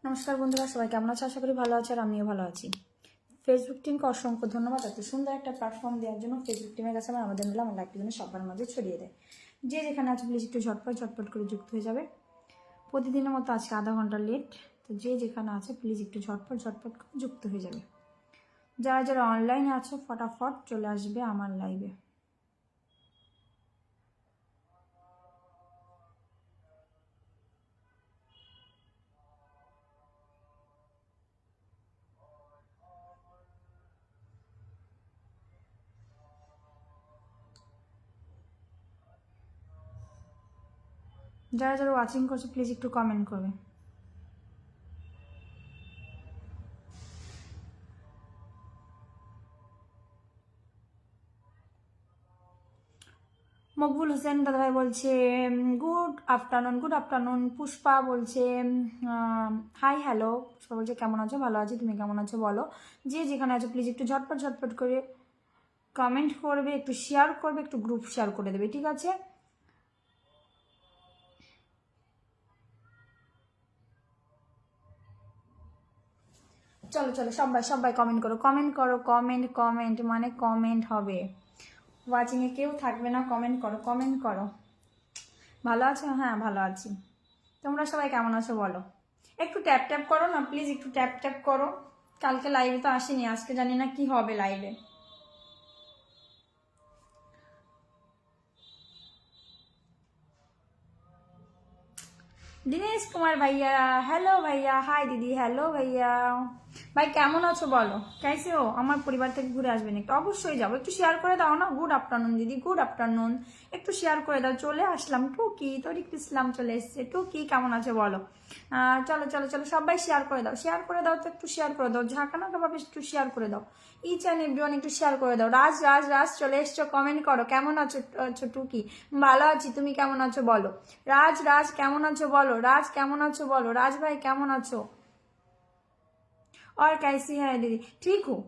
নমস্কার বন্ধুরা, সবাই কেমন আছে? আশা করি ভালো আছে আর আমিও ভালো আছি। ফেসবুক টিমকে অসংখ্য ধন্যবাদ এত সুন্দর একটা প্ল্যাটফর্ম দেওয়ার জন্য। ফেসবুক টিমের কাছে আমার আবেদন হলো আমার লাইভটি যেন সবার মাঝে ছড়িয়ে দেয়। যে যেখানে আছে প্লিজ একটু ঝটপট করে যুক্ত হয়ে যাবে। প্রতিদিনের মতো আজকে আধা ঘন্টা লেট, তো যে যেখানে আছে প্লিজ একটু ঝটপট করে যুক্ত হয়ে যাবে। যারা যারা অনলাইনে আছো ফটাফট চলে আসবে আমার লাইভে। যারা যারা ওয়াচিং করছে প্লিজ একটু কমেন্ট করবে। মকবুল হোসেন দাদাভাই বলছে গুড আফটারনুন। পুষ্পা বলছে হাই হ্যালো। পুষ্পা বলছে কেমন আছো? ভালো আছি, তুমি কেমন আছো বলো। যে যেখানে আছো প্লিজ একটু ঝটপট করে কমেন্ট করবে, একটু শেয়ার করবে, একটু গ্রুপ শেয়ার করে দেবে, ঠিক আছে? চলো সবাই কমেন্ট মানে কমেন্ট হবে। ওয়াচিংয়ে কেউ থাকবে না, কমেন্ট করো। ভালো আছো? হ্যাঁ ভালো আছি। তোমরা সবাই কেমন আছো বলো। একটু ট্যাপ করো না প্লিজ, একটু ট্যাপ করো। কালকে লাইভে তো আসেনি, আজকে জানি না কি হবে লাইভে। दिनेश कुमार भैया हेलो भैया, हाय दीदी, हेलो भैया। ভাই কেমন আছো বলো, কেসে হো? আমার পরিবার থেকে ঘুরে আসবেন একটু, অবশ্যই যাবো। একটু শেয়ার করে দাও না। গুড আফটারনুন দিদি, গুড আফটারনুন। একটু শেয়ার করে দাও। চলে আসলাম টুকি, তরিক ইসলাম চলে এসছে। টুকি কেমন আছে বলো। চলো সবাই শেয়ার করে দাও তো, একটু শেয়ার করে দাও। ঝাঁকানাটা ভাবে একটু শেয়ার করে দাও। ইচ অ্যান্ড এভরিওয়ান একটু শেয়ার করে দাও। রাজ চলে এসছো, কমেন্ট করো। কেমন আছো টুকি? ভালো আছি, তুমি কেমন আছো বলো। রাজ কেমন আছো বলো। রাজ ভাই কেমন আছো? और कैसी है दीदी? ठीक हूँ,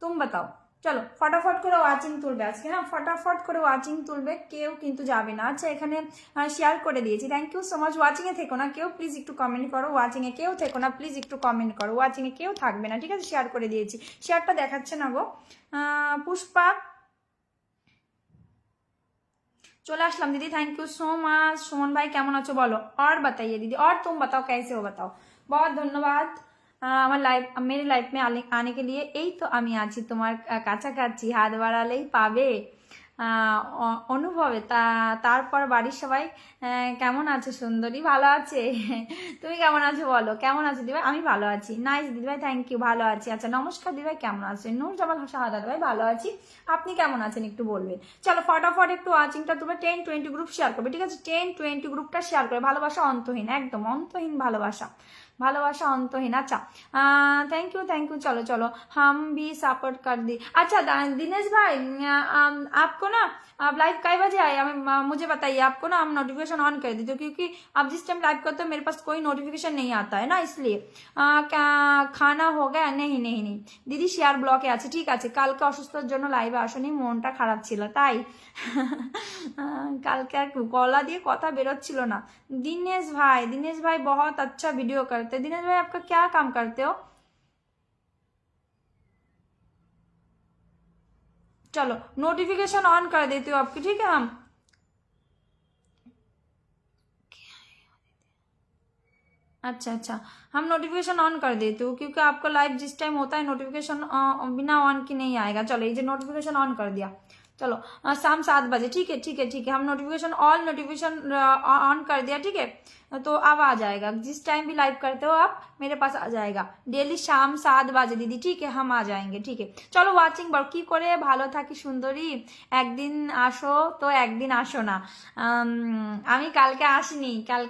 तुम बताओ। চলো ফটাফট করে ওয়াচিং তুলবে আজকে, হ্যাঁ ফটাফট করে ওয়াচিং তুলবে, কেউ কিন্তু যাবে না। আচ্ছা এখানে শেয়ার করে দিয়েছি, থ্যাংক ইউ সো মাচ। ওয়াচিংয়ে থেকো না কেউ, প্লিজ একটু কমেন্ট করো। ওয়াচিংয়ে কেউ থেকো না প্লিজ একটু কমেন্ট করো। ওয়াচিংয়ে কেউ থাকবে না, ঠিক আছে? শেয়ার করে দিয়েছি, শেয়ারটা দেখাচ্ছে না গো। পুষ্পা চলে আসলাম দিদি, থैंक यू सो मच। सुमन भाई কেমন আছো বলো। और बताइए दीदी, और तुम बताओ कैसे हो, बताओ। बहुत धन्यवाद আমার মেরে লাইফ মে আনে কে লিয়ে। এই তো আমি আছি তোমার কাছাকাছি, হাত বাড়ালেই পাবে অনুভবে। তারপর বাড়ির সবাই কেমন আছে? সুন্দরী ভালো আছে। তুমি কেমন আছো বলো। কেমন আছো দিদিভাই? আমি ভালো আছি। নাইস দিদিভাই, থ্যাংক ইউ, ভালো আছি। আচ্ছা নমস্কার দিদিভাই, কেমন আছেন? নূর জামাল শাহাদাত ভাই ভালো আছি, আপনি কেমন আছেন একটু বলবেন। চলো ফটাফট একটু ওয়াচিংটা তোমরা 10-20 গ্রুপ শেয়ার করবে, ঠিক আছে? 10-20 গ্রুপটা শেয়ার করে। ভালোবাসা অন্তহীন, একদম অন্তহীন ভালোবাসা অন্তহীন। আচ্ছা थैंक यू। चलो हम भी सपोर्ट कर दी। अच्छा दिनेश भाई, आपको ना आप लाइव कई बजे आए हमें मुझे बताइए। आपको ना हम नोटिफिकेशन ऑन कर देते, क्योंकि आप जिस टाइम लाइव करते हो मेरे पास कोई नोटिफिकेशन नहीं आता है ना, इसलिए क्या खाना हो गया? नहीं দিদি শেয়ার ব্লকে আছে, ঠিক আছে। কালকে অসুস্থতার জন্য লাইভে আসেনি, মনটা খারাপ ছিল তাই। কালকে আর গলা দিয়ে কথা বেরোচ্ছিল না। दिनेश भाई बहुत अच्छा वीडियो करते। दिनेश भाई आपका क्या काम करते हो? चलो नोटिफिकेशन ऑन कर देती हूँ आपकी, ठीक है? अच्छा हम नोटिफिकेशन ऑन कर देते हो, क्योंकि आपको लाइव जिस टाइम होता है नोटिफिकेशन बिना ऑन की नहीं आएगा। चलो ये जो नोटिफिकेशन ऑन कर दिया। चलो शाम 7 बजे, ठीक है। हम नोटिफिकेशन ऑन कर दिया, ठीक है? तो अब आ जाएगा, जिस टाइम भी लाइव करते हो आप मेरे पास आ जाएगा। डेली शाम 7 बजे दीदी, ठीक है? हम आ जाएंगे, ठीक है? चलो ওয়াচিং বল কি করে ভালো থাকি সুন্দরী। একদিন আসো তো একদিন আসো না। আমি কালকে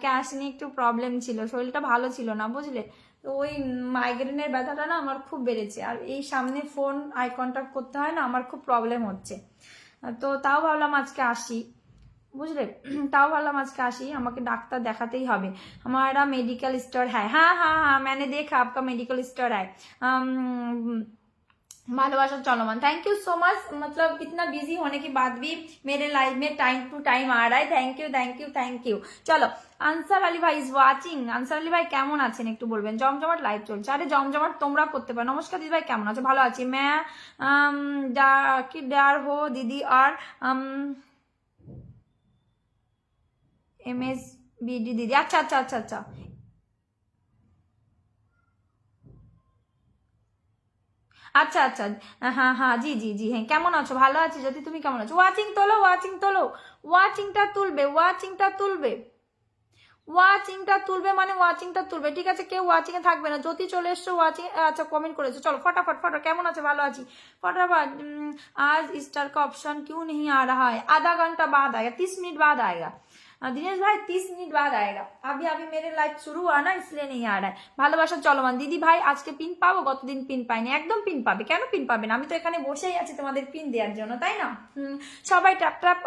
আসিনি, একটু প্রবলেম ছিল, শরীরটা ভালো ছিল না বুঝলে। তো ওই মাইগ্রেনের ব্যথাটা না আমার খুব বেড়েছে, আর এই সামনে ফোন আই কন্ট্যাক্ট করতে হয় না, আমার খুব প্রবলেম হচ্ছে। তো তাও ভাবলাম আজকে আসি, বুঝলে। আমাকে ডাক্তার দেখাতেই হবে। हमारा मेडिकल स्टोर है। हाँ मैंने देखा आपका मेडिकल स्टोर है। भालोबासा चलमान। थैंक यू सो मच, मतलब इतना बिजी होने के बाद भी मेरे लाइफ में टाइम टू टाइम आ रहा है। Thank you thank you thank you. चलो আনসার আলী ভাই ইজ ওয়াচিং। আনসার আলী ভাই কেমন আছেন একটু বলবেন। জমজমাট লাইভ চলছে। আরে জমজমাট তোমরা করতে পারো। নমস্কার দিদি ভাই কেমন আছো। ভালো আছি। मैं কি ডার হো দিদি আর एमएस बीडी दीदी। अच्छा अच्छा अच्छा अच्छा আচ্ছা আচ্ছা হ্যাঁ হ্যাঁ জি জি জি হ্যাঁ কেমন আছো। ভালো আছি যদি তুমি কেমন আছো। ওয়াচিং তোলো ওয়াচিং তোলো, ওয়াচিংটা তুলবে ওয়াচিংটা তুলবে, ওয়াচিংটা তুলবে মানে ওয়াচিংটা তুলবে ঠিক আছে। কেউ ওয়াচিং এ থাকবে না। জ্যোতি চলে এসছো ওয়াচিং। আচ্ছা কমেন্ট করেছো। চলো फटाफट फटाफट কেমন আছে। ভালো আছি। फटाफट आज स्टार का ऑप्शन क्यों नहीं आ रहा है। आधा घंटा बाद आएगा, 30 मिनट बाद आएगा दिनेश भाई, 30 मिनट बाद आएगा। अभी अभी मेरे लाइफ शुरू हुआ ना इसलिए नहीं आ रहा है। ভালোবাসা চলমান দিদি ভাই আজকে পিন পাবো। গতদিন পিন পাইনি। একদম পিন পাবে। কেন পিন পাবে না, আমি তো এখানে বসেই আছি তোমাদের পিন দেওয়ার জন্য তাই না। সবাই ট্যাপ ট্যাপ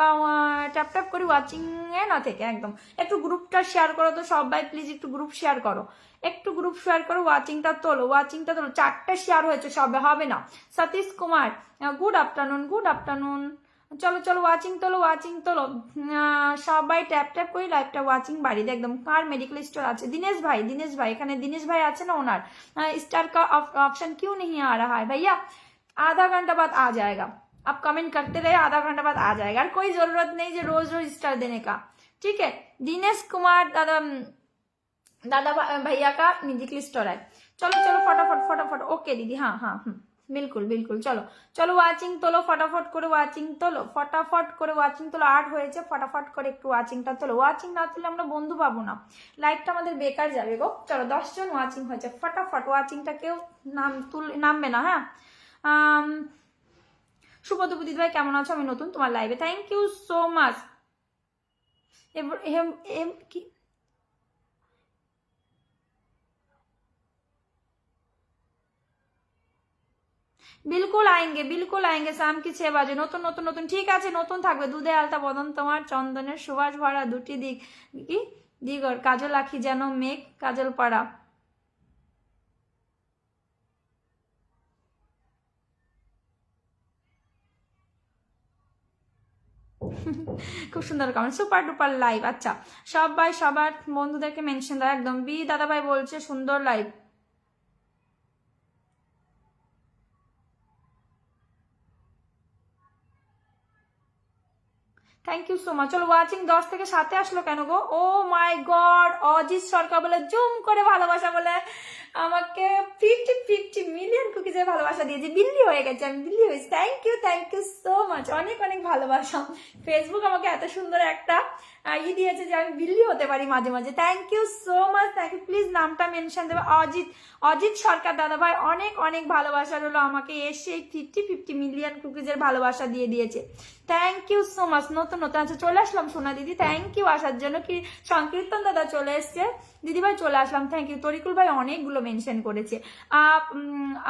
ট্যাপ ট্যাপ করে ওয়াচিং এ না থেকে একদম একটু গ্রুপটা শেয়ার করো তো সবাই প্লিজ, একটু গ্রুপ শেয়ার করো, একটু গ্রুপ শেয়ার করো। ওয়াচিংটা তোলো ওয়াচিংটা তোলো। 4টা শেয়ার হয়েছে সবে হবে না। Satish Kumar good afternoon good afternoon. চলো চলো ওয়াচিং তোলো ওয়াচিং তোলো। সবাই ট্যাপ ট্যাপ করে লাইভটা ওয়াচিং বাড়িয়ে দে একদম। কার মেডিকেল স্টোর আছে। दिनेश भाई এখানে दिनेश भाई আছে না ওনার। स्टार का ऑप्शन क्यों नहीं आ रहा है भैया। आधा घंटा बाद आ जाएगा। आप कमेंट करते रहे, आधा घंटा बाद आ जाएगा। और कोई जरूरत नहीं जो रोज रोज स्टार देने का। ठीक है दिनेश कुमार दादा दादा भैया का मेडिकल स्टोर है। चलो चलो फटाफट फटाफट। ओके दीदी हाँ हाँ बिल्कुल बिल्कुल। चलो चलो ওয়াচিং তোলো फटाफट করে ওয়াচিং তোলো, फटाफट করে ওয়াচিং তোলো। 8 হয়েছে, फटाफट করে একটু ওয়াচিংটা তোলো। ওয়াচিং না তুললে আমরা বন্ধু পাবো না, লাইভটা আমাদের বেকার যাবে গো। চলো 10 জন ওয়াচিং হয়েছে, फटाफट ওয়াচিংটা কেউ নামবে না হ্যাঁ। শুভদুপুর দিদি ভাই কেমন আছো। আমি নতুন তোমার লাইভে। Thank you so much. কি बिल्कुल आएंगे शाम की 6 বাজে। নতুন নতুন নতুন ঠিক আছে নতুন থাকবে। দুধে আলতা বদন তোমার, চন্দনের সুবাস ভরা দুটি দিক কি দিগর, কাজল আখি যেন মেঘ কাজল পাড়া। খুব সুন্দর কমেন্ট, সুপার ডুপার লাইভ। আচ্ছা সবাই সবার বন্ধুদেরকে মেনশন দাও একদম। বি দাদা ভাই বলছে সুন্দর live. Thank you so much. চলো ওয়াচিং 10 থেকে 7 আসলো কেন গো। ও মাই গড অজিত সরকার বলে জুম করে ভালোবাসা বলে আমাকে 50 মিলিয়ন কুকিজের ভালোবাসা দিয়েছে। বিল্লি হয়ে গেছে, আমি বিল্লি হয়েছি। Thank you so much. অনেক অনেক ভালোবাসা। ফেসবুক আমাকে এত সুন্দর একটা দিয়েছে যে আমি বিল্লি হতে পারি মাঝে মাঝে। Thank you so much thank you. Please নামটা মেনশন দেবে। অজিত সরকার দাদা ভাই অনেক অনেক ভালোবাসা রইলো। আমাকে এসে 50 মিলিয়ন কুকিজের ভালোবাসা দিয়ে দিয়েছে। Thank you so much. নতুন নতুন আচ্ছা চলে আসলাম সোনা দিদি, থ্যাংক ইউ আসার জন্য। কি সংকীর্তন দাদা চলে এসছে। दीदी भाई चले आसलाम थैंक यू। तरिकुल भाई अनेकगुलो मेंशन करेছে। आप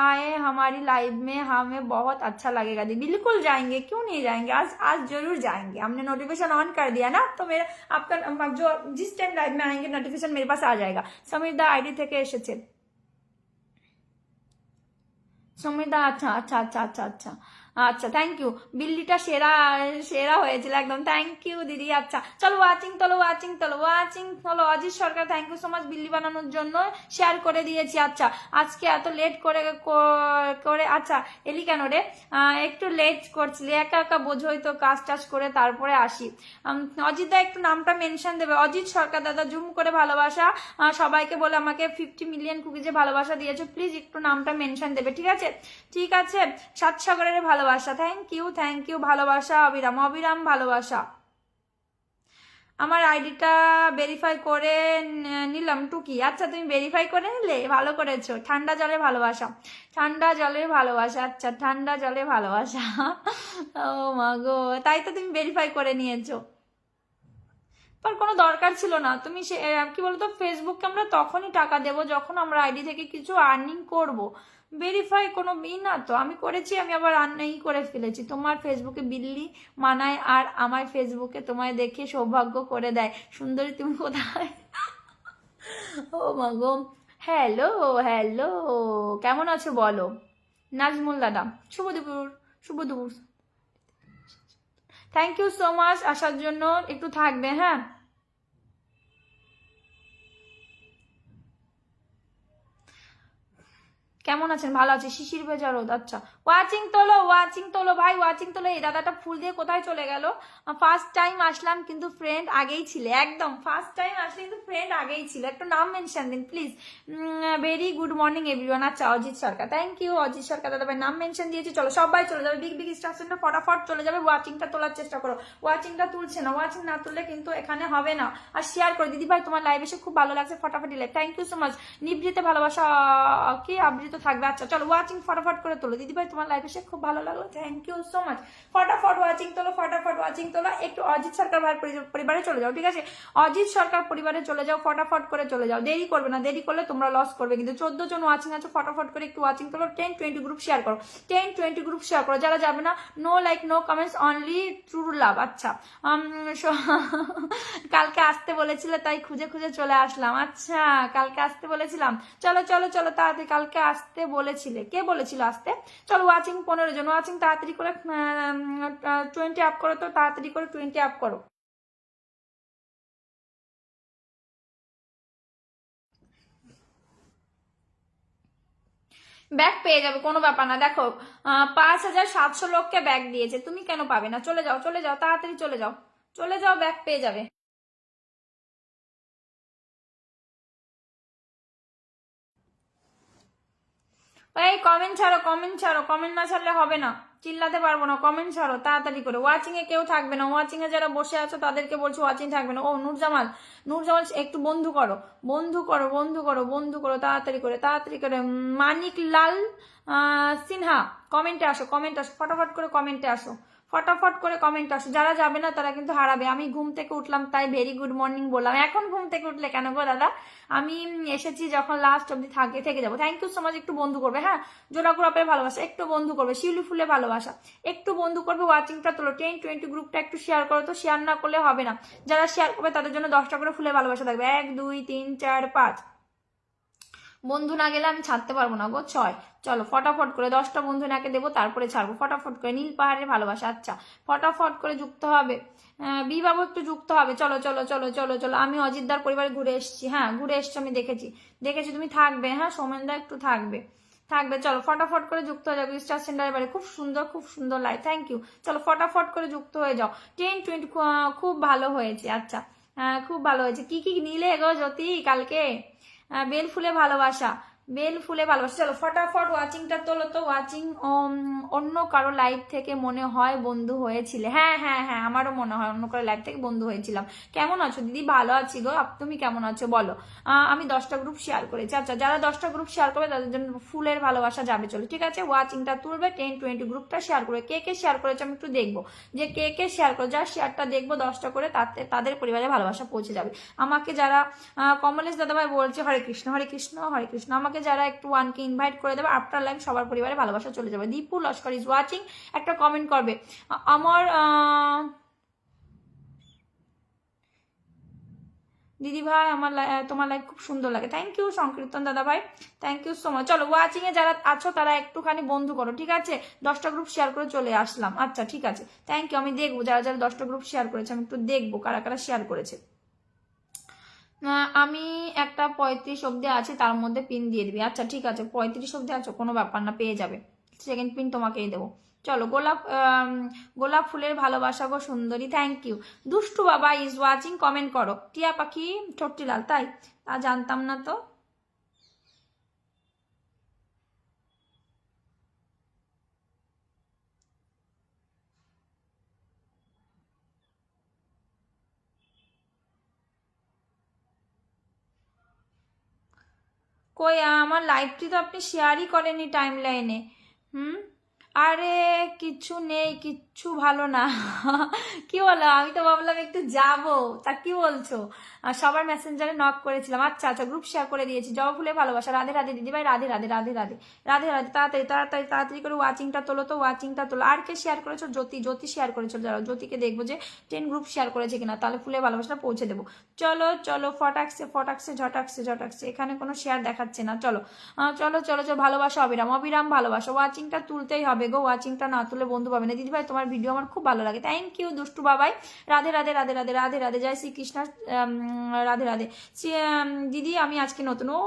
आए हमारी लाइव में, हमें बहुत अच्छा लगेगा दी। बिल्कुल जाएंगे, क्यों नहीं जाएंगे, आज जरूर जाएंगे। हमने नोटिफिकेशन ऑन कर दिया ना तो मेरा आपका जो जिस टाइम लाइव में आएंगे नोटिफिकेशन मेरे पास आ जाएगा। समीर दा आईडी থেকে এসেছে। সমিতা আচ্ছা আচ্ছা আচ্ছা আচ্ছা আচ্ছা আচ্ছা থ্যাংক ইউ। বিল্লিটা সেরা সেরা হয়েছিল একদম। থ্যাংক ইউ দিদি। আচ্ছা চলো ওয়াচিং তোলো ওয়াচিং তোলো ওয়াচিং তোলো। অজিত সরকার থ্যাংক ইউ সো মাচ বিল্লি বানানোর জন্য শেয়ার করে দিয়েছি। আচ্ছা আজকে এত লেট করে করে আচ্ছা এলি কেন রে। একটু লেট করছিলি, একা একা বোঝোই তো, কাজ টাজ করে তারপরে আসি। অজিত দা একটু নামটা মেনশন দেবে। অজিত সরকার দাদা জুম করে ভালোবাসা সবাইকে বলে আমাকে 50 মিলিয়ন কুকিজে ভালোবাসা দিয়েছে। প্লিজ একটু নামটা মেনশন দেবে ঠিক আছে ঠিক আছে। সাত সাগরের ভালোবাসা থ্যাংক ইউ ভালোবাসা। অবিরাম অবিরাম ভালোবাসা। আমার আইডিটা ভেরিফাই করে নিলাম টুকি। আচ্ছা তুমি ভেরিফাই করে নিলে, ভালো করেছো। ঠান্ডা জলের ভালোবাসা ঠান্ডা জলের ভালোবাসা। আচ্ছা ঠান্ডা জলের ভালোবাসা ও মা গো, তাই তো তুমি ভেরিফাই করে নিয়েছো। पर কোনো দরকার ছিল না। তুমি কি বলতো ফেসবুককে আমরা তখনই টাকা দেব যখন আমরা আইডি থেকে কিছু আর্নিং করব। ভেরিফাই কোনো না তো আমি করেছি, আমি আবার আর্নিং করে ফেলেছি। তোমার ফেসবুকে বিল্লি মানায় আর আমার ফেসবুকে তোমায় দেখে সৌভাগ্য করে দেয়। সুন্দরী তুমি কোথায়। ও মা গো হ্যালো হ্যালো কেমন আছো বলো। নাজমুল দাদা শুভ দুপুর, শুভ দুপুর। থ্যাংক ইউ সো মাচ আসার জন্য, একটু থাকবে হ্যাঁ। কেমন আছেন? ভালো আছে। শিশির ভেজা রোদ, আচ্ছা। ওয়াচিং তোলো, ওয়াচিং তোলো ভাই, ওয়াচিং তোলো। এই দাদাটা ফুল দিয়ে কোথায় চলে গেল? ফার্স্ট টাইম আসলাম কিন্তু ফ্রেন্ড আগেই ছিল, একদম ফার্স্ট টাইম আসলে কিন্তু ফ্রেন্ড আগেই ছিল। একটু নাম মেনশন দিন please. Very good morning everyone. আচ্ছা অজিত সরকার, থ্যাংক ইউ অজিত সরকার দাদা ভাই, নাম মেনশন দিয়েছি। চলো সবাই চলে যাবে, বিগ বিগ স্টারসেন্টটা ফটাফট চলে যাবে, ওয়াচিংটা তোলার চেষ্টা করো। ওয়াচিংটা তুলছে না, ওয়াচিং না তুললে কিন্তু এখানে হবে না। আর শেয়ার করে দিদি ভাই, তোমার লাইভ এসে খুব ভালো লাগছে, ফটাফট live. Thank you so much. নিবৃতে ভালোবাসা কি আবৃত থাকবে। আচ্ছা চলো ওয়াচিং ফটাফট করে তোলো। দিদি ভাই তোমার লাইভ এসে খুব ভালো লাগলো, থ্যাংক ইউ সো মাচ। ফটাফট ওয়াচিং তোলো, ফটাফট ওয়াচিং তোলো। একটু অজিত সরকার ভাই পরিবারে চলে যাও, ঠিক আছে? অজিত সরকার পরিবারে চলে যাও, ফটাফট করে চলে যাও, দেরি করবে না, দেরি করলে তোমরা লস করবে কিন্তু। 14 জন ওয়াচিং আছে, ফটাফট করে একটু ওয়াচিং তোলো। 10-20 গ্রুপ শেয়ার করো, 10-20 গ্রুপ শেয়ার করো। যারা যাবে না, no like no comments, only true love. আচ্ছা কালকে আসতে বলেছিলে তাই খুঁজে খুঁজে চলে আসলাম। আচ্ছা কালকে আসতে বলেছিলাম, চলো চলো চলো তাড়াতাড়ি। কালকে আসতে বলেছিলে, কে বলেছিল আসতে? চলো ওয়াচিং 15 জন, ওয়াচিং তাড়াতাড়ি করে 20 আপ করো তো, তাড়াতাড়ি করে 20 আপ করো। ব্যাগ পেয়ে যাবে, কোনো ব্যাপার না। দেখো 5700 লোককে ব্যাগ দিয়েছে, তুমি কেন পাবে না? চলে যাও চলে যাও, তাড়াতাড়ি চলে যাও, চলে যাও, ব্যাগ পেয়ে যাবে। এই কমেন্ট ছাড়ো, কমেন্ট ছাড়ো, কমেন্ট না ছাড়লে হবে না, চিল্লাতে পারবো না। কমেন্ট ছাড়ো তাড়াতাড়ি করে। ওয়াচিং এ কেউ থাকবে না, ওয়াচিং এ যারা বসে আছো তাদেরকে বলছো ওয়াচিং থাকবে না। ও নূরজামাল, নূরজামাল একটু বন্ধু করো, বন্ধু করো, বন্ধু করো, বন্ধু করো, তাড়াতাড়ি করে, তাড়াতাড়ি করে। মানিক লাল সিনহা, কমেন্টে আসো, কমেন্ট আসো, ফটাফট করে কমেন্টে আসো, ফটাফট করে কমেন্ট আসো। যারা যাবে না তারা কিন্তু হারাবে। আমি ঘুম থেকে উঠলাম তাই ভেরি গুড মর্নিং বললাম। এখন ঘুম থেকে উঠলে কেন গো দাদা? আমি এসেছি যখন লাস্ট অব্দি থেকে যাবো। Thank you so much. একটু বন্ধু করবে হ্যাঁ, জোড়া গ্রুপের ভালোবাসা একটু বন্ধু করবে, শিউলি ফুলে ভালোবাসা একটু বন্ধু করবে। ওয়াচিংটা তোলো, 10-20 গ্রুপটা একটু শেয়ার করো তো, শেয়ার না করলে হবে না। যারা শেয়ার করবে তাদের জন্য 10টা করে ফুলে ভালোবাসা থাকবে। 1 2 3 4 5 বন্ধু না গেলে আমি ছাড়তে পারবো না গো। 6 চলো ফটাফট করে 10টা বন্ধু নাকে দেবো, তারপরে ছাড়বো। ফটাফট করে নীল পাহাড়ের ভালোবাসা, আচ্ছা ফটাফট করে যুক্ত হবে। বিবাবু একটু যুক্ত হবে, চলো চলো চলো চলো চলো। আমি অজিতদার পরিবারে ঘুরে এসেছি, হ্যাঁ ঘুরে এসছি, আমি দেখেছি দেখেছি। তুমি থাকবে হ্যাঁ, সোমেনদা একটু থাকবে, থাকবে। চলো ফটাফট করে যুক্ত হয়ে যাও। স্টার সেন্টারের বাড়ি খুব সুন্দর লাইভ, থ্যাংক ইউ। চলো ফটাফট করে যুক্ত হয়ে যাও। 10-20 খুব ভালো হয়েছে, আচ্ছা খুব ভালো হয়েছে। কি কি নিলে গো জ্যোতি কালকে? বেল ফুলে ভালোবাসা, বেল ফুলে ভালোবাসা। চলো ফটাফট ওয়াচিংটা তোলো তো। ওয়াচিং অন্য কারো লাইভ থেকে মনে হয় বন্ধু হয়েছিলে? হ্যাঁ হ্যাঁ হ্যাঁ, আমারও মনে হয় অন্য কারো লাইভ থেকে বন্ধু হয়েছিলাম। কেমন আছো দিদি? ভালো আছি গো, তুমি কেমন আছো বলো? আমি 10টা গ্রুপ শেয়ার করেছি। আচ্ছা যারা 10টা গ্রুপ শেয়ার করবে তাদের জন্য ফুলের ভালোবাসা যাবে, চলো ঠিক আছে? ওয়াচিংটা তুলবে, 10-20 গ্রুপটা শেয়ার করবে। কে কে শেয়ার করেছে আমি একটু দেখবো, যে কে কে শেয়ার করে। যার শেয়ারটা দেখবো 10টা করে, তাতে তাদের পরিবারে ভালোবাসা পৌঁছে যাবে। আমাকে যারা কমলেশ দাদাভাই বলছে হরে কৃষ্ণ হরে কৃষ্ণ হরে কৃষ্ণ, আমাকে যারা একটু ওয়ানকে ইনভাইট করে দেবে, আফটার লাইভ সবার পরিবারে ভালোবাসা চলে যাবে। দীপু লস্কর ইজ ওয়াচিং, একটা কমেন্ট করবে। আমার দিদি ভাই আমার তোমার লাইভ খুব সুন্দর লাগে, থ্যাংক ইউ সংকীর্তন দাদা ভাই, থ্যাংক ইউ সো মাচ। চলো ওয়াচিং এ যারা আছো তারা একটুখানি বন্ধু করো, ঠিক আছে? 10টা গ্রুপ শেয়ার করে চলে আসলাম, আচ্ছা ঠিক আছে, থ্যাংক ইউ। আমি দেখবো যারা যারা 10টা গ্রুপ শেয়ার করেছে, আমি একটু দেখবো কারা কারা শেয়ার করেছে। আমি একটা 35 অব্দি আছে, তার মধ্যে পিন দিয়ে দিবি, আচ্ছা ঠিক আছে? 35 অব্দি আছো, কোনো ব্যাপার না, পেয়ে যাবে। সেকেন্ড পিন তোমাকেই দেবো। চলো গোলাপ গোলাপ ফুলের ভালোবাসা গো সুন্দরী, থ্যাংক ইউ। দুষ্টু বাবা ইজ ওয়াচিং, কমেন্ট করো। টিয়া পাখি ঠোঁটিলাল, তাই? তা জানতাম না তো। কই আমার লাইভটি তো আপনি শেয়ারই করেননি টাইম লাইনে। হুম, আরে কিচ্ছু নেই, কিচ্ছু ভালো না। কি বলো, আমি তো ভাবলাম একটু যাবো, তা কি বলছো? সবার মেসেঞ্জারে নক করেছিলাম। আচ্ছা আচ্ছা, গ্রুপ শেয়ার করে দিয়েছি। জবা ফুলে ভালোবাসা, রাধে রাধে দিদিভাই, রাধে রাধে রাধে রাধে রাধে রাধে। তাড়াতাড়ি তাড়াতাড়ি তাড়াতাড়ি করে ওয়াচিংটা তোলো তো, ওয়াচিংটা তোলো। আর কে শেয়ার করেছো? জ্যোতি, জ্যোতি শেয়ার করেছো। যারা জ্যোতিকে দেখবো যে 10 গ্রুপ শেয়ার করেছে কিনা, তাহলে ফুলে ভালোবাসাটা পৌঁছে দেবো। চলো চলো, ফটাকসে ফটাকসে ঝটাকসে ঝটাকসে। এখানে কোনো শেয়ার দেখাচ্ছে না। চলো চলো চলো চলো, ভালোবাসা অবিরাম, অবিরাম ভালোবাসা। ওয়াচিংটা তুলতেই হবে গো, ওয়াচিংটা না তুলে বন্ধু পাবে না। দিদিভাই তোমার ভিডিও আমার খুব ভালো লাগে, থ্যাংক ইউ দুষ্টু বাবাই। রাধে রাধে রাধে রাধে রাধে রাধে, জয় শ্রীকৃষ্ণ। রাধে রাধে। দিদি আমি আজকে নতুন। ও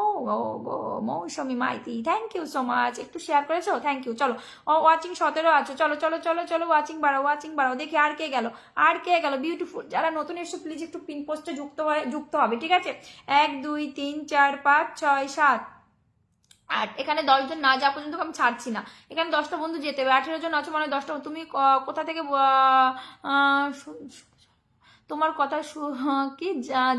গো Mousumi Maiti, thank you so much. একটু শেয়ার করেছো, থ্যাংক ইউ। চলো, ওয়াচিং 17 আছো। চলো চলো চলো চলো, ওয়াচিং বাড়াও, ওয়াচিং বাড়াও। দেখি আর কে গেল, আর কে গেল। বিউটিফুল। যারা নতুন এসছো প্লিজ একটু পিন পোস্টে যুক্ত হবে, ঠিক আছে? 1 2 3 4 5 6 7 8। এখানে 10 জন না যাওয়া পর্যন্ত আমি ছাড়ছি না। এখানে 10টা বন্ধু যেতে হবে। 18 জন আছো মানে 10টা। তুমি কোথা থেকে তোমার কথা কি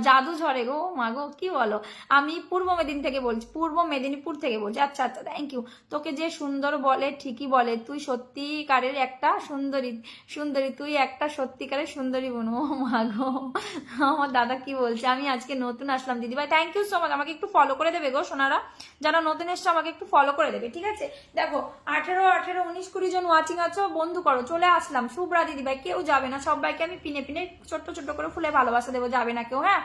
জাদু ঝরে গো, মা গো, কি বলো? আমি পূর্ব মেদিনী থেকে বলছি, পূর্ব মেদিনীপুর থেকে বলছি। আচ্ছা আচ্ছা, থ্যাংক ইউ। তোকে যে সুন্দর বলে ঠিকই বলে, তুই সত্যিকারের একটা সুন্দরী, সুন্দরী তুই একটা সত্যিকারের সুন্দরী বোন। ও মা গো, আমার দাদা কি বলছে? আমি আজকে নতুন আসলাম দিদিভাই, থ্যাংক ইউ সো মাচ। আমাকে একটু ফলো করে দেবে গো সোনারা, যারা নতুন এসছো আমাকে একটু ফলো করে দেবে, ঠিক আছে? দেখো 18 18 19 20 জন ওয়াচিং আছো, বন্ধু করো। চলে আসলাম শুভ্রা দিদিভাই, কেউ যাবে না, সবাইকে আমি পিনে পিনে ছোট্ট ছোট্ট করে ফুলে ভালোবাসা দেবো, যাবে না কেউ, হ্যাঁ?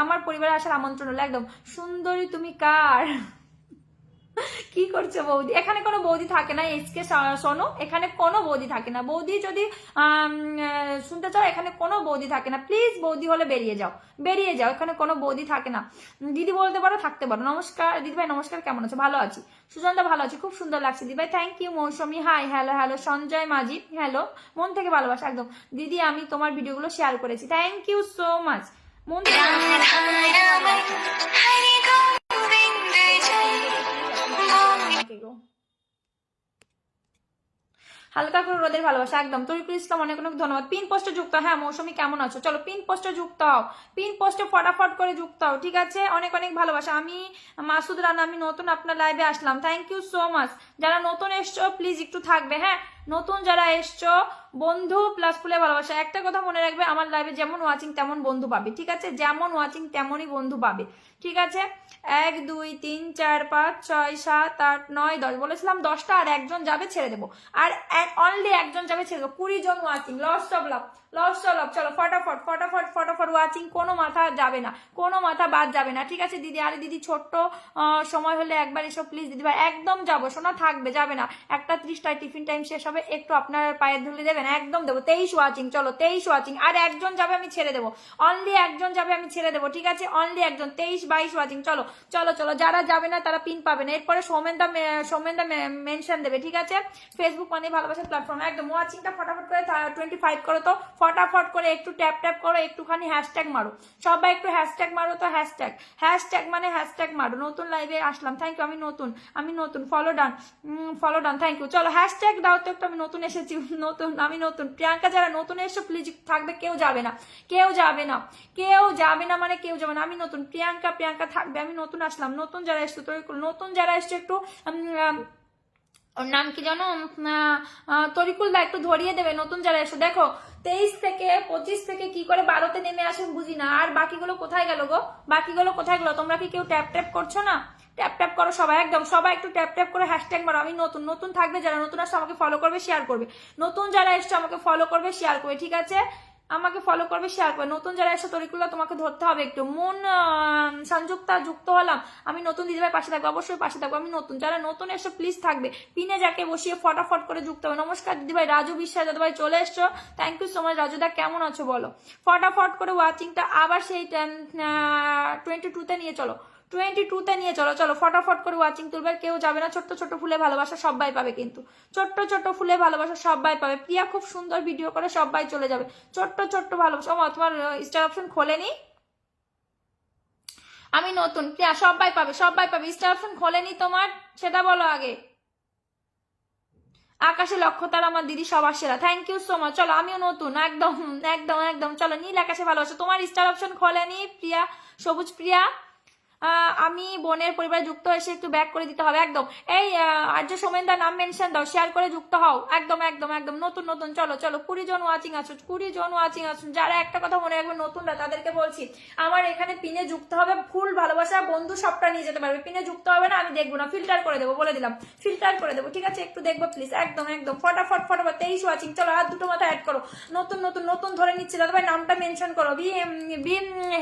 আমার পরিবারে আসার আমন্ত্রণ হলো একদম। সুন্দরী তুমি কার? কি করছে বৌদি? এখানে কোনো বৌদি থাকে না, এসকে শোনো, এখানে কোনো বৌদি থাকে না। বৌদি যদি শুনতে চাও, এখানে কোনো বৌদি থাকে না। প্লিজ বৌদি হলে বেরিয়ে যাও, বেরিয়ে যাও, এখানে কোনো বৌদি থাকে না। দিদি বলতে পারো, থাকতে পারো। নমস্কার দিদিভাই, নমস্কার, কেমন আছো? ভালো আছি। সুজনদা ভালো আছি, খুব সুন্দর লাগছে দিদিভাই, thank you. Mousumi hi, hello hello. Sanjay Majhi hello, মন থেকে ভালোবাসা একদম। দিদি আমি তোমার ভিডিওগুলো শেয়ার করেছি, থ্যাংক ইউ সো মাচ। মন থেকে হালকা করে রোদের ভালোবাসা একদম। তরিকুল ইসলাম অনেক অনেক ধন্যবাদ। পিন পোস্টে যুক্ত, হ্যাঁ মৌসুমী কেমন আছো? চলো পিন পোস্টে যুক্ত হও, পিন পোস্টে ফটাফট করে যুক্ত হও, ঠিক আছে? অনেক অনেক ভালোবাসা। আমি মাসুদ রানা, আমি নতুন আপনার লাইভে আসলাম, থ্যাংক ইউ সো মাচ। যারা নতুন এসছো প্লিজ একটু থাকবে, হ্যাঁ? নতুন যারা এসছো বন্ধু প্লাস ফুলে ভালোবাসা। একটা কথা মনে রাখবে, আমার লাইভে যেমন ওয়াচিং তেমন বন্ধু পাবে, ঠিক আছে? যেমন ওয়াচিং তেমনই বন্ধু পাবে, ঠিক আছে? 1 2 3 4 5 6 7 8 9 10 বলেছিলাম 10টা, আর একজন যাবে ছেড়ে দেবো। আর অনলি একজন যাবে ছেড়ে দেবো। 20 জন watching, lots of love, lots of love. চলো ফটাফট ফটাফট ফটাফট ওয়াচিং, কোনো মাথা যাবে না, কোনো মাথা বাদ যাবে না, ঠিক আছে দিদি? আরে দিদি ছোট্ট সময় হলে একবার এসো প্লিজ দিদি ভাই, একদম যাবো শোনা, থাকবে, যাবে না। 1:30টায় টিফিন টাইম শেষ হবে, একটু আপনার পায়ে ধুলে দেবেন, একদম দেবো। 23 ওয়াচিং, চলো 23 ওয়াচিং, আর একজন যাবে আমি ছেড়ে দেবো, অনলি একজন যাবে আমি ছেড়ে দেবো, ঠিক আছে? অনলি একজন। 23 22 ওয়াচিং, চলো চলো চলো। যারা যাবে না তারা পিন পাবে না। এরপরে সৌমেনদা মেনশন দেবে, ঠিক আছে? ফেসবুক মানে ভালোবাসার প্ল্যাটফর্ম, একদম। ওয়াচিংটা ফটাফট করে 25 করো তো, ফটাফট করে একটু ট্যাপ ট্যাপ করো, একটুখানি হ্যাশট্যাগ মারো, সবাই একটু হ্যাশট্যাগ মারো তো, হ্যাশট্যাগ, হ্যাশট্যাগ মানে হ্যাশট্যাগ মারো। নতুন লাইভে আসলাম, থ্যাংক ইউ। আমি নতুন, follow done, follow done, thank you. চলো হ্যাশট্যাগ দাও তো একটু, আমি নতুন এসেছি, নতুন, আমি নতুন। প্রিয়াঙ্কা যারা নতুন এসছো প্লিজ থাকবে, কেউ যাবে না, কেউ যাবে না, কেউ যাবে না, মানে কেউ যাবে না। আমি নতুন, প্রিয়াঙ্কা, প্রিয়াঙ্কা থাকবে, আমি নতুন আসলাম। নতুন যারা এসছো তো, নতুন যারা এসছো একটু ওর নাম কি জানো, তরিকুল দা একটু ধরিয়ে দেবে নতুন যারা এসো। দেখো 23 থেকে 25 থেকে কি করে 12তে নেমে আসেন বুঝি না। আর বাকিগুলো কোথায় গেল গো? বাকিগুলো কোথায় গেল? তোমরা কি কেউ ট্যাপ ট্যাপ করছো না? ট্যাপ ট্যাপ করো সবাই, একদম সবাই একটু ট্যাপ ট্যাপ করে হ্যাশট্যাগ মারো। আমি নতুন, নতুন থাকবে যারা নতুন আসছে আমাকে ফলো করবে, শেয়ার করবে। নতুন যারা এসছো আমাকে ফলো করবে, শেয়ার করবে, ঠিক আছে? আমাকে ফলো করবে, শেয়ার করবে। নতুন যারা এসে তরিকুল্লা তোমাকে ধরতে হবে একটু। মন সংযুক্তা যুক্ত হলাম, আমি নতুন দিদিভাই পাশে থাকবো, অবশ্যই পাশে থাকবো। আমি নতুন, যারা নতুন এসে প্লিজ থাকবে, পিনে যাকে বসিয়ে ফটাফট করে যুক্ত হবে। নমস্কার দিদিভাই, রাজু বিশ্বাস দাদাভাই চলে এসছো, থ্যাংক ইউ সো মাচ। রাজুদা কেমন আছো বলো? ফটাফট করে ওয়াচিংটা আবার সেই 22তে নিয়ে চলো, 22তে নিয়ে চলো। চলো ফটাফট করে ওয়াচিং তুলবে, কেউ যাবে না। ছোট্ট ছোট্ট ফুলে ভালোবাসা সবাই পাবে, কিন্তু ছোট্ট ছোট্ট ফুলে ভালোবাসা সবাই পাবে। প্রিয়া খুব সুন্দর ভিডিও করে, সবাই চলে যাবে। ছোট্ট ছোট্ট ভালোবাসা। তোমার স্টার অপশন খোলেনি? আমি নতুন, প্রিয়া সবাই পাবে, সবাই পাবে। স্টার অপশন খোলেনি তোমার, সেটা বলো আগে। আকাশে লক্ষ্যতার আমার দিদি সবার সেরা, থ্যাংক ইউ সো মাচ। চলো আমিও নতুন, একদম একদম একদম। চলো নীল আকাশে ভালোবাসা, তোমার স্টার অপশন খোলেনি প্রিয়া, সবুজ প্রিয়া। আমি বোনের পরিবারে যুক্ত এসে একটু ব্যাক করে দিতে হবে একদম। এই আর্য সোমেনদা নাম মেনশন দাও, শেয়ার করে যুক্ত হও একদম একদম একদম। নতুন নতুন চলো চলো 20 জন ওয়াচিং আছো, 20 জন ওয়াচিং আছো। যারা একটা কথা মনে রাখবে নতুনরা তাদেরকে বলছি, আমার এখানে পিনে যুক্ত হবে, ফুল ভালোবাসা বন্ধু সবটা নিয়ে যেতে পারবে। পিনে যুক্ত হবে না আমি দেখবো না, ফিল্টার করে দেবো, বলে দিলাম ফিল্টার করে দেবো, ঠিক আছে? একটু দেখবো প্লিজ একদম একদম। ফটাফট ফটাফট 23 ওয়াচিং, চলো আর দুটো মাথা অ্যাড করো। নতুন নতুন নতুন ধরে নিচ্ছে দাদা ভাই, নামটা মেনশন করো। বি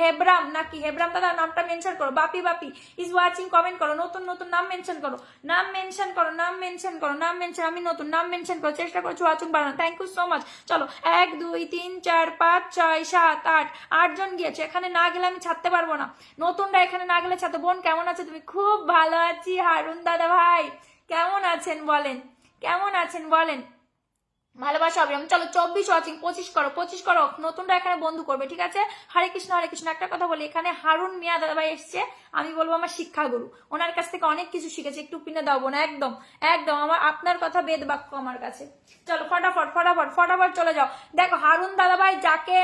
হেব্রাম নাকি হেব্রাম দাদা, নামটা মেনশন করো। বাপি বাপি ইজ ওয়াচিং, কমেন্ট করো। নতুন নতুন নাম মেনশন করো, নাম মেনশন করো, নাম মেনশন করো, নাম মেনশন। আমি নতুন, নাম মেনশন করো, চেষ্টা করছো ওয়াচিং বাড়ানো। Thank you so much. চলো 1 2 3 4 5 6 7 8 8 জন গিয়েছে। এখানে না গেলে আমি ছাড়তে পারবো না, নতুনরা এখানে না গেলে ছাড়তে। বোন কেমন আছে তুমি? খুব ভালো আছি। হারুন দাদা ভাই কেমন আছেন বলেন, কেমন আছেন বলেন? ভালোবাসা অবিরাম। চলো 24 ওয়াচিং, 25 করো, 25 করো। নতুনরা এখানে বন্ধু করবে, ঠিক আছে? হরে কৃষ্ণ হরে কৃষ্ণ। একটা কথা বলি, এখানে হারুন মিয়া দাদাভাই এসছে, আমি বলবো আমার শিক্ষাগুরু, ওনার কাছ থেকে অনেক কিছু শিখেছি। একটু পিনে দাও না, একদম একদম আমার আপনার কথা বেদ বাক্য আমার কাছে। চলো ফটাফট ফটাফট ফটাফট চলে যাও। দেখো হারুন দাদাভাই যাকে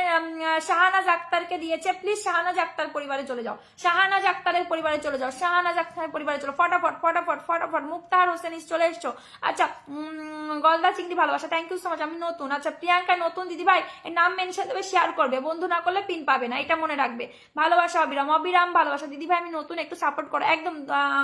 শাহানাজ আক্তারকে দিয়েছে, প্লিজ শাহানাজ আক্তার পরিবারে চলে যাও, শাহানাজ আক্তারের পরিবারে চলে যাও, শাহানাজ আক্তারের পরিবারে চলো ফটাফট ফটাফট ফটাফট। মুক্তাহার হোসেন চলে এসছো। আচ্ছা গলদা চিংড়ি ভালোবাসা, থ্যাংক ইউ সো মাচ। আমি নতুন। আচ্ছা প্রিয়াঙ্কা নতুন দিদি ভাই, এর নাম মেনশন দেবে, শেয়ার করবে, বন্ধু না করলে পিন পাবে না, এটা মনে রাখবে। ভালোবাসা অবিরাম, অবিরাম ভালোবাসা দিদি ভাই, আমি নতুন, একটু সাপোর্ট করো একদম।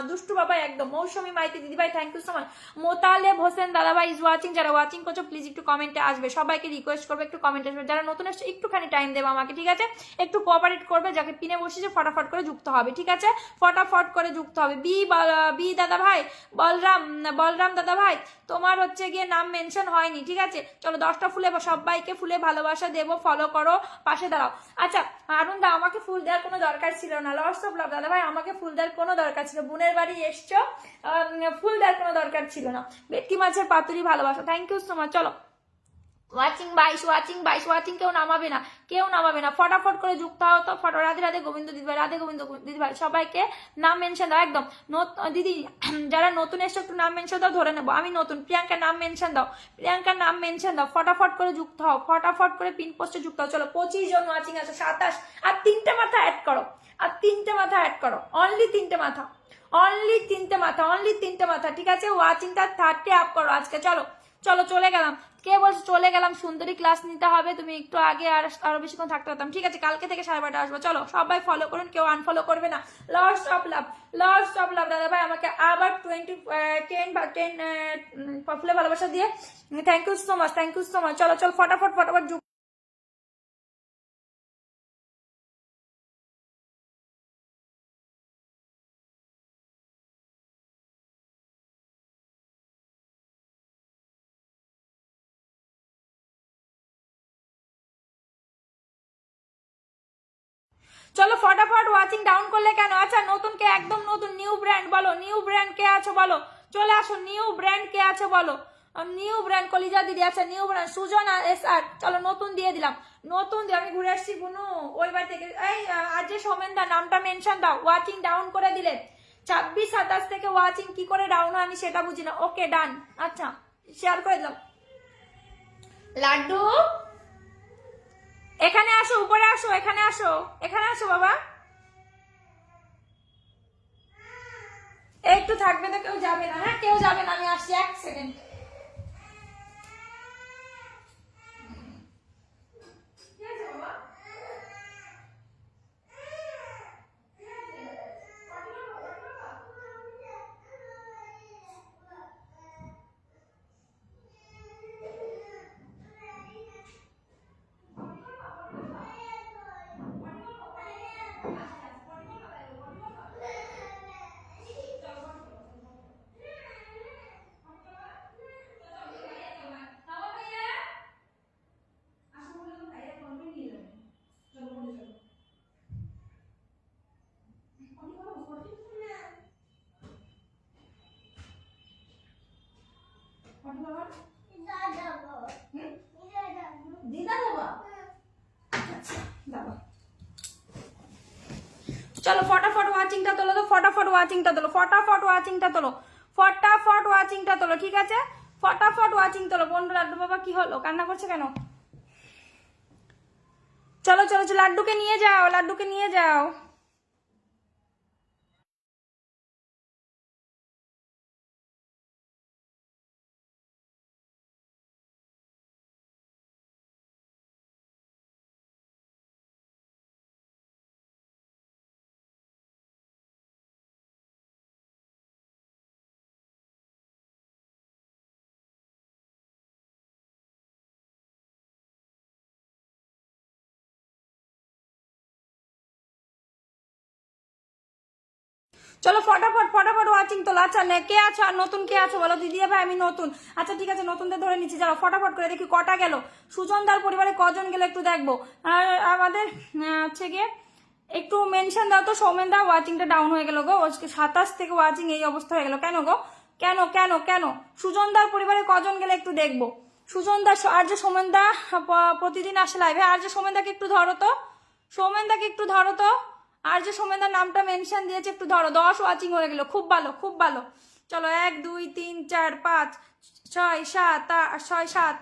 দুষ্টু বাবা একদম। মৌসুমী মাইতি দিদি ভাই, thank you so much. Motaleb Hossain দাদা ভাই ইজ ওয়াচিং, যারা ওয়াচিং করছো প্লিজ একটু কমেন্টে আসবে, সবাইকে রিকোয়েস্ট করবে একটু কমেন্টে আসবে। যারা নতুন আসছে একটুখানি টাইম দেবে আমাকে, ঠিক আছে? একটু কোঅপারেট করবে, যাকে পিনে বসেছে ফটাফট করে যুক্ত হবে, ঠিক আছে? ফটাফট করে যুক্ত হবে। বি দাদা ভাই, বলরাম দাদা ভাই, তোমার হচ্ছে গিয়ে নাম মেনশন হয়নি, ঠিক আছে? চলো 10টা ফুলে সবাইকে ফুলে ভালোবাসা দেবো, ফলো করো, পাশে দাঁড়াও। আচ্ছা আরুন দা, আমাকে ফুল দেওয়ার কোনো দরকার ছিল না, লস অফ লাভ দাদা ভাই, আমাকে ফুল দেওয়ার কোনো দরকার ছিল, বোনের বাড়ি এসছো, ফুল দেওয়ার কোনো দরকার ছিল না। ভেটকি মাছের পাতুরি ভালোবাসা, থ্যাংক ইউ সো মাচ। চলো ওয়াচিং 22 ওয়াচিং 22 ওয়াচিং, কেউ নামাবে না, কেউ নামাবে না, ফটাফট করে যুক্ত হও তো। রাধে রাধে গোবিন্দ দিদি ভাই, রাধে গোবিন্দ দিদি ভাই, সবাইকে নাম মেনশন দাও একদম। দিদি যারা নতুন এসে একটু নাম মেনশন দাও, ধরে নেবো আমি নতুন। প্রিয়াঙ্কার নাম মেনশন দাও, প্রিয়াঙ্কার নাম মেনশন দাও, ফটাফট করে যুক্ত হও, ফটাফট করে পিন পোস্টে যুক্ত হও। চলো 25 জন ওয়াচিং আছে, 27 আর 3টে মাথা অ্যাড করো, আর 3টে মাথা অ্যাড করো, অনলি 3টে মাথা, অনলি 3টে মাথা, অনলি 3টে মাথা, ঠিক আছে? ওয়াচিংটা 30 আপ করো আজকে। চলো চলো চলে গেলাম। কে বলছো চলে গেলাম? সুন্দরী ক্লাস নিতে হবে, তুমি একটু আগে আর আরো বেশিক্ষণ থাকতে পারতাম, ঠিক আছে? কালকে থেকে 12:30 আসবো। চলো সবাই ফলো করুন, কেউ আনফলো করবে না। Lords of love, lords of love দাদা ভাই, আমাকে আবার 10 ফুলে ভালোবাসা দিয়ে thank you so much, thank you so much. চলো চলো ফটাফট ফটাফট। চলো ফটাফট ওয়াচিং ডাউন করলে কেন? আচ্ছা নতুন কে? একদম নতুন, নিউ ব্র্যান্ড বলো, নিউ ব্র্যান্ড কে আছো বলো, চলে আসো। নিউ ব্র্যান্ড কে আছো বলো, নিউ ব্র্যান্ড কলিজা দিদি। আচ্ছা নিউ ব্র্যান্ড সুজন এস আর, চলো নতুন দিয়ে দিলাম, নতুন দিয়ে। আমি ঘুরে আসছি বুনু ওই বাড়ি থেকে। এই আজ যে সোমেনদা নামটা মেনশন দাও, ওয়াচিং ডাউন করে দিলে। 26 27 থেকে ওয়াচিং কি করে ডাউন হয় আমি সেটা বুঝি না। ওকে ডান, আচ্ছা শেয়ার করে দিলাম। লাড্ডু এখানে আসো, উপরে আসো, এখানে আসো, এখানে আসো বাবা। একটু থাকবে তো, কেউ যাবে না, হ্যাঁ কেউ যাবে না, আমি আসছি 1 সেকেন্ড। চলো ফটাফট ওয়াচিংটা তোলো তো, ফটাফট ওয়াচিংটা তোলো, ফটাফট ওয়াচিংটা তোলো, ফটাফট ওয়াচিংটা তোলো, ঠিক আছে? ফটাফট ওয়াচিং তোলো। বন্ধু লাড্ডু বাবা কি হলো, কান্না করছে কেন? চলো চলো চলো লাড্ডুকে নিয়ে যাও, লাড্ডুকে নিয়ে যাও। চলো ফটাফট ফটাফট ওয়াচিং তোলো। আচ্ছা কে আছো আর নতুন কে আছো বলো? দিদি ভাই আমি নতুন। আচ্ছা ঠিক আছে, নতুনদের ধরে নিচ্ছি। চলো ফটাফট করে দেখি কটা গেল, সুজনদার পরিবারে কজন গেলে একটু দেখবো। আর আমাদের হচ্ছে গিয়ে একটু মেনশন দাও তো। সৌমেনদা ওয়াচিংটা ডাউন হয়ে গেল গো, 27 থেকে ওয়াচিং এই অবস্থা হয়ে গেল কেন গো? কেন কেন কেন? সুজনদার পরিবারে কজন গেলে একটু দেখবো। সুজনদা আর যে সৌমেনদা প্রতিদিন আসে লাইভে, আর যে সৌমেনদাকে একটু ধরো তো, সৌমেনদাকে একটু ধরো তো। আর যে সৌমেনদার নামটা মেনশন দিয়েছে একটু ধরো। 10 ওয়াচিং হয়ে গেল, খুব ভালো খুব ভালো। চলো 1 2 3 4 5 6 7 6 7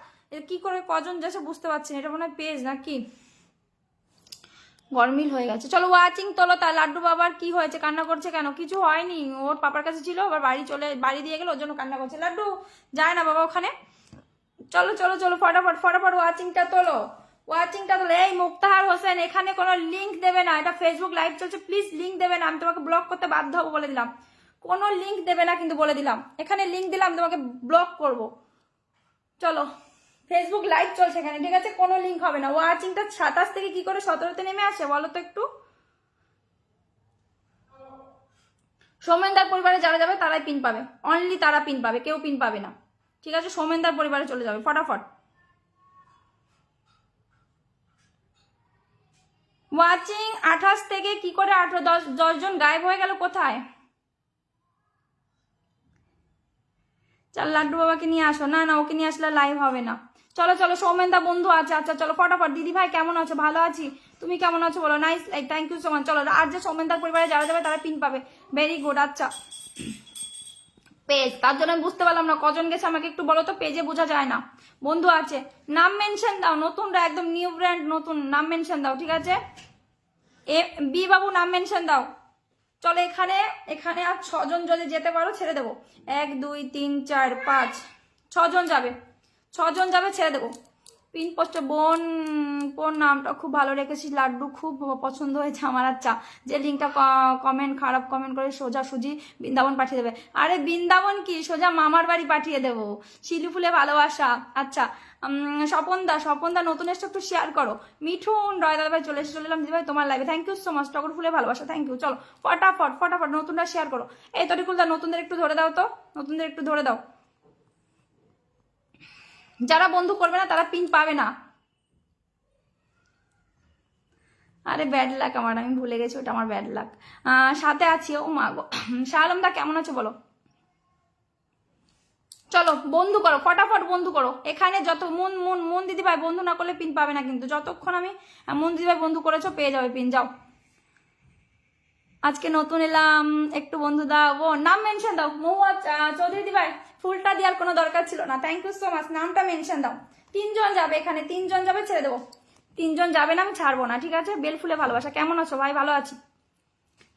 কি করে কজন যাচ্ছে বুঝতে পারছি না, এটা মনে হয় পেজ নাকি গরমিল হয়ে গেছে। চলো ওয়াচিং তোলো। তা লাড্ডু বাবার কি হয়েছে, কান্না করছে কেন? কিছু হয়নি, ওর পাপার কাছে ছিল, আবার বাড়ি দিয়ে গেল, ওর জন্য কান্না করছে। লাড্ডু যায় না বাবা ওখানে। চলো চলো চলো ফটাফট ফটাফট ওয়াচিংটা তোলো, ওয়াচিংটা তোলো। এই মুক্তাহার হোসেন, এখানে কোনো লিঙ্ক দেবে না, এটা ফেসবুক লাইভ চলছে, প্লিজ লিঙ্ক দেবে না, আমি তোমাকে ব্লক করতে বাধ্য হবো বলে দিলাম। কোনো লিঙ্ক দেবে না কিন্তু বলে দিলাম, এখানে লিঙ্ক দিলাম তোমাকে ব্লক করব। চলো ফেসবুক লাইভ চলছে এখানে, ঠিক আছে? কোনো লিঙ্ক হবে না। ওয়াচিংটা 27 থেকে কি করে 17তে নেমে আসে বলো তো একটু। সৌমেনদার পরিবারে যারা যাবে তারাই পিন পাবে, অনলি তারা পিন পাবে, কেউ পিন পাবে না, ঠিক আছে? সৌমেনদার পরিবারে চলে যাবে ফটাফট। ওয়াচিং 28 থেকে কি করে 10 জন গায়েব হয়ে গেল কোথায়? চল লাড্ডু বাবাকে নিয়ে আসো। না না, ওকে নিয়ে আসলে লাইভ হবে না। চলো চলো সৌমেনদা বন্ধু আছে। আচ্ছা চলো ফটাফট। দিদি ভাই কেমন আছো? ভালো আছি, তুমি কেমন আছো বলো? Nice like, thank you so much. চলো আর যে সৌমেনদার পরিবারে যারা যাবে তারা পিন পাবে, ভেরি গুড। আচ্ছা পেজ, তার জন্য আমি বুঝতে পারলাম না কজন গেছে, আমাকে একটু বলো তো, পেজে বোঝা যায় না। বন্ধু আছে, নাম মেনশন দাও, নতুনরা একদম নিউ ব্র্যান্ড, নতুন নাম মেনশন দাও, ঠিক আছে? বি বাবু নাম মেনশন দাও। চলো এখানে এখানে আর 6 জন যদি যেতে পারো ছেড়ে দেবো। 1 2 3 4 5 6 জন যাবে, 6 জন যাবে, ছেড়ে দেবো। পিন পোস্টে বোন নামটা খুব ভালো রেখেছিস লাড্ডু, খুব পছন্দ হয়েছে আমার। আচ্ছা যে লিঙ্কটা কমেন্ট খারাপ কমেন্ট করে সোজা সুজি বৃন্দাবন পাঠিয়ে দেবে। আরে বৃন্দাবন কি, সোজা মামার বাড়ি পাঠিয়ে দেবো। শিলু ফুলে ভালোবাসা। আচ্ছা স্বপনদা নতুন এসে একটু শেয়ার করো। মিঠুন রয় দাদা ভাই চলে এলাম দিদি ভাই তোমার লাইভে, থ্যাংক ইউ সো মাচ। টগর ফুলে ভালোবাসা, থ্যাংক ইউ। চলো ফটাফট ফটাফট নতুনরা শেয়ার করো। এই তরিকুলদা নতুনদের একটু ধরে দাও তো, নতুনদের একটু ধরে দাও। যারা বন্ধু করবে না তারা পিন পাবে না। আরে ব্যাড লাক আমার, আমি ভুলে গেছি ওটা আমার ব্যাড লাক। সাথে আছি, ও মা গো। শাহ আলমদা কেমন আছো বলো? চলো বন্ধু করো ফটাফট, বন্ধু করো। এখানে যত মন দিদি ভাই বন্ধু না করলে পিন পাবে না কিন্তু, যতক্ষণ আমি মন দিদি ভাই বন্ধু করেছো পেয়ে যাবে পিন। যাও আজকে নতুন এলাম, একটু বন্ধু দাও। ও নাম মেনশন দাও। মহুয়া চৌধুরী দিদি ভাই ফুলটা দেওয়ার কোনো দরকার ছিল না, থ্যাংক ইউ সো মাচ। নামটা মেনশন দাও। 3 জন যাবে এখানে, 3 জন যাবে, ছেড়ে দেবো। 3 জন যাবে না, আমি ছাড়বো না, ঠিক আছে? বেল ফুলে ভালোবাসা কেমন আছো ভাই? ভালো আছি।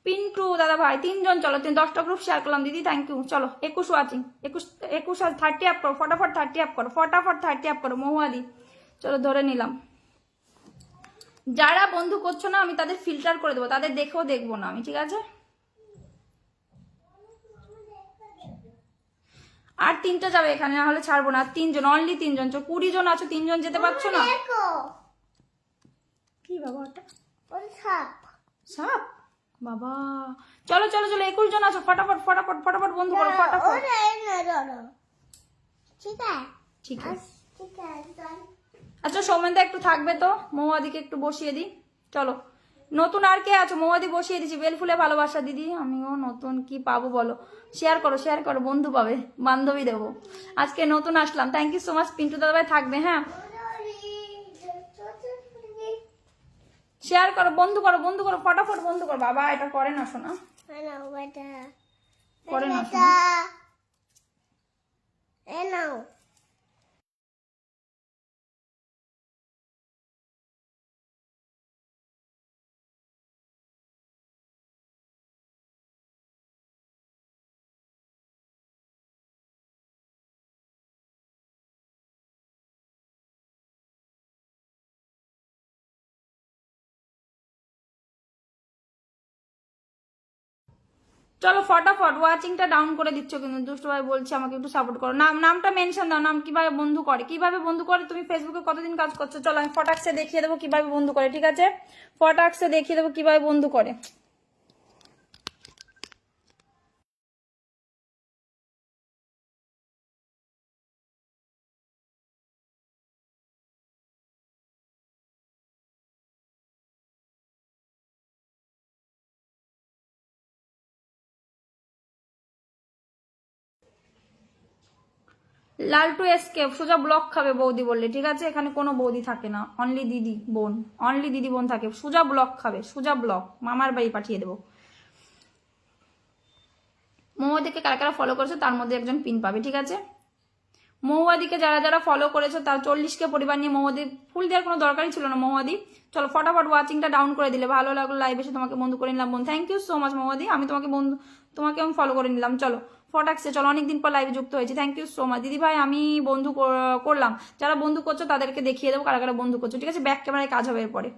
পিন্টু দাদা ভাই 3 জন, চলো 10টা গ্রুপ শেয়ার করলাম দিদি, থ্যাংক ইউ। চলো 21 ওয়াচিং, 21 30 আপ করো ফটাফট, 30 আপ করো ফটাফট, 30 আপ করো মহুয়াদি। চলো ধরে নিলাম। যারা বন্ধু করছো না আমি তাদের ফিল্টার করে দেবো, তাদের দেখেও দেখবো না আমি, ঠিক আছে? আর 3টা যাবে এখানে, না হলে ছাড়বো না। 3 জন, অনলি 3 জন। 20 জন আছো, 3 জন যেতে পারছো না। কি বাবা ওটা? সাপ বাবা। চলো চলো চলো 21 জন আছো, ফটাফট ফটাফট ফটাফট বন্ধু করো ফটাফট। ঠিক আছে আচ্ছা সৌমেনদা একটু থাকবে তো, মৌয়াদিকে একটু বসিয়ে দিই। চলো নতুন আর কে আছো? মৌয়াদি বসিয়ে দিচ্ছি। বেল ফুলে ভালোবাসা দিদি, আমিও নতুন কি পাবো বলো? শেয়ার করো বন্ধু পাবে, বান্ধবী দেবো। আজকে নতুন আসলাম, thank you so much. Pintu দাদা ভাই থাকবে, হ্যাঁ শেয়ার করো, বন্ধু করো বন্ধু করো ফটাফট বন্ধু করো। বাবা এটা করে না শোনা, করে না শোনা। চলো ফটাফট ওয়াচিংটা ডাউন করে দিচ্ছ কিন্তু, দুষ্টু ভাই বলছি আমাকে একটু সাপোর্ট করো। নামটা মেনশন দাও, নাম কিভাবে বন্ধু করে, কিভাবে বন্ধু করে। তুমি ফেসবুকে কতদিন কাজ করছো? চলো আমি ফটাক্সে দেখিয়ে দেবো কিভাবে বন্ধু করে, ঠিক আছে? ফটাক্সে দেখিয়ে দেবো কিভাবে বন্ধু করে। লালটু এসকেপ, সোজা ব্লক খাবে বৌদি বললে, ঠিক আছে? এখানে কোনো বৌদি থাকে না, অনলি দিদি বোন, অনলি দিদি বোন থাকে। সোজা ব্লক খাবে, সোজা ব্লক, মামার বাড়ি পাঠিয়ে দেবো। মৌয়াদিকে কারা কারা ফলো করেছো তার মধ্যে একজন পিন পাবে, ঠিক আছে? মৌয়াদিকে যারা যারা ফলো করেছো তার 40কে পরিবার নিয়ে মৌয়াদি ফুল দেওয়ার কোনো দরকারই ছিল না। মৌয়াদি চলো ফটাফট ওয়াচিংটা ডাউন করে দিলে, ভালো লাগলো লাইভ এসে তোমাকে বন্ধু করে নিলাম বোন, থ্যাংক ইউ সো মাচ মৌয়াদি, আমি তোমাকে আমি ফলো করে নিলাম। চলো ফটাকসে, চলো অনেকদিন পর লাইভে যুক্ত হয়েছি, থ্যাংক ইউ সো মাচ দিদি ভাই। আমি বন্ধু করলাম, যারা বন্ধু করছো তাদেরকে দেখিয়ে দেবো কারা কারা বন্ধু করছো, ঠিক আছে? ব্যাক ক্যামেরায় কাজ হবে এরপরে।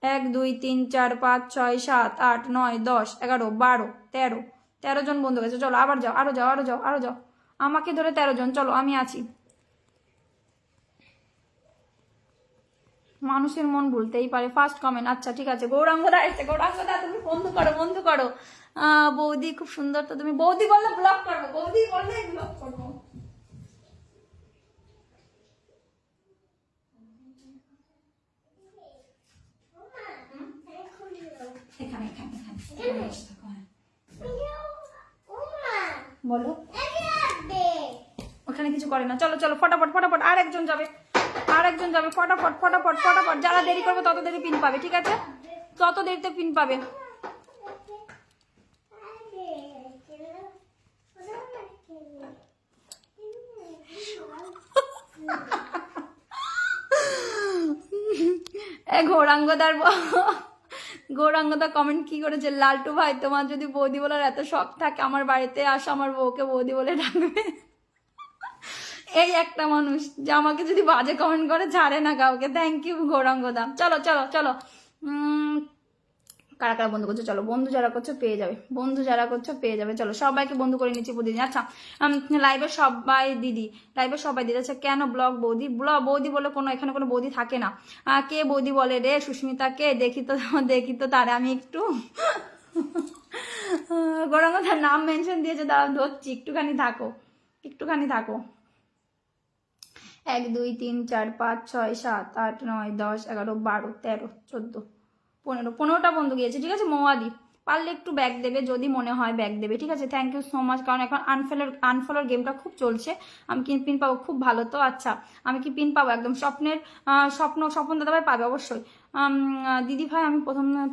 1 2 3 4 5 6 7 8 9 10 11 12 13, 13 জন বন্ধু গেছে। চলো আবার যাও, আরো যাও, আরো যাও, আরো যাও, আমাকে ধরে 13 জন। চলো আমি আছি। মানুষের মন ভুলতেই পারে। ফার্স্ট কমেন্ট, আচ্ছা ঠিক আছে। গৌরাঙ্গদা এসছে, গৌরাঙ্গদা তুমি বন্ধু করো, বন্ধু করো। বৌদি খুব সুন্দর, তো তুমি বৌদি বললে ব্লক করবো, বৌদি বললে ব্লক করবো। এখানে এখানে এখানে বলো, ওখানে কিছু করে না। চলো চলো ফটাফট ফটাফট, আর একজন যাবে, আর একজন যাবে, ফটাফট ফটাফট ফটাফট। যারা দেরি করবে তত দেরি পিন পাবে, ঠিক আছে? তত দেরিতে পিন পাবে। গৌরাঙ্গদা কমেন্ট কি করেছে, লালটু ভাই তোমার যদি বৌদি বলার এত শখ থাকে আমার বাড়িতে আসো, আমার বউকে বৌদি বলে ডাকবে। এই একটা মানুষ যে আমাকে যদি বাজে কমেন্ট করে ছাড়ে না কাউকে। থ্যাংক ইউ গৌরাঙ্গদা। চলো চলো চলো, কারা কারা বন্ধু করছো? চলো বন্ধু যারা করছো পেয়ে যাবে, বন্ধু যারা করছো পেয়ে যাবে। চলো সবাইকে বন্ধু করে নিচ্ছি প্রতিদিন। আচ্ছা লাইভে সবাই দিদি, লাইভে সবাই দিদি। আচ্ছা কেন ব্লগ বৌদি? বৌদি বলে কোনো এখানে কোনো বৌদি থাকে না। কে বৌদি বলে রে? সুস্মিতাকে দেখি তো, দেখি তো তারে আমি একটু। গৌরাঙ্গদার নাম মেনশন দিয়েছে, দাঁড়াও ধরছি, একটুখানি থাকো, একটুখানি থাকো। 1 2 3 4 5 6 7 8 9 10 11 12 13 14 15, 15টা বন্ধু গিয়েছে, ঠিক আছে? মৌয়াদি পারলে একটু ব্যাক দেবে, যদি মনে হয় ব্যাক দেবে, ঠিক আছে? Thank you so much. কারণ এখন আনফলোর গেমটা খুব চলছে, আমি কি পিন পাবো? খুব ভালো তো। আচ্ছা আমি কি পিন পাবো? একদম স্বপন দাদাভাই পাবে অবশ্যই। দিদি ভাই আমি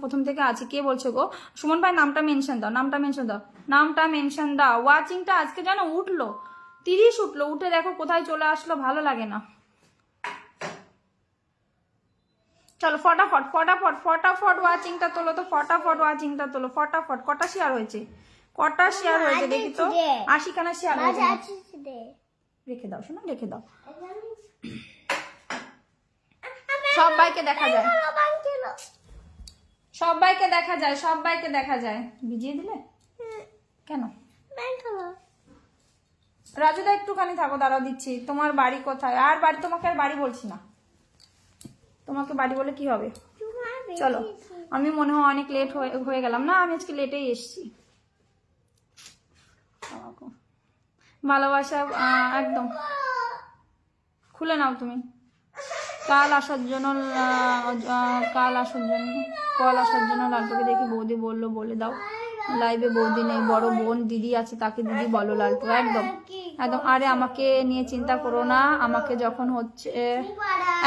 প্রথম থেকে আছি। কে বলছো গো? সুমন ভাই নামটা মেনশন দাও, নামটা মেনশন দাও, নামটা মেনশন দাও। ওয়াচিংটা আজকে যেন উঠলো, 30 উঠলো, উঠে দেখো কোথায় চলে আসলো, ভালো লাগে না। চলো ফটাফট ফটাফট ফটাফট ওয়াচিংটা তোলো তো, ফটাফট ওয়াচিংটা তোলো, ফটাফট। কটা শেয়ার হয়েছে? কটা শেয়ার হয়েছে দেখি তো? 80খানা শেয়ার হয়েছে। রেখে দাও শোনা, রেখে দাও। সবাইকে দেখা যায়, সবাইকে দেখা যায়, সবাইকে দেখা যায়। ভিজিয়ে দিলে কেন? রাজুদা একটুখানি থাকো, দাঁড়াও দিচ্ছি। তোমার বাড়ি কোথায়? আর বাড়ি, তোমাকে আর বাড়ি বলছি না, তোমাকে বাড়ি বলে কি হবে? চলো আমি মনে হয় অনেক লেট হয়ে গেলাম না, আমি আজকে লেটেই এসছি। ভালোবাসা একদম খুলে নাও তুমি। কাল আসার জন্য কল আসার জন্য লালটুকে দেখি বৌদি বললো বলে দাও। লাইভে বৌদি নেই, বড় বোন দিদি আছে, তাকে দিদি বলো লালটু। একদম একদম। আরে আমাকে নিয়ে চিন্তা করো না, আমাকে যখন হচ্ছে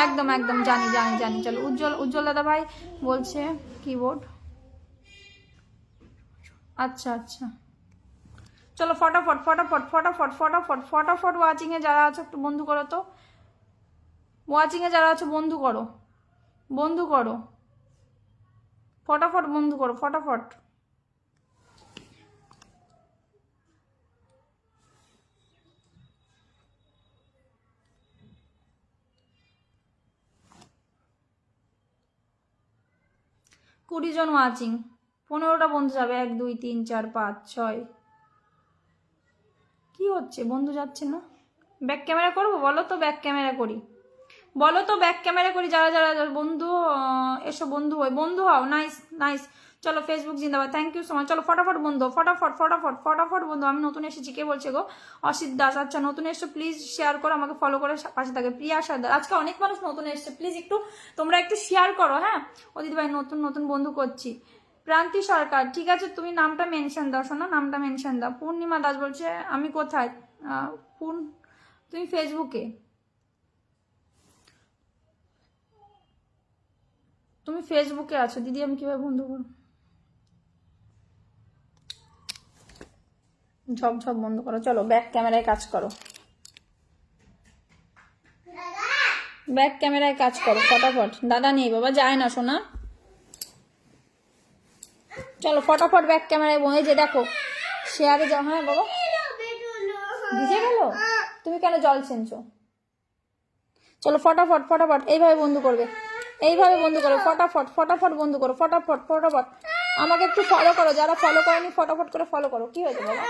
একদম একদম জানি জানি জানি। চলো উজ্জ্বল দাদা ভাই বলছে কিবোর্ড। আচ্ছা আচ্ছা চলো ফটাফট ফটাফট ফটাফট ফটাফট ফটাফট ওয়াচিং এ যারা আছো একটু বন্ধু করো তো, ওয়াচিং এ যারা আছো বন্ধু করো, বন্ধু করো, ফটাফট বন্ধু করো, ফটাফট। কুড়ি জন ওয়াচিং, 15টা বন্ধু যাবে। 1 2 3 4 5 6। কি হচ্ছে? বন্ধু যাচ্ছে না। ব্যাক ক্যামেরা করবো? বলো তো ব্যাক ক্যামেরা করি, বলো তো ব্যাক ক্যামেরা করি। যারা যারা বন্ধু এসো বন্ধু হই, বন্ধু হও। Nice nice. চলো ফেসবুক জিন্দাবাদ, থ্যাংক ইউ সো মাচ। চলো ফটাফট বন্ধু, ফটাফট ফটাফট ফটাফট বন্ধু। আমি নতুন এসেছি, কে বলছে গো? অসিত দাস। আচ্ছা নতুন এসছো, প্লিজ শেয়ার করো, আমাকে ফলো করে পাশে থাকে। প্রিয়া সর্দার, আজকে অনেক মানুষ নতুন এসছে, প্লিজ একটু তোমরা একটু শেয়ার করো। হ্যাঁ ও দিদিভাই নতুন নতুন বন্ধু করছি। প্রান্তি সরকার, ঠিক আছে তুমি নামটা মেনশন দাও শোনো, নামটা মেনশন দাও। পূর্ণিমা দাস বলছে আমি কোথায়? তুমি ফেসবুকে, তুমি ফেসবুকে আছো দিদি, আমি কিভাবে বন্ধ করবো? ঝকঝক বন্ধ করো। চলো ব্যাক ক্যামেরায় কাজ করো, ব্যাক ক্যামেরায় কাজ করো ফটাফট। দাদা নেই বাবা, যায় না শোনা। চলো ফটাফট ব্যাক ক্যামেরায় বন্ধ। যে দেখো শেয়ারে যাও। হ্যাঁ বাবা, ভিজে গেল? তুমি কেন জল ছেনছো? চলো ফটাফট ফটাফট এইভাবে বন্ধ করবে, এইভাবে বন্ধ করো। ফটাফট ফটাফট বন্ধ করো, ফটাফট ফটাফট। আমাকে একটু ফলো করো, যারা ফলো করেনি ফটাফট করে ফলো করো। কি হয়েছে বাবা?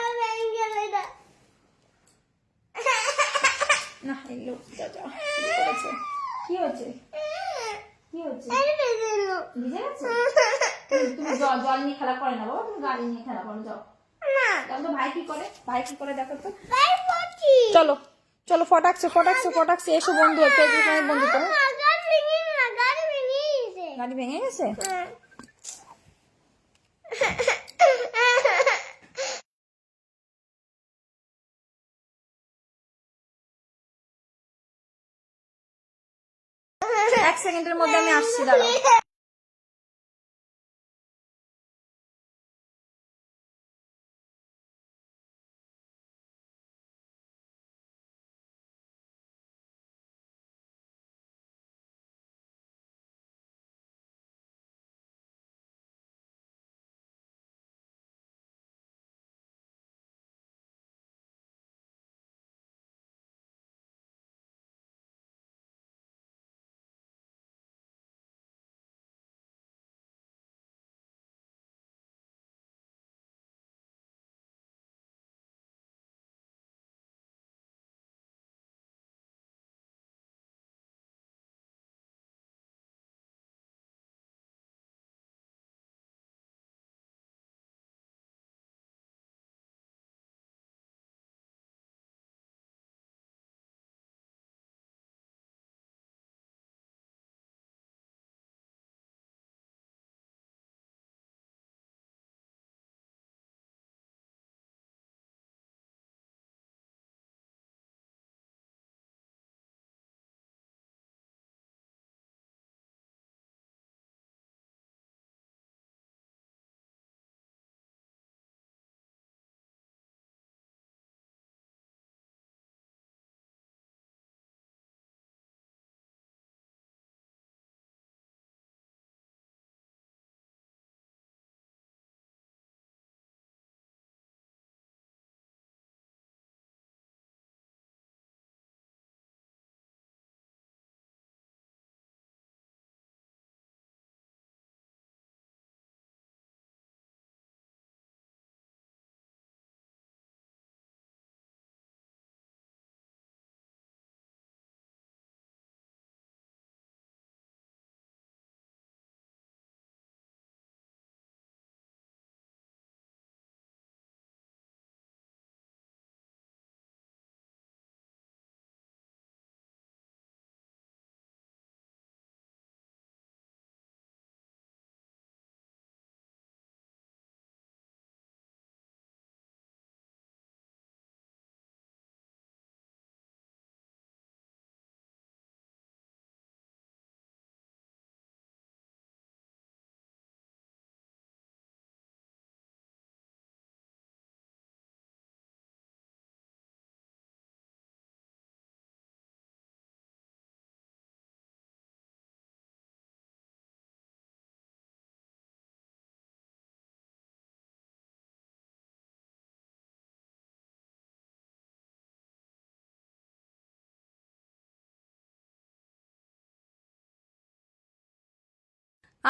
না এগুলো করেছে। কি হয়েছে? কি হয়েছে? ভিজে গেছে? তুমি জল নিয়ে খেলা করে না বাবা, তুমি গাড়ি নিয়ে খেলা করো। যাও যাও তো। ভাই কি করে? ভাই কি করে দেখো তো। চলো চলো ফটাকছে ফটাকছে ফটাকছে। এসো বন্ধু, ফেসবুক বন্ধু করো। গাড়ি ভেঙে গেছে? এক সেকেন্ডের মধ্যে আমি আসছি, দাঁড়াও।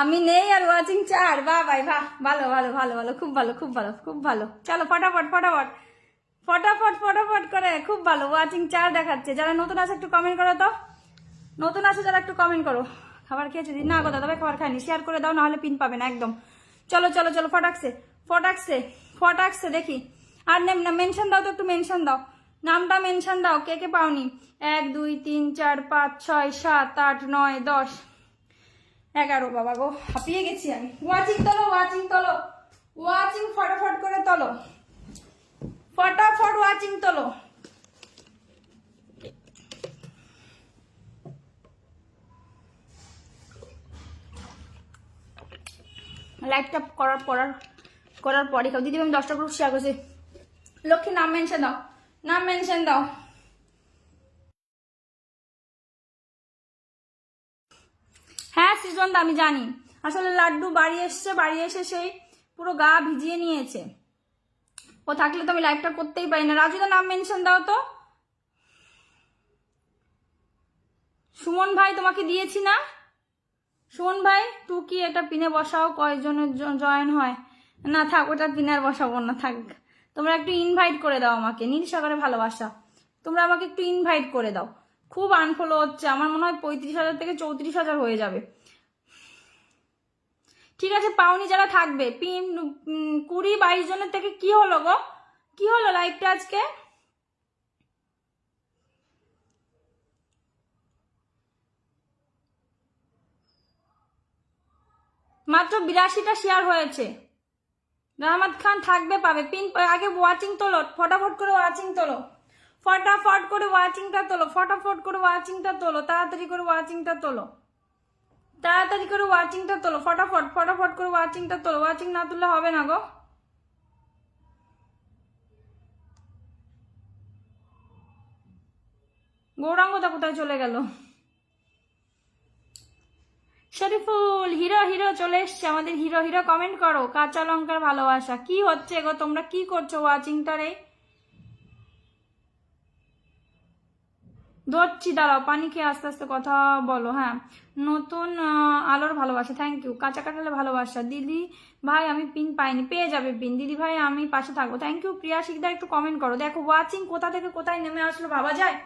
আমি নেই আর ওয়াচিং 4। বাহ ভাই বাহ, ভালো ভালো ভালো ভালো, খুব ভালো খুব ভালো খুব ভালো। চলো ফটাফট ফটাফট ফটাফট ফটাফট করে, খুব ভালো। ওয়াচিং 4 দেখাচ্ছে। যারা নতুন আছে একটু কমেন্ট করো তো, নতুন আছে যারা একটু কমেন্ট করো। খাবার খেয়েছে দিন? না গো দাদা ভাই খাবার খায়নি। শেয়ার করে দাও, না হলে পিন পাবে না একদম। চলো চলো চলো ফটাকছে ফটাকছে ফটাকছে। দেখি আর মেনশন দাও তো, একটু মেনশন দাও, নামটা মেনশন দাও। কে কে পাওনি? 1 2 3 4 5 6 7 8 9 10 11। বাবা গো হাঁপিয়ে গেছি আমি। ওয়াচিং তোলো ওয়াচিং তোলো, ওয়াচিং ফটাফট করে তোলো, ফটাফট ওয়াচিং তোলো। লাইভটা করার পরে খাও। দিদি আমি 10টা গ্রুপ শেয়ার করছি। লক্ষ্মী নাম মেনশন দাও, নাম মেনশন দাও। হ্যাঁ সৃজনদা আমি জানি, আসলে লাড্ডু বাড়ি এসছে, বাড়ি এসে সেই পুরো গা ভিজিয়ে নিয়েছে। ও থাকলে তো আমি লাইভটা করতেই পারি না। রাজুদা নাম মেনশন দাও তো। সুমন ভাই তোমাকে দিয়েছি না? সুমন ভাই তুই কি এটা পিনে বসাও, কয়জনের জয়েন হয়? না থাক, ওটা পিনে আর বসাবো না, থাক। তোমরা একটু ইনভাইট করে দাও আমাকে, নীল সাগরে ভালোবাসা। তোমরা আমাকে একটু ইনভাইট করে দাও। খুব আনফলো হচ্ছে, আমার মনে হয় 35,000 থেকে 34,000 হয়ে যাবে। ঠিক আছে পাওনি যারা থাকবে, 20-22 জনের থেকে কি হলো গো, কি হলো লাইভটা আজকে? মাত্র 82টা শেয়ার হয়েছে। রাহমাত খান থাকবে পাবে, পিন আগে ওয়াচিং তোলো, ফটাফট করে ওয়াচিং তোলো, ফটাফট করে ওয়াচিংটা তোলো, ফটাফট করে ওয়াচিংটা তোলো, তাড়াতাড়ি করে ওয়াচিংটা তোলো, তাড়াতাড়ি করে ওয়াচিংটা তোলো, ফটাফট ফটাফট করে ওয়াচিংটা তোলো। ওয়াচিং না তুললে হবে না গো। গৌরাঙ্গদা কোথায় চলে গেল? শরীফুল হিরো হিরো চলে এসছে আমাদের, হিরো হিরো কমেন্ট করো। কাঁচা লঙ্কার ভালোবাসা কি হচ্ছে গো, তোমরা কি করছো ওয়াচিংটারে? ধরছি দাঁড়াও, পানি খেয়ে আস্তে আস্তে কথা বলো। হ্যাঁ নতুন আলোর ভালোবাসা, থ্যাংক ইউ। কাঁচা কাটালে ভালোবাসা, দিদি ভাই আমি পিন পাইনি, পেয়ে যাবে পিন। দিদি ভাই আমি পাশে থাকবো, থ্যাংক ইউ। প্রিয়া শিকদার একটু কমেন্ট করো। দেখো ওয়াচিং কোথা থেকে কোথায় নেমে আসলো ভাবা যায়?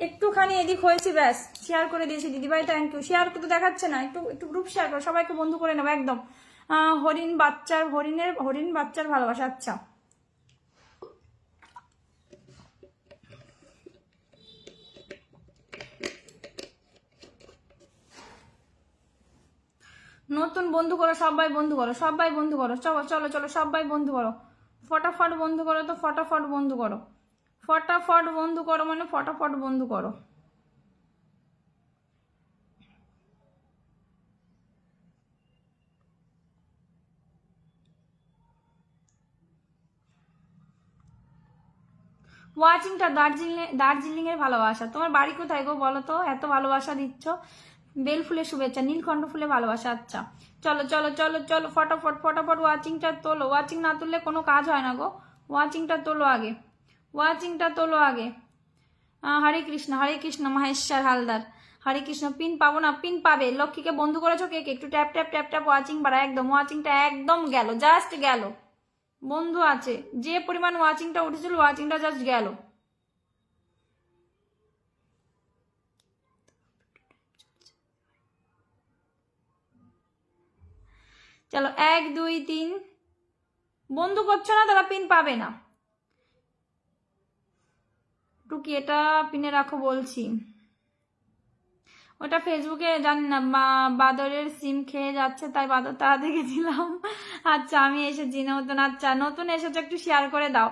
একটুখানি এদিক হয়েছে ব্যাস, শেয়ার করে দিয়েছি দিদিভাই, থ্যাংক ইউ। শেয়ার তো দেখাচ্ছে না, একটু একটু গ্রুপ শেয়ার করো, সবাইকে বন্ধু করে নেবো একদম। হরিণ বাচ্চার ভালোবাসা, আচ্ছা। নতুন বন্ধু করো, সবাই বন্ধু করো, সবাই বন্ধু করো, চলো চলো চলো সবাই বন্ধু করো, ফটাফট বন্ধু করো তো, ফটাফট বন্ধু করো, ফটাফট বন্ধু করো, মানে ফটাফট বন্ধু করো। ওয়াচিংটা দার্জিলিং এর ভালোবাসা। তোমার বাড়ি কোথায় গো বলো তো, এত ভালোবাসা দিচ্ছ। বেল ফুলের শুভেচ্ছা, নীলকণ্ঠ ফুলে ভালোবাসা, আচ্ছা। চলো চলো চলো চলো ফটাফট ফটাফট ওয়াচিংটা তোলো। ওয়াচিং না তুললে কোনো কাজ হয় না গো, ওয়াচিংটা তোলো আগে, ওয়াচিংটা তোলো আগে। হরে কৃষ্ণ মহেশ্বর হালদার, হরে কৃষ্ণ। পিন পাবো না, পিন পাবে। লক্ষ্মীকে বন্ধু করেছো কে কে? একটু tap tap tap tap watching বাড়া, একদম ওয়াচিংটা একদম গেল, জাস্ট গেল। বন্ধু আছে, যে পরিমাণ ওয়াচিংটা উঠেছিল ওয়াচিংটা জাস্ট গেল। চলো 1 2 3, বন্ধু করছো না তারা পিন পাবে না। টুকি এটা পিনে রাখো বলছি। ওটা ফেসবুকে জানি না, বাদরের সিম খেয়ে যাচ্ছে তাই বাদর তারা দেখেছিলাম। আচ্ছা আমি এসেছি নতুন, আচ্ছা নতুন এসেছো একটু শেয়ার করে দাও।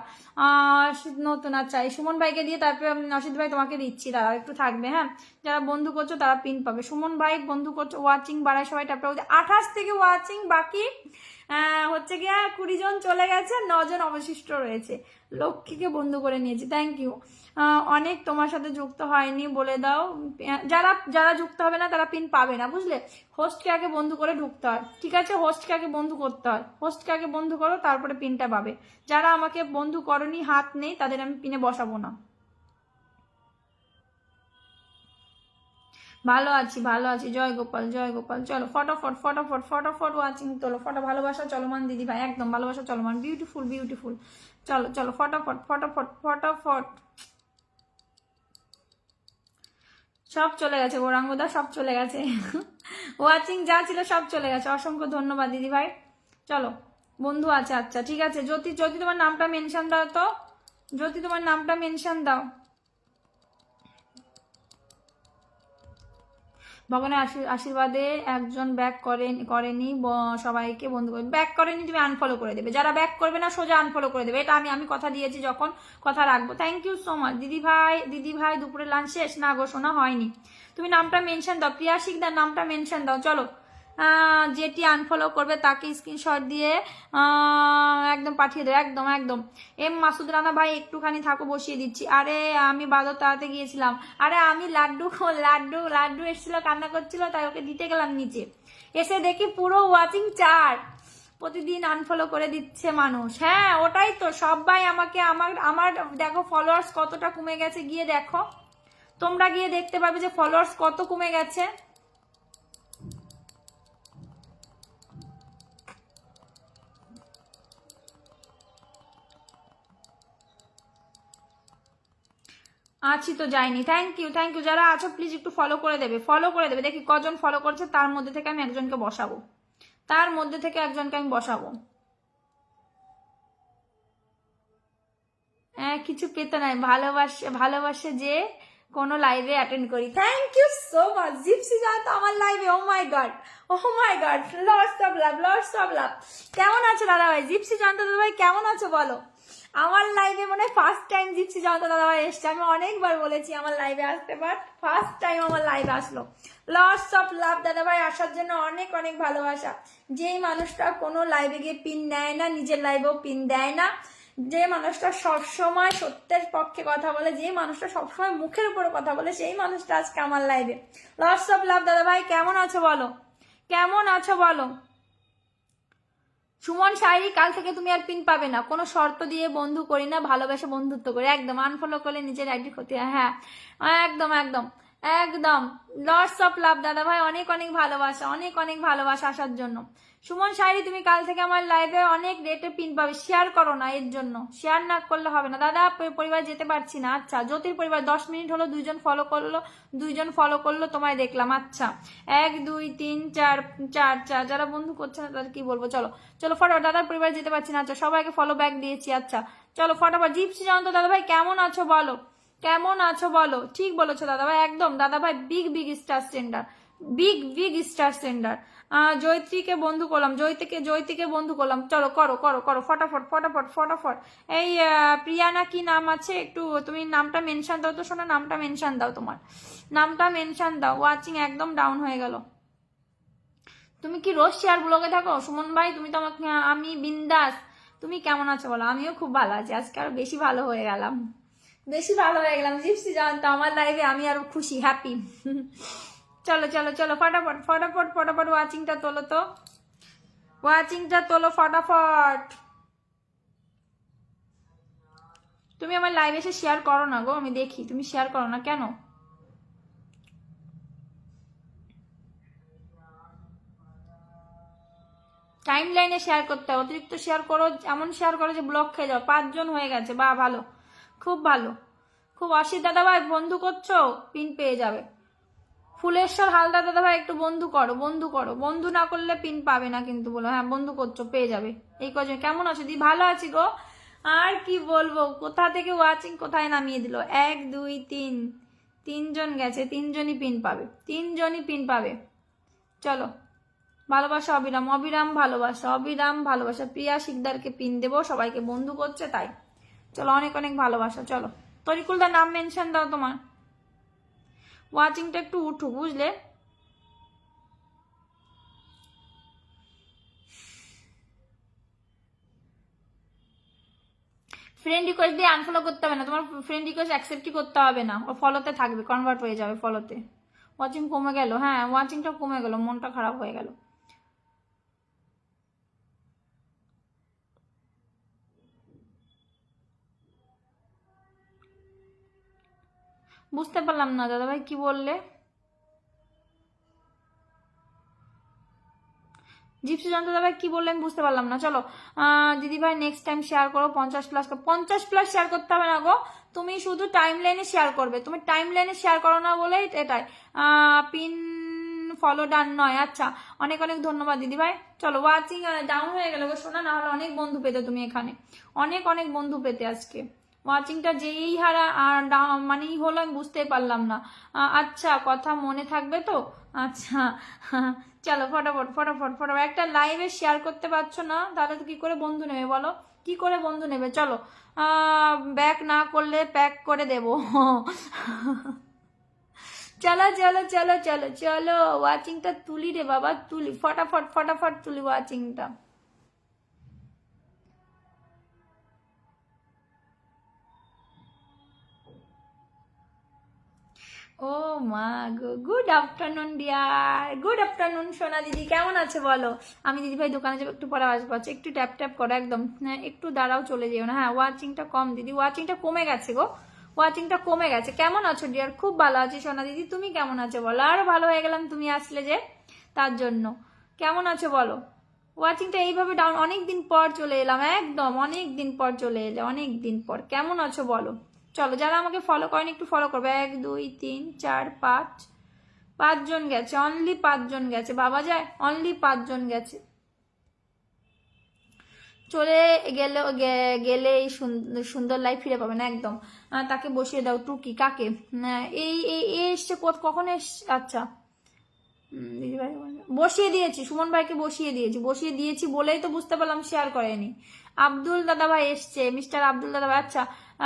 নতুন, আচ্ছা এই সুমন ভাইকে দিয়ে তারপরে অসিত ভাই তোমাকে দিচ্ছি, তারা একটু থাকবে। হ্যাঁ যারা বন্ধু করছো তারা পিন পাবে। সুমন ভাই বন্ধু করছো, ওয়াচিং বাড়ায় সবাই ট্যাপটা। 28 থেকে ওয়াচিং বাকি হচ্ছে গিয়ে 20 জন চলে গেছে, 9 জন অবশিষ্ট রয়েছে। লক্ষ্মীকে বন্ধু করে নিয়েছি, থ্যাংক ইউ। অনেক তোমার সাথে যুক্ত হয়নি বলে দাও। যারা যারা যুক্ত হবে না তারা পিন পাবে না, বুঝলে? হোস্টকে আগে বন্ধু করে ঢুকতে হয়, ঠিক আছে? হোস্টকে আগে বন্ধু করতে হয়, হোস্টকে আগে বন্ধু করো তারপরে পিনটা পাবে। যারা আমাকে বন্ধু করনি, হাত নেই, তাদের আমি পিনে বসাবো না। ভালো আছি ভালো আছি, জয় গোপাল জয় গোপাল। চলো ফটাফট ফটাফট ফটাফট ওয়াচিং তোলো, ভালোবাসা চলমান দিদি ভাই, একদম ভালোবাসা চলমান, বিউটিফুল বিউটিফুল। চলো চলো ফটাফট ফটাফট ফটাফট। সব চলে গেছে গৌরাঙ্গদা, সব চলে গেছে। ওয়াচিং যা ছিল সব চলে গেছে, অসংখ্য ধন্যবাদ দিদি ভাই। চলো বন্ধু আছে, আচ্ছা ঠিক আছে। জ্যোতি, জ্যোতি তোমার নামটা মেনশন দাও তো, জ্যোতি তোমার নামটা মেনশন দাও। ভগবানের আশীর্বাদে একজন ব্যাক করেনি, সবাইকে বন্ধু করে ব্যাক করেনি, তুমি আনফলো করে দেবে। যারা ব্যাক করবে না সোজা আনফলো করে দেবে, এটা আমি কথা দিয়েছি, যখন কথা রাখবো। থ্যাংক ইউ সো মাচ দিদি ভাই। দিদি ভাই দুপুরে লাঞ্চ শেষ? না গো শোনা হয়নি। তুমি নামটা মেনশন দাও, প্রিয়া শিকদার নামটা মেনশন দাও। চলো যেটি আনফলো করবে তাকে স্ক্রিনশট দিয়ে একদম পাঠিয়ে দেবে। একদম একদম। এম মাসুদ রানা ভাই একটুখানি থাকো, বসিয়ে দিচ্ছি। আরে আমি বাজার তাড়াতে গিয়েছিলাম। আরে আমি লাড্ডু লাড্ডু লাড্ডু এসেছিল, কান্না করছিল, তাই ওকে দিতে গেলাম নিচে, এসে দেখি পুরো ওয়াচিং 4। প্রতিদিন আনফলো করে দিচ্ছে মানুষ। হ্যাঁ ওটাই তো, সবাই আমাকে আমার আমার দেখো ফলোয়ার্স কতটা কমে গেছে, গিয়ে দেখো, তোমরা গিয়ে দেখতে পাবে যে ফলোয়ার্স কত কমে গেছে। আছি তো, যাইনি। Thank you thank you. যারা আছো প্লিজ একটু ফলো করে দেবে, ফলো করে দেবে। দেখি কজন ফলো করছে, তার মধ্যে থেকে আমি একজনকে বসাবো, তার মধ্যে থেকে একজনকে আমি বসাবো। হ্যাঁ কিছু পেতে নাই, ভালোবাসে ভালোবাসে যে কোনো লাইভে অ্যাটেন্ড করি। Thank you so much Gypsy জানতো আমার লাইভে। Oh my god, oh my god, lots of love, lots of love. কেমন আছো দাদা ভাই? জিপসি জানতো দাদা ভাই কেমন আছো বলো? আমার লাইভে মানে ফার্স্ট টাইম জিপসি জানতো দাদা ভাই এসছে। আমি অনেকবার বলেছি আমার লাইভে আসতে, বাট ফার্স্ট টাইম আমার লাইভে আসলো। লটস অফ লাভ দাদা ভাই, আসার জন্য অনেক অনেক ভালোবাসা। যেই মানুষটা কোনো লাইভে গিয়ে পিন নেয় না, নিজের লাইভেও পিন দেয় না, যে মানুষটা সবসময় সত্যের পক্ষে কথা বলে, যে মানুষটা সবসময় মুখের উপরে কথা বলে, সেই মানুষটা আজকে আমার লাইভে। লটস অফ লাভ দাদা ভাই, কেমন আছো বলো, কেমন আছো বলো? সুমন শায়রি, কাল থেকে তুমি আর পিন পাবে না, কোনো শর্ত দিয়ে বন্ধু করি না, ভালোবেসে বন্ধুত্ব করি। একদম আনফলো করলে নিজের আইডি ক্ষতি হয়। হ্যাঁ একদম একদম একদম। লটস অফ লাভ দাদা ভাই, অনেক অনেক ভালোবাসা, অনেক অনেক ভালোবাসা আসার জন্য। সুমন শায়রি, তুমি কাল থেকে আমার লাইভে অনেক রেটে পিন পাবে, শেয়ার করো না, এর জন্য শেয়ার না করলে হবে না। দাদা পরিবার যেতে পারছি না। আচ্ছা জ্যোতির পরিবার 10 মিনিট হলো, 2জন ফলো করলো, 2জন ফলো করলো, তোমায় দেখলাম। আচ্ছা 1 2 3 4 4 4, যারা বন্ধু করছে না তাদের কি বলবো। চলো চলো ফটাফট, দাদার পরিবার যেতে পারছি না। আচ্ছা সবাইকে ফলো ব্যাক দিয়েছি। আচ্ছা চলো ফটাফট। জিপসি জানতো দাদা ভাই কেমন আছো বলো, কেমন আছো বলো? ঠিক বলেছো দাদা ভাই, একদম দাদা ভাই, big big star sender, big big star sender. জয়ত্রীকে বন্ধু করলাম, জয়তীকে বন্ধু করলাম। চলো করো করো করো ফটাফট ফটাফট ফটাফট। এই প্রিয়ানা কি নাম আছে, একটু তুমি নামটা মেনশন দাও তো শোনা, নামটা মেনশন দাও, তোমার নামটা মেনশন দাও। ওয়াচিং একদম ডাউন হয়ে গেল। তুমি কি রোজ শেয়ার ব্লগে থাকো সুমন ভাই? তুমি তো আমাকে, আমি বিন্দাস। তুমি কেমন আছো বলো? আমিও খুব ভালো আছি, আজকে আরো বেশি ভালো হয়ে গেলাম, বেশি ভালো হয়ে গেলাম। জিপসি জানতো আমার লাইভে, আমি আরো খুশি, হ্যাপি। চলো চলো চলো ফটাফট ফটাফট ফটাফট, ওয়াচিংটা তোলো তো, ওয়াচিংটা তোলো ফটাফট। তুমি আমার লাইভে এসে শেয়ার করো না গো, আমি দেখি তুমি শেয়ার করো না কেন? টাইম লাইনে শেয়ার করতে হবে, অতিরিক্ত শেয়ার করো, এমন শেয়ার করো যে ব্লক খেয়ে যাও। 5 জন হয়ে গেছে, বা ভালো, খুব ভালো, খুব। অসিত দাদা ভাই বন্ধু করছো, পিন পেয়ে যাবে। ফুলেশ্বর হালদার দাদা ভাই একটু বন্ধু করো, বন্ধু করো, বন্ধু না করলে পিন পাবে না কিন্তু, বলো। হ্যাঁ বন্ধু করছো, পেয়ে যাবে। এই কজন কেমন আছো দি? ভালো আছি গো, আর কি বলবো, কোথা থেকে ওয়াচিং কোথায় নামিয়ে দিল। 1 2 3, 3জন গেছে, 3জনই পিন পাবে, 3জনই পিন পাবে। চলো ভালোবাসা অবিরাম, অবিরাম ভালোবাসা, অবিরাম ভালোবাসা। প্রিয়া শিকদারকে পিন দেবো, সবাইকে বন্ধু করছে তাই। চলো অনেক অনেক ভালোবাসা। চলো তরিকুলদার নাম মেনশন দাও তোমার। ওয়াচিংটা একটু উঠুক বুঝলে। ফ্রেন্ড রিকোয়েস্ট দিয়ে আনফলো করতে হবে না, তোমার ফ্রেন্ড রিকোয়েস্ট অ্যাকসেপ্টই করতে হবে না, ও ফলোতে থাকবে, কনভার্ট হয়ে যাবে ফলোতে। ওয়াচিং কমে গেল, হ্যাঁ ওয়াচিংটা কমে গেল, মনটা খারাপ হয়ে গেল। বুঝতে পারলাম না দাদা ভাই কি বললে। জিপসি জানতে দাদা ভাই কি বললেন বুঝতে পারলাম না। চলো দিদি ভাই নেক্সট টাইম শেয়ার করো 50+। 50+ শেয়ার করতে হবে না গো, তুমি শুধু টাইম লাইনে শেয়ার করবে। তুমি টাইম লাইনে শেয়ার করো না বলেই এটাই পিন ফলো ডান নয়। আচ্ছা অনেক অনেক ধন্যবাদ দিদি ভাই। চলো ওয়াচিং ডাউন হয়ে গেল গো শোনা, না হলে অনেক বন্ধু পেতে তুমি এখানে, অনেক অনেক বন্ধু পেতে। আজকে ওয়াচিংটা যেই হারা মানেই হলো, আমি বুঝতে পারলাম না। আচ্ছা কথা মনে থাকবে তো? আচ্ছা চলো ফটাফট ফটাফট ফটাফট। একটা লাইভে শেয়ার করতে পারছো না, তাহলে তো কি করে বন্ধু নেবে বলো, কি করে বন্ধু নেবে? চলো ব্যাক না করলে প্যাক করে দেব। চলো চলো চলো চলো চলো, ওয়াচিংটা তুলি রে বাবা, তুলি ফটাফট ফটাফট তুলি ওয়াচিংটা। ও মা গো, good afternoon dear, good afternoon সোনা দিদি, কেমন আছে বলো? আমি দিদি ভাই দোকানে যাবো, একটু পরে আসবো। আচ্ছা একটু ট্যাপ ট্যাপ করো একদম, হ্যাঁ একটু দাঁড়াও, চলে যেও না। হ্যাঁ ওয়াচিংটা কম দিদি, ওয়াচিংটা কমে গেছে গো, ওয়াচিংটা কমে গেছে। কেমন আছো ডিয়ার? খুব ভালো আছি সোনা দিদি, তুমি কেমন আছো বলো? আরো ভালো হয়ে গেলাম তুমি আসলে যে, তার জন্য। কেমন আছো বলো? ওয়াচিংটা এইভাবে ডাউন, অনেক দিন পর চলে এলাম, একদম অনেক দিন পর চলে এলে, অনেক দিন পর। কেমন আছো বলো? চলো যারা আমাকে ফলো করেন একটু ফলো করবে। 1 2 3 4 5, 5 জন গেছে, অনলি 5 জন গেছে, বাবা যায়, অনলি 5 জন গেছে। চলে গেলে গেলে এই সুন্দর লাইফ ফিরে পাবে না একদম। তাকে বসিয়ে দাও। টুকি কাকে? এই এসছে কখন এসছে? আচ্ছা দিদিভাই বসিয়ে দিয়েছি, সুমন ভাইকে বসিয়ে দিয়েছি বলেই তো বুঝতে পারলাম শেয়ার করেনি। আব্দুল দাদা ভাই এসছে, মিস্টার আব্দুল দাদা ভাই। আচ্ছা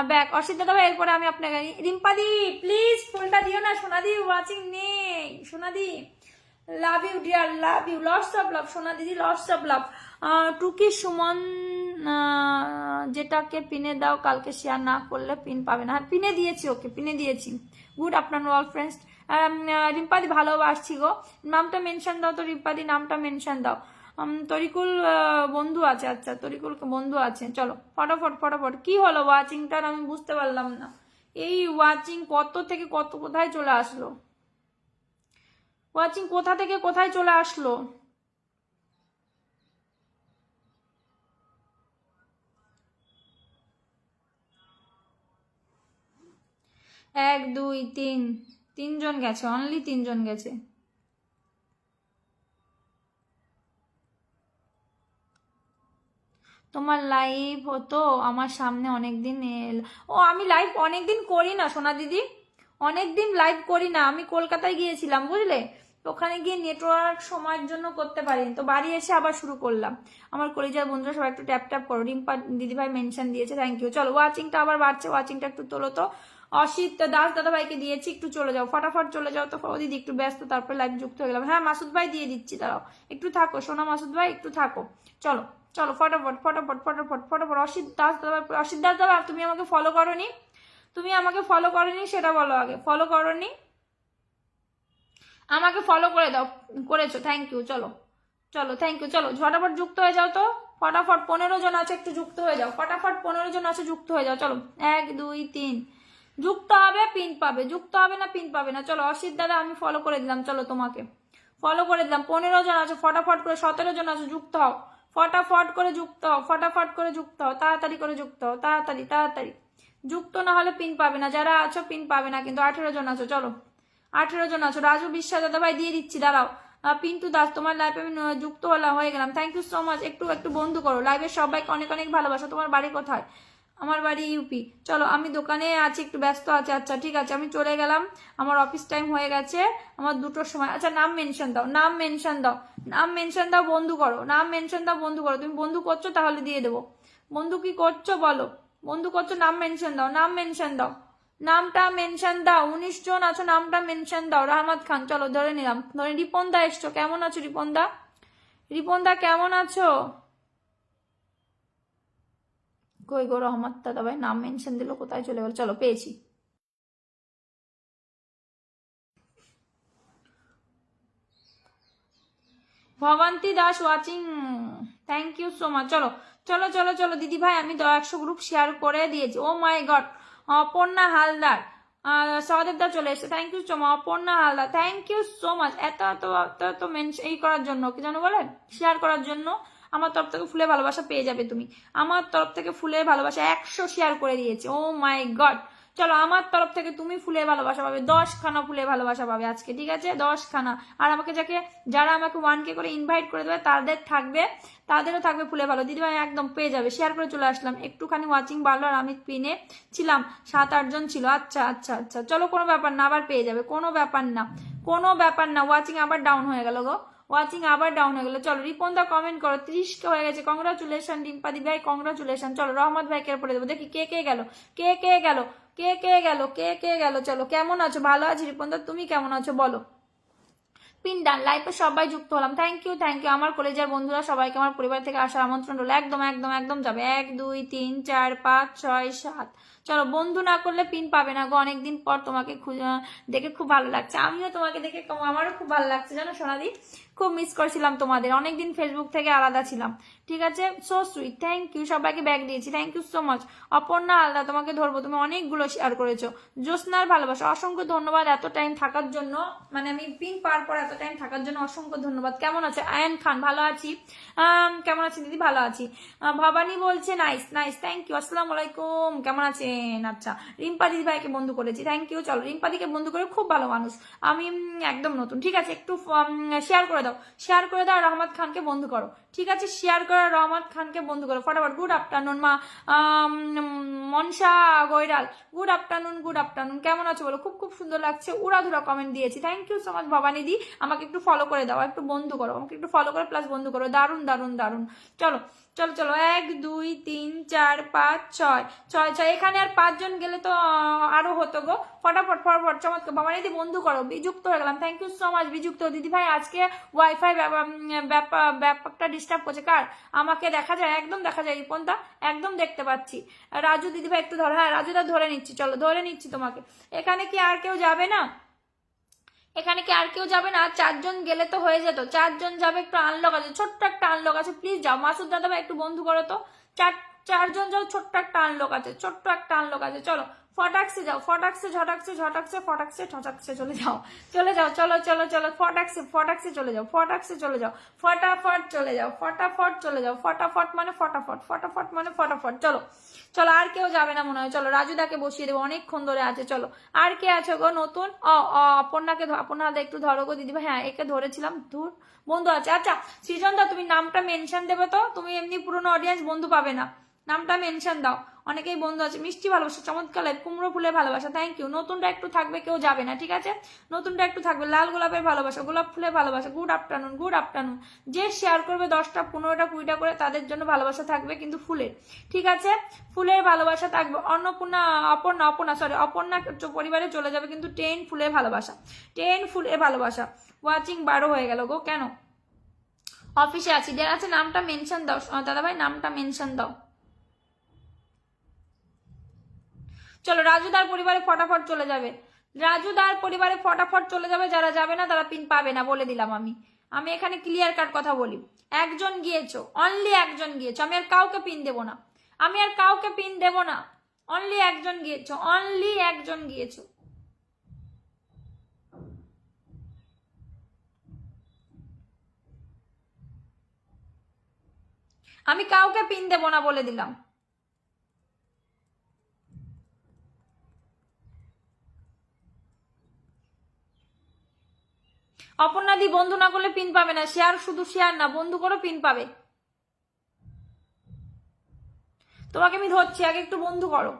ব্যাক অসিত দাদা ভাই, এরপরে আমি আপনাকে। রিম্পাদি প্লিজ ফোনটা দিও না, সোনাদি ওয়াচিং নেই। সোনাদি love you dear, love you, lots of love সোনা দিদি, লটস অফ লাভ। টুকি সুমন যেটাকে পিনে দাও, কালকে শেয়ার না করলে পিন পাবে না। হ্যাঁ পিনে দিয়েছি, ওকে পিনে দিয়েছি। Good afternoon all friends. রিম্পাদি ভালোবাসছি গো, নামটা মেনশন দাও তো রিম্পাদি, নামটা মেনশন দাও। তরিকুল বন্ধু আছে, আচ্ছা তরিকুল বন্ধু আছে। চলো ফটাফট ফটাফট। কি হলো ওয়াচিংটার আমি বুঝতে পারলাম না, এই ওয়াচিং কত থেকে কত কোথায় চলে আসলো, ওয়াচিং কোথা থেকে কোথায় চলে আসলো? 1 2 3, 3 জন গেছে, অনলি 3 জন গেছে। তোমার লাইভ হতো আমার সামনে অনেকদিন ও আমি লাইভ অনেকদিন করি না সোনা দিদি, অনেকদিন লাইভ করি না। আমি কলকাতায় গিয়েছিলাম বুঝলে, ওখানে গিয়ে নেটওয়ার্ক সময়ের জন্য করতে পারিনি, তো বাড়ি এসে আবার শুরু করলাম। আমার কলিজার বন্ধুরা সবাই একটু ট্যাপ ট্যাপ করো। রিম্পা দিদিভাই মেনশন দিয়েছে, থ্যাংক ইউ। চলো ওয়াচিংটা আবার বাড়ছে, ওয়াচিংটা একটু তোলো তো। অসিত দাস দাদা ভাইকে দিয়েছি, একটু চলে যাও ফটাফট চলে যাও তো। দিদি একটু ব্যস্ত, তারপরে লাইভ যুক্ত হয়ে গেলাম। হ্যাঁ মাসুদ ভাই দিয়ে দিচ্ছি, দাঁড়াও একটু থাকো সোনা, মাসুদ ভাই একটু থাকো। চলো চলো ফটাফট ফটাফট ফটাফট ফটাফট। অসিত দাস দাদা, অসিত দাস দাদা তুমি আমাকে ফলো করোনি, তুমি আমাকে ফলো করোনি সেটা বলো আগে, ফলো করোনি আমাকে, ফলো করে দাও। করেছো, থ্যাংক ইউ। চলো চলো থ্যাংক ইউ। চলো ঝটাফট যুক্ত হয়ে যাও তো ফটাফট। 15 জন আছে, একটু যুক্ত হয়ে যাও ফটাফট। 15 জন আছে, যুক্ত হয়ে যাও। চলো 1 2 3, যুক্ত হবে পিন পাবে, যুক্ত হবে না পিন পাবে না। চলো অসিত দাদা আমি ফলো করে দিলাম, চলো তোমাকে ফলো করে দিলাম। 15 জন আছে, ফটাফট করে। 17 জন আছে, যুক্ত হও ফটাফট করে, যুক্ত হও ফটাফট করে, যুক্ত হও তাড়াতাড়ি করে, যুক্ত হও তাড়াতাড়ি তাড়াতাড়ি। যুক্ত না হলে পিন পাবে না, যারা আছো পিন পাবে না কিন্তু। 18 জন আছো, চলো 18 জন আছো। রাজু বিশ্বাস দাদা ভাই দিয়ে দিচ্ছি, দাঁড়াও। পিন্টু দাস তোমার লাইভে আমি যুক্ত হলাম, হয়ে গেলাম, থ্যাংক ইউ সো মাচ। একটু একটু বন্ধু করো লাইভের সবাইকে, অনেক অনেক ভালোবাসা। তোমার বাড়ি কোথায়? আমার বাড়ি ইউপি। চলো আমি দোকানে আছি, একটু ব্যস্ত আছে। আচ্ছা ঠিক আছে আমি চলে গেলাম, আমার অফিস টাইম হয়ে গেছে, আমার 2টোর সময়। আচ্ছা নাম মেনশন দাও, নাম মেনশন দাও, নাম মেনশন দাও, বন্ধু করো, নাম মেনশন দাও, বন্ধু করো। তুমি বন্ধু করছো তাহলে দিয়ে দেবো। বন্ধু কি করছো বলো, বন্ধু করছো, নাম মেনশন দাও, নাম মেনশন দাও, নামটা মেনশন দাও। 19 জন আছো, নামটা মেনশন দাও। রহমত খান, চলো ধরে নিলাম। ধরে রিপন দা এসছো, কেমন আছো রিপন দা? রিপন দা কেমন আছো? কই গো রহমত দাদা ভাই, নাম মেনশন দিল, কোথায় চলে গেল? চলো পেয়েছি। Bhabanti Das watching, thank you so much. চলো চলো চলো চলো দিদি ভাই, আমি 100 গ্রুপ শেয়ার করে দিয়েছি। Oh my god, Aparna Haldar, Sahadev দা চলে এসছে, thank you so much. Aparna Haldar thank you so much, এত এত এত এত মেনশন এই করার জন্য, কি জানো বলেন, শেয়ার করার জন্য। আমার তরফ থেকে ফুলে ভালোবাসা পেয়ে যাবে তুমি, আমার তরফ থেকে ফুলে ভালোবাসা 100 শেয়ার করে দিয়েছে। ও মাই গড, চলো আমার তরফ থেকে তুমি ফুলে ভালোবাসা পাবে, 10খানা ফুলে ভালোবাসা পাবে আজকে, ঠিক আছে 10খানা। আর আমাকে যারা আমাকে 1K করে ইনভাইট করে দেবে তাদের থাকবে, তাদেরও থাকবে ফুলে ভালো। দিদিভাই একদম পেয়ে যাবে, শেয়ার করে চলে আসলাম। একটুখানি ওয়াচিং বাড়লো, আর আমি পিনে ছিলাম, 7 8 জন ছিল। আচ্ছা আচ্ছা আচ্ছা চলো, কোনো ব্যাপার না, আবার পেয়ে যাবে, কোনো ব্যাপার না, কোনো ব্যাপার না। ওয়াচিং আবার ডাউন হয়ে গেল গো, ওয়াচিং আবার ডাউন হয়ে গেল। চলো রিপন দা কমেন্ট করো, 30 হয়ে গেছে, কংগ্রাচুলেশন। ডিম্পা দি ভাই কংগ্রাচুলেশন। চলো রহমত ভাই কে পড়ে দেবো, দেখি কে কে গেল, কে কে গেল, কে গেল, কে গেল? চলো, কেমন আছো? ভালো আছি রিপনদা, তুমি কেমন আছো বলো? পিন ডান, লাইফে সবাই যুক্ত হলাম, থ্যাংক ইউ আমার কলেজের বন্ধুরা সবাইকে আমার পরিবার থেকে আসার আমন্ত্রণ রইল। একদম একদম একদম যাবে, 1 2 3 4 5 6 7। চলো, বন্ধু না করলে পিন পাবে না গো। অনেকদিন পর তোমাকে দেখে খুব ভালো লাগছে। আমিও তোমাকে দেখে আমারও খুব ভালো লাগছে জানো সোনাদি, খুব মিস করছিলাম তোমাদের, অনেকদিন ফেসবুক থেকে আলাদা ছিলাম। ঠিক আছে, সো সুইট, থ্যাংক ইউ, সবাইকে ব্যাগ দিয়েছি, thank you so much. Aparna আলাদা, তোমাকে ধরবো, তুমি অনেকগুলো শেয়ার করেছো। জ্যোৎস্নার ভালোবাসা, অসংখ্য ধন্যবাদ এত টাইম থাকার জন্য, মানে আমি পিন পাওয়ার পর এত টাইম থাকার জন্য অসংখ্য ধন্যবাদ। কেমন আছে? আয়ান খান, ভালো আছি। কেমন আছেন দিদি? ভালো আছি। ভবানী বলছে নাইস নাইস, থ্যাংক ইউ। আসসালামু আলাইকুম, কেমন আছেন? আচ্ছা, রিম্পা দিদি ভাইকে বন্ধু করেছি, থ্যাংক ইউ। চলো, রিম্পা দিকে বন্ধু করে, খুব ভালো মানুষ। আমি একদম নতুন। ঠিক আছে, একটু শেয়ার করে দাও, শেয়ার করে দাও, রহমত খানকে বন্ধু করো। ঠিক আছে, শেয়ার করো, রহমত খানকে বন্ধু করো ফটাফট। গুড আফটারনুন মা মনসা গৈরাল, গুড আফটারনুন, কেমন আছো বলো? খুব খুব সুন্দর লাগছে, উড়াধুরা কমেন্ট দিয়েছি, thank you so much. Bhabani দি, আমাকে একটু ফলো করে দাও, একটু বন্ধু করো, আমাকে একটু ফলো করে প্লাস বন্ধু করো, দারুন দারুন দারুন। চলো চলো চলো, 1 2 3 4 5 6 6 এখানে আর 5 জন গেলে তো আরো হতো গো। ফটাফট ফটাফট, চমৎকার। ভবানী দি বন্ধু করো, বিযুক্ত হয়ে গেলাম, থ্যাংক ইউ সো মাচ বিযুক্ত। দিদি ভাই আজকে ওয়াইফাই ব্যাপারটা ডিস্টার্ব করছে কার? আমাকে দেখা যায়, একদম দেখা যায় রিপনদা, একদম দেখতে পাচ্ছি। রাজু দিদি ভাই একটু ধরো, হ্যাঁ রাজুদা ধরে নিচ্ছি, চলো ধরে নিচ্ছি তোমাকে। এখানে কি আর কেউ যাবে না? এখানে কি আর কেউ যাবে না? 4 জন গেলে তো হয়ে যেত, 4 জন যাবে। একটু আনলক আছে, ছোট্ট একটা আনলক আছে, প্লিজ যাও। মাসুদ দাদা ভাই একটু বন্ধু করো তো। 4 জন যাও, ছোট্ট একটা আনলক আছে, ছোট্ট একটা আনলক আছে। চলো ফটাক্সে যাও, ফটাক্সে ঝটাক্সে ঝটাক্সে ফটাক্সে ঠটাক্সে চলে যাও, চলে যাও, চলো চলো চলো, ফটাক্সে চলে যাও, ফটাক্সে চলে যাও, ফটাফট চলে যাও, ফটাফট চলে যাও, ফটাফট মানে ফটাফট, ফটাফট মানে ফটাফট। চলো চলো, আর কেউ যাবে না মনে হয়। চলো, রাজুদাকে বসিয়ে দেবো, অনেকক্ষণ ধরে আছে। চলো, আর কে আছে গো নতুন? অপর্ণাকে, অপর্ণা একটু ধরো গো দিদি ভাই। হ্যাঁ, একে ধরেছিলাম, ধুর বন্ধু আছে। আচ্ছা সৃজন দা, তুমি নামটা মেনশন দেবে তো, তুমি এমনি পুরনো অডিয়েন্স বন্ধু পাবে না, নামটা মেনশন দাও। অনেকেই বন্ধু আছে। মিষ্টি ভালোবাসা, চমৎকার লাইফ, কুমড়ো ফুলের ভালোবাসা, থ্যাংক ইউ। নতুনটা একটু থাকবে, কেউ যাবে না, ঠিক আছে? নতুনটা একটু থাকবে। লাল গোলাপের ভালোবাসা, গোলাপ ফুলের ভালোবাসা, গুড আফটারনুন। যে শেয়ার করবে 10টা 15টা 20টা করে, তাদের জন্য ভালোবাসা থাকবে, কিন্তু ফুলের, ঠিক আছে? ফুলের ভালোবাসা থাকবে। অপর্ণা পরিবারে চলে যাবে, কিন্তু 10 ফুলের ভালোবাসা, 10 ফুলের ভালোবাসা। ওয়াচিং 12 হয়ে গেল গো, কেন? অফিসে আছি, যারা আছে নামটা মেনশন দাও দাদা ভাই, নামটা মেনশন দাও। চলো, রাজুদার পরিবারে ফটাফট চলে যাবে, রাজুদার পরিবারে ফটাফট চলে যাবে। যারা যাবে না তারা পিন পাবে না, বলে দিলাম আমি। আমি এখানে ক্লিয়ার কাট কথা বলি। একজন গিয়েছো, অনলি একজন গিয়েছো, আমি আর কাউকে পিন দেবো না, আমি আর কাউকে পিন দেবো না। অনলি একজন গিয়েছো, অনলি একজন গিয়েছো। আমি কাউকে পিন দেবো না, বলে দিলাম। অপর্ণাদি, বন্ধু না করলে পিন পাবে না। শেয়ার, শুধু শেয়ার না, বন্ধু করো, পিন পাবে। তোমাকে আমি ধরছি, আগে একটু বন্ধু করো।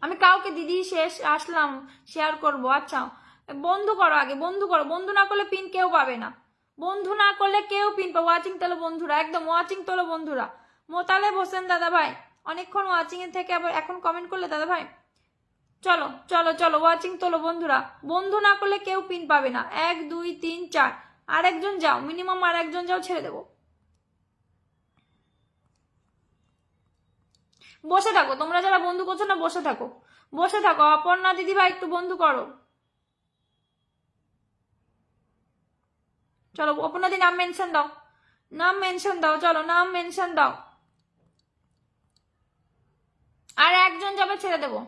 আমি কাউকে দিদি শেষ আসলাম শেয়ার করব। আচ্ছা, বন্ধু করো আগে, বন্ধু করো। বন্ধু না করলে পিন কেউ পাবে না, বন্ধু না করলে কেউ পিন পাবে। ওয়াচিং তোলো বন্ধুরা, একদম ওয়াচিং তোলো বন্ধুরা। মোতালে হোসেন দাদা ভাই, অনেকক্ষণ ওয়াচিং এর থেকে আবার এখন কমেন্ট করলে দাদা ভাই। চলো চলো চলো, ওয়াচিং তোলো বন্ধুরা। বন্ধু না করলে কেউ পিন পাবে না। 1 2 3 4, আরেকজন যাও, মিনিমাম আরেকজন যাও, ছেড়ে দেবো। বসে থাকো, তোমরা যারা বন্ধু করছো না, বসে থাকো, বসে থাকো। অপর্ণা দিদি ভাই একটু বন্ধু করো। চলো, অপর্ণা দি নাম মেনশন দাও, নাম মেনশন দাও, চলো নাম মেনশন দাও। আর একজন যাবে, ছেড়ে দেবো।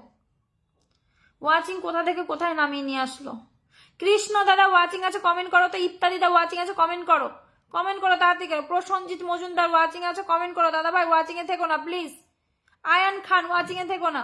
ওয়াচিং কোথা থেকে কোথায় নামিয়ে নিয়ে আসলো। কৃষ্ণ দাদা ওয়াচিং আছে, কমেন্ট করো তো। ইত্যাদি দা ওয়াচিং আছে, কমেন্ট করো, কমেন্ট করো তাড়াতাড়ি করো। প্রসঞ্জিৎ মজুমদার ওয়াচিং আছে, কমেন্ট করো। দাদা ভাই ওয়াচিং এ থেকো না please. Ayaan Khan watching a থেকো না।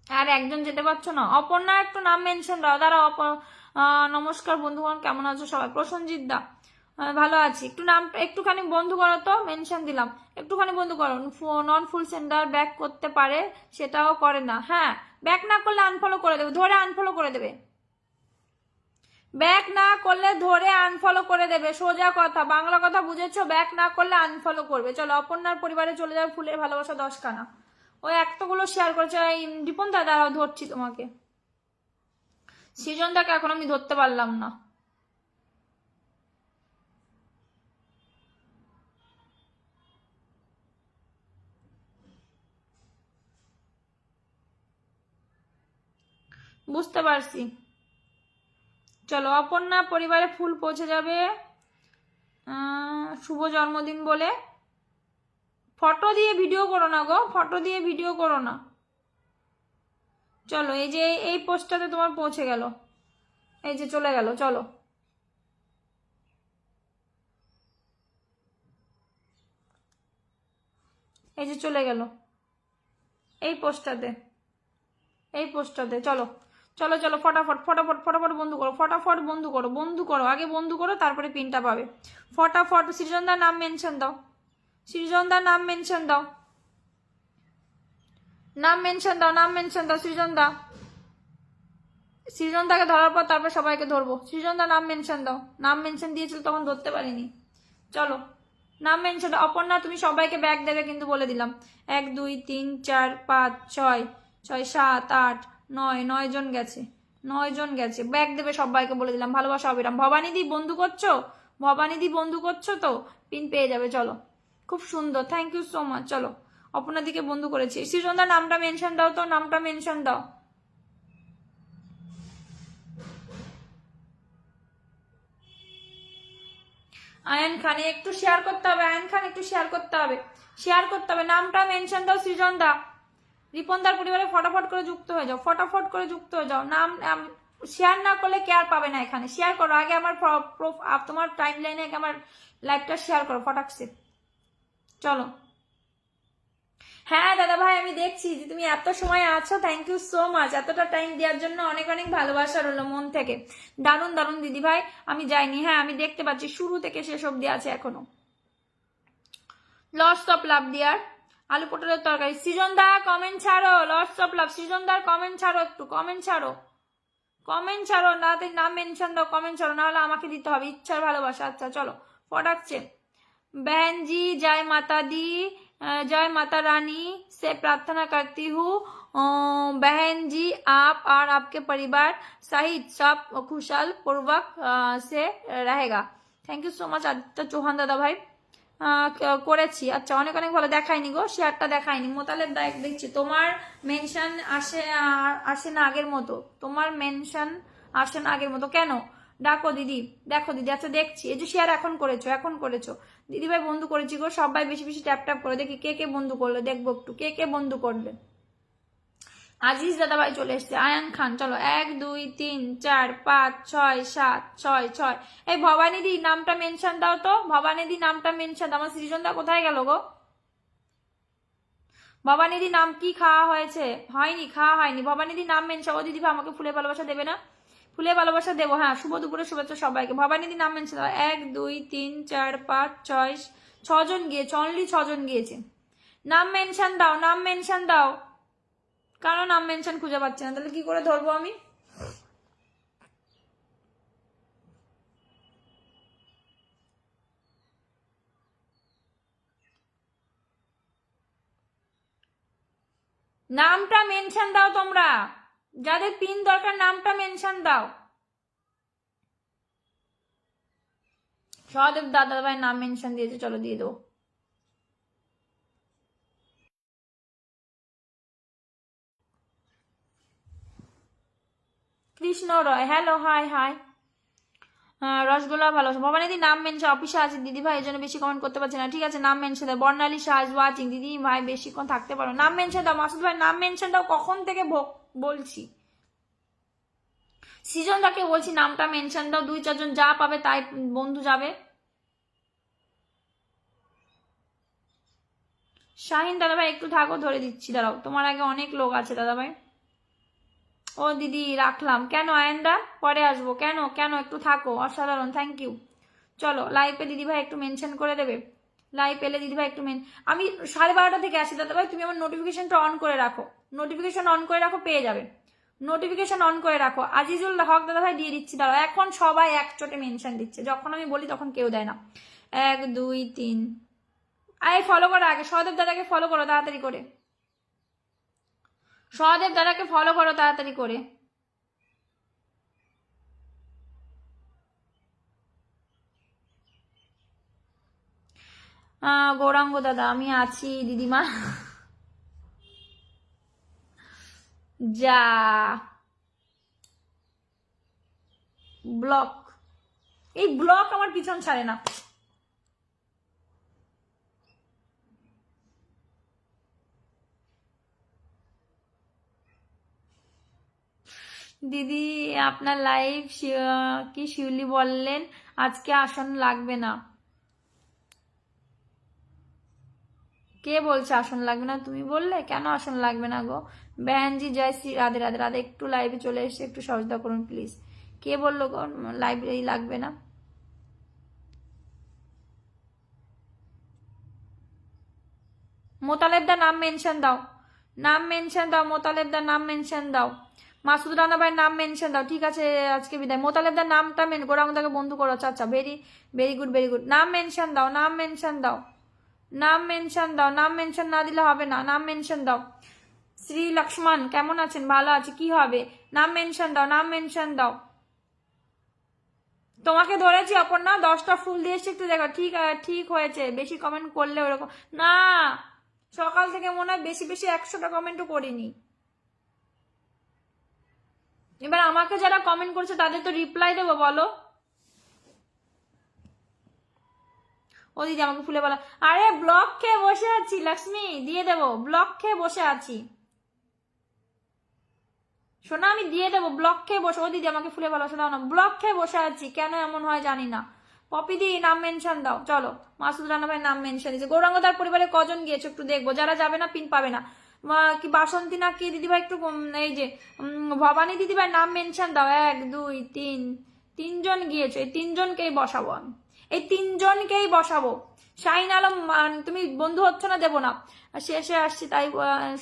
আর একজন যেতে পারছো না। অপর্ণা একটু নাম মেনশন দাও, দাঁড়াও। নমস্কার বন্ধুগণ, কেমন আছো সবাই? প্রসঞ্জিৎ দা, ভালো আছি। একটু নাম একটুখানি বন্ধু করো তো, মেনশন দিলাম, একটুখানি বন্ধু করো। নন ফুল সেন্ডার ব্যাক করতে পারে, সেটাও করে না। হ্যাঁ, ব্যাক না করলে আনফলো করে দেবে, ধরে আনফলো করে দেবে। ব্যাক না করলে ধরে আনফলো করে দেবে, সোজা কথা, বাংলা কথা বুঝেছো? ব্যাক না করলে আনফলো করবে। চলো, অপর্ণার পরিবারে চলে যাবে ফুলের ভালোবাসা 10খানা। ওই একটাগুলো শেয়ার করেছে। রিপন দা দাঁড়াও, ধরছি তোমাকে। সৃজনদাকে এখন আমি ধরতে পারলাম না। বুঝতে পারছি। চলো, অপর্ণা পরিবারে ফুল পৌঁছে যাবে শুভ জন্মদিন বলে। ফটো দিয়ে ভিডিও করো না গো, ফটো দিয়ে ভিডিও করো না। চলো, এই যে এই পোস্টটাতে তোমার পৌঁছে গেল, এই যে চলে গেল। চলো, এই যে চলে গেল এই পোস্টটাতে, এই পোস্টটাতে। চলো চলো চলো, ফটাফট ফটাফট ফটাফট বন্ধু করো, ফটাফট বন্ধু করো, বন্ধু করো, আগে বন্ধু করো, তারপরে পিনটা পাবে। ফটাফট সৃজনদার নাম মেনশন দাও, সৃজনদার নাম মেনশন দাও, নাম মেনশন দাও, নাম মেনশন দাও সৃজনদা। সৃজনদাকে ধরার পর তারপর সবাইকে ধরবো। সৃজনদা নাম মেনশন দাও, নাম মেনশন দিয়েছিল তখন ধরতে পারিনি। চলো, নাম মেনশন। অপর্ণা তুমি সবাইকে ব্যাগ দেবে কিন্তু, বলে দিলাম। 1 2 3 4 5 6 6 7 8 9, 9 জন গেছে, 9 জন গেছে। ব্যাগ দেবে সবাইকে, বলে দিলাম। ভালোবাসা অবিরাম। ভবানীদি বন্ধু করছো, ভবানীদি বন্ধু করছো তো, পিন পেয়ে যাবে। চলো, খুব সুন্দর, থ্যাংক ইউ সো মাচ। চলো, অপর্ণা দিকে বন্ধু করেছি। সৃজনদার নামটা মেনশন দাও তো, নামটা মেনশন দাও। আয়ান খান একটু শেয়ার করতে হবে, আয়ান খান একটু শেয়ার করতে হবে, শেয়ার করতে হবে। নামটা মেনশন দাও সৃজনদা। রিপনদার পরিবারে ফটাফট করে যুক্ত হয়ে যাও, ফটাফট করে যুক্ত হয়ে যাও। নাম শেয়ার না করলে কেয়ার পাবে না এখানে। শেয়ার করো আগে, আমার তোমার টাইম লাইনে আমার লাইভটা শেয়ার করো ফটাকসে। চলো, হ্যাঁ দাদা ভাই, আমি দেখছি যে তুমি এত সময় আছো, থ্যাংক ইউ সো মাচ। এতটা টাইম দেওয়ার জন্য অনেক অনেক ভালোবাসা রইলো মন থেকে। দারুণ দারুণ দিদি ভাই, আমি যাইনি। হ্যাঁ, আমি দেখতে পাচ্ছি শুরু থেকে শেষ অব্দি আছে এখনো। লটস অফ লাভ দিয়ার। আলু পটলের তরকারি। সৃজনদা কমেন্ট ছাড়ো, লটস অফ লাভ। সৃজনদার কমেন্ট ছাড়ো, একটু কমেন্ট ছাড়ো, কমেন্ট ছাড়ো। না, নাম মেনশন দাও, কমেন্ট ছাড়ো, নাহলে আমাকে দিতে হবে। ইচ্ছার ভালোবাসা। আচ্ছা চলো, ফটাকছে। बहन जी जय माता दी, जय माता रानी से प्रार्थना करती हूँ बहन जी, आप और आपके परिवार सहित सब खुशहाल पूर्वक से रहेगा। Thank you so much Aditya Chauhan दादा भाई। করেছি। আচ্ছা, অনেক অনেক ভালো। দেখায়নি গো, শেয়ারটা দেখায়নি। মোতালেব দায়ক দেখছি তোমার মেনশন আসে না আগের মতো, তোমার মেনশন আসে না আগের মতো কেন? ডাকো দিদি, দেখো দিদি। আচ্ছা দেখছি, এই যে শেয়ার এখন করেছো, এখন করেছো। দিদি ভাই বন্ধু করেছি গো, সবাই বেশি বেশি ট্যাপ ট্যাপ করে দেখি কে কে বন্ধু করলো, দেখবো একটু কে কে বন্ধু করবে। আজিজ দাদা ভাই চলে এসছে। আয়ান খান। চলো, 1 2 3 4 5 6 7 6 6। এই ভবানীদি নামটা মেনশন দাও তো, ভবানীদি নামটা মেনশন দাও। আমার সৃজনদা কোথায় গেল গো? ভবানীদি নাম কি খাওয়া হয়েছে? হয়নি, খাওয়া হয়নি। ভবানীদি নাম মেনশন। ও দিদি ভাই আমাকে ফুলের ভালোবাসা দেবে না? ফুলের ভালোবাসা দেবো। হ্যাঁ, শুভ দুপুরের শুভেচ্ছা সবাইকে। ভবানীদি নাম মেনশন দাও। 1 2 3 4 5 6 6 জন গিয়েছে, অনলি 6 জন গিয়েছে। নাম মেনশন দাও, নাম মেনশন দাও। কারণ নাম মেনশন খুঁজে পাচ্ছি না, তাহলে কি করে ধরবো আমি? নামটা মেনশন দাও তোমরা, যাদের পিন দরকার নামটা মেনশন দাও। সহদেব দাদা ভাই নাম মেনশন দিয়েছে, চলো দিয়ে দেবো। কৃষ্ণ রয়, হ্যালো, হাই হাই। রসগোল্লা ভালো। ভবানীদি নাম মেনশন, অফিসে আছে দিদি ভাই, এই জন্য বেশি কমেন্ট করতে পারছি না। ঠিক আছে, নাম মেনশন দাও। বর্ণালী শাহ ওয়াচিং। দিদি ভাই বেশিক্ষণ থাকতে পারো, নাম মেনশন দাও। মাসুদ ভাই নাম মেনশন দাও, কখন থেকে বলছি। সৃজনদাকে বলছি নামটা মেনশন দাও। 2 4 জন যা পাবে তাই বন্ধু যাবে। শাহিন দাদা ভাই একটু থাকো, ধরে দিচ্ছি, দাঁড়াও। তোমার আগে অনেক লোক আছে দাদা ভাই। ও দিদি রাখলাম। কেন আয়েন্দা? পরে আসবো। কেন কেন? একটু থাকো। অসাধারণ, থ্যাংক ইউ। চলো লাইভে দিদিভাই একটু মেনশন করে দেবে, লাইভ এলে দিদিভাই একটু আমি 12:30 থেকে আসি দাদাভাই, তুমি আমার নোটিফিকেশনটা অন করে রাখো, নোটিফিকেশন অন করে রাখো, পেয়ে যাবে। নোটিফিকেশন অন করে রাখো। আজিজুল হক দাদাভাই দিয়ে দিচ্ছি, দাঁড়াও। এখন সবাই একচোটে মেনশন দিচ্ছে, যখন আমি বলি তখন কেউ দেয় না। 1 2 3, আরে ফলো করো আগে, সহদেব দাদাকে ফলো করো তাড়াতাড়ি করে, সহদেব দাদাকে ফলো করো তাড়াতাড়ি করে। গৌরাঙ্গ দাদা আমি আছি দিদিমা। যা ব্লক, এই ব্লক আমার পিছন ছাড়ে না। দিদি আপনার লাইভ কি শিউলি বললেন আজকে আসন লাগবে না? কে বলছে আসন লাগবে না? তুমি বললে কেন আসন লাগবে না গো? বেহানজি জয় শ্রী রাধে রাধে রাধে, একটু লাইভে চলে এসে একটু সহযোগিতা করুন প্লিজ। কে বললো গো লাইব্রেরি লাগবে না? মোতালেবদার নাম মেনশন দাও, নাম মেনশন দাও, মোতালেবদার নাম মেনশন দাও, মাসুদ রানা ভাইয়ের নাম মেনশন দাও। ঠিক আছে আজকে বিদায়। মোতালেবদার নামটা গোরাঙ্গদাকে বন্ধু করো। আচ্ছা আচ্ছা, very very good very good. নাম মেনশন দাও, নাম মেনশন দাও, নাম মেনশন দাও, নাম মেনশন না দিলে হবে না, নাম মেনশন দাও। শ্রী লক্ষ্মণ কেমন আছেন? ভালো আছে, কি হবে? নাম মেনশন দাও, নাম মেনশন দাও। তোমাকে ধরেছি অপর্ণা, 10টা ফুল দিয়েছি, একটু দেখো। ঠিক ঠিক হয়েছে, বেশি কমেন্ট করলে ওরকম না, সকাল থেকে মনে হয় বেশি বেশি 100টা কমেন্টও করিনি। এবার আমাকে যারা কমেন্ট করছে তাদের তো রিপ্লাই দেবো, বলো। ও দিদি আমাকে ফুলে বলা, আরে ব্লক খেয়ে বসে আছি লক্ষ্মী, দিয়ে দেবো, ব্লক খেয়ে বসে আছি শোনা, আমি দিয়ে দেবো, ব্লক খেয়ে বসে। ও দিদি আমাকে ফুলে ভালোবাসা দাও না, ব্লক খেয়ে বসে আছি, কেন এমন হয় জানি না। পপি দি নাম মেনশন দাও। চলো মাসুদ রানা ভাই নাম মেনশন দিয়েছে। গৌরাঙ্গদার পরিবারে কজন গিয়েছে একটু দেখবো, যারা যাবে না পিন পাবে না। কি বাসন্তী না কি দিদিভাই একটু এই যে ভবানী দিদিভাই নাম মেনশন দাও। 1 2 3, 3জন গিয়েছে, এই 3জনকেই বসাবো আমি, এই 3জনকেই বসাবো। শাহিন আলম তুমি বন্ধু হচ্ছ না, দেবো না, শেষে আসছি তাই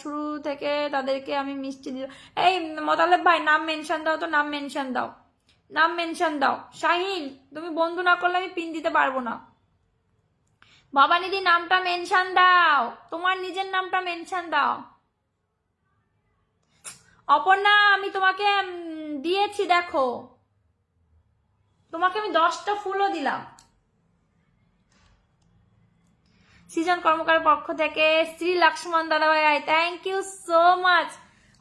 শুরু থেকে তাদেরকে আমি মিষ্টি দিল। এই মোতালেব ভাই নাম মেনশন দাও তো, নাম মেনশন দাও, নাম মেনশন দাও। শাহিন তুমি বন্ধু না করলে আমি পিন দিতে পারবো না। ভবানীদি নামটা মেনশন দাও, তোমার নিজের নামটা মেনশন দাও। অপর্ণা আমি তোমাকে দিয়েছি, দেখো তোমাকে আমি 10টা ফুলও দিলাম। সৃজন কর্মকারের পক্ষ থেকে শ্রী লক্ষ্মণ দাদাভাই, থ্যাংক ইউ সো মাচ,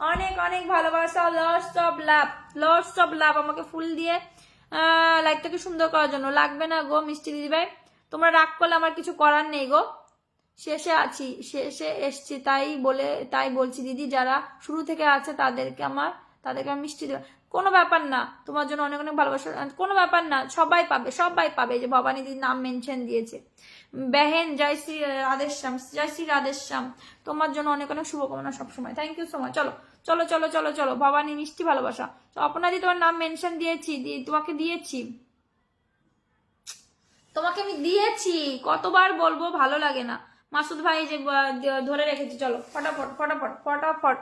অনেক অনেক ভালোবাসা, lots of love, lots of লাভ আমাকে ফুল দিয়ে লাইফটাকে সুন্দর করার জন্য। লাগবে না গো মিষ্টি দিদিভাই, তোমরা রাগ করলে আমার কিছু করার নেই গো, শেষে আছি, শেষে এসছি, তাই বলছি দিদি, যারা শুরু থেকে আছে তাদেরকে আমি মিষ্টি দেবো। কোনো ব্যাপার না, তোমার জন্য অনেক অনেক ভালোবাসা, কোনো ব্যাপার না, সবাই পাবে, সবাই পাবে। যে ভবানী দিদির নাম মেনশন দিয়েছে। বেহেন জয়শ্রী রাধেশ্যাম, জয়শ্রী রাধেশ্যাম, তোমার জন্য অনেক অনেক শুভকামনা সবসময়, থ্যাংক ইউ সো মাচ। চলো চলো চলো চলো চলো, ভবানী মিষ্টি ভালোবাসা। তো আপনাদি তোমার নাম মেনশন দিয়েছি, তোমাকে দিয়েছি, তোমাকে আমি দিয়েছি, কতবার বলবো, ভালো লাগে না। মাসুদ ভাই যে ধরে রেখেছি, চলো ফটাফট ফটাফট ফটাফট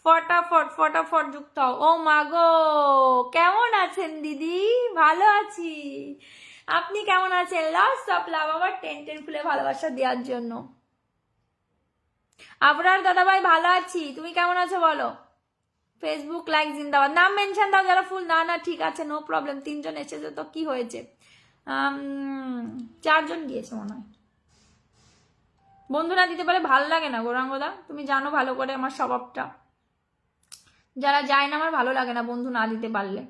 ফটাফট ফটাফট যুক্ত হও। ও মাগো কেমন আছেন দিদি? ভালো আছি, আপনি কেমন আছেন? লটস অফ লাভ আমার 10 ফুলে ভালোবাসা দেওয়ার জন্য। আবরার দাদাভাই ভালো আছি, তুমি কেমন আছো বলো? ফেসবুক লাইক জিন্দাবাদ, নাম মেনশন দাও যারা ফুল। না না ঠিক আছে, নো প্রবলেম, 3জন এসেছে তো কি হয়েছে, 4জন গিয়েছে মনে হয়। বন্ধুরা দিতে পারে, ভালো লাগে না গৌরাঙ্গদা, তুমি জানো ভালো করে আমার স্বভাবটা, যারা যায় না আমার ভালো লাগে না বন্ধু না দিতে পারলে।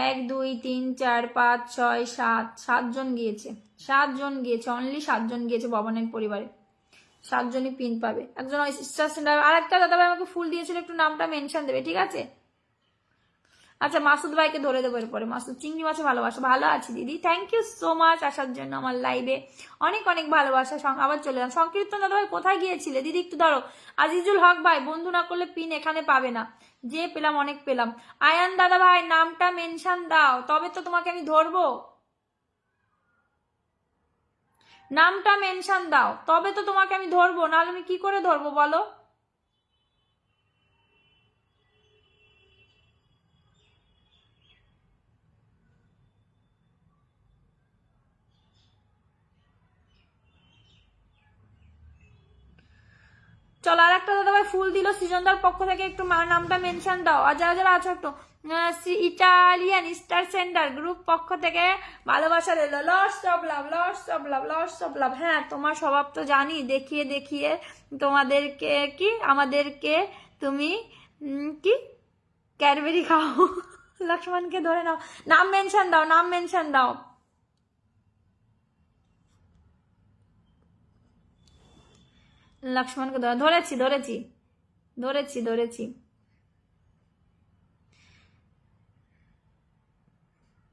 1 2 3 4 5 6 7, 7জন গিয়েছে, 7জন গিয়েছে, অনলি 7জন গিয়েছে ভবনের পরিবারে, 7জনই পিন পাবে। একজন আর একটা দাদাভাই আমাকে ফুল দিয়েছিল, একটু নামটা মেনশন দেবে, ঠিক আছে? আচ্ছা মাসুদ ভাইকে ধরে দেবো এরপরে। মাসুদ চিংড়ি মাছে ভালোবাসা, ভালো আছি দিদি, থ্যাংক ইউ সো মাচ আসার জন্য আমার লাইভে, অনেক অনেক ভালোবাসা। আবার চলে এলাম। সংকীর্তন দাদা ভাই কোথায় গিয়েছিলে দিদি, একটু ধরো। আজিজুল হক ভাই বন্ধু না করলে পিন এখানে পাবে না, যে পেলাম অনেক পেলাম। আয়ান দাদা ভাই নামটা মেনশন দাও, তবে তো তোমাকে আমি ধরবো। নামটা মেনশন দাও, তবে তো তোমাকে আমি ধরবো, নাহলে আমি কি করে ধরবো বলো? চলো, আর একটা দাদাভাই ফুল দিল সৃজনদার পক্ষ থেকে, একটু নামটা মেনশন দাও। আর যারা যারা আছো একটু ইটালিয়ান স্টার সেন্টার গ্রুপ পক্ষ থেকে ভালোবাসা দিল, lots of love, lots of love, lots of love. হ্যাঁ, তোমার স্বভাব তো জানি, দেখিয়ে দেখিয়ে তোমাদেরকে কি আমাদেরকে তুমি কি ক্যাডবেরি খাও। লক্ষ্মণকে ধরে নাও, নাম মেনশন দাও, নাম মেনশন দাও। লক্ষ্মণকে ধরেছি ধরেছি ধরেছি ধরেছি।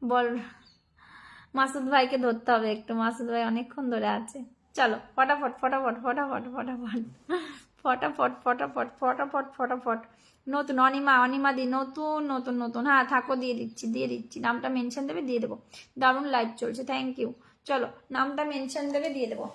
বল, মাসুদ ভাইকে ধরতে হবে একটু, মাসুদ ভাই অনেকক্ষণ ধরে আছে। চলো ফটাফট ফটাফট ফটাফট ফটাফট ফটাফট ফটাফট ফটাফট ফটাফট। নতুন অনিমা, অনিমা দি নতুন নতুন নতুন, হ্যাঁ থাকো, দিয়ে দিচ্ছি দিয়ে দিচ্ছি। নামটা মেনশন দেবে, দিয়ে দেবো। দারুণ লাইভ চলছে, থ্যাংক ইউ। চলো নামটা মেনশন দেবে, দিয়ে দেবো।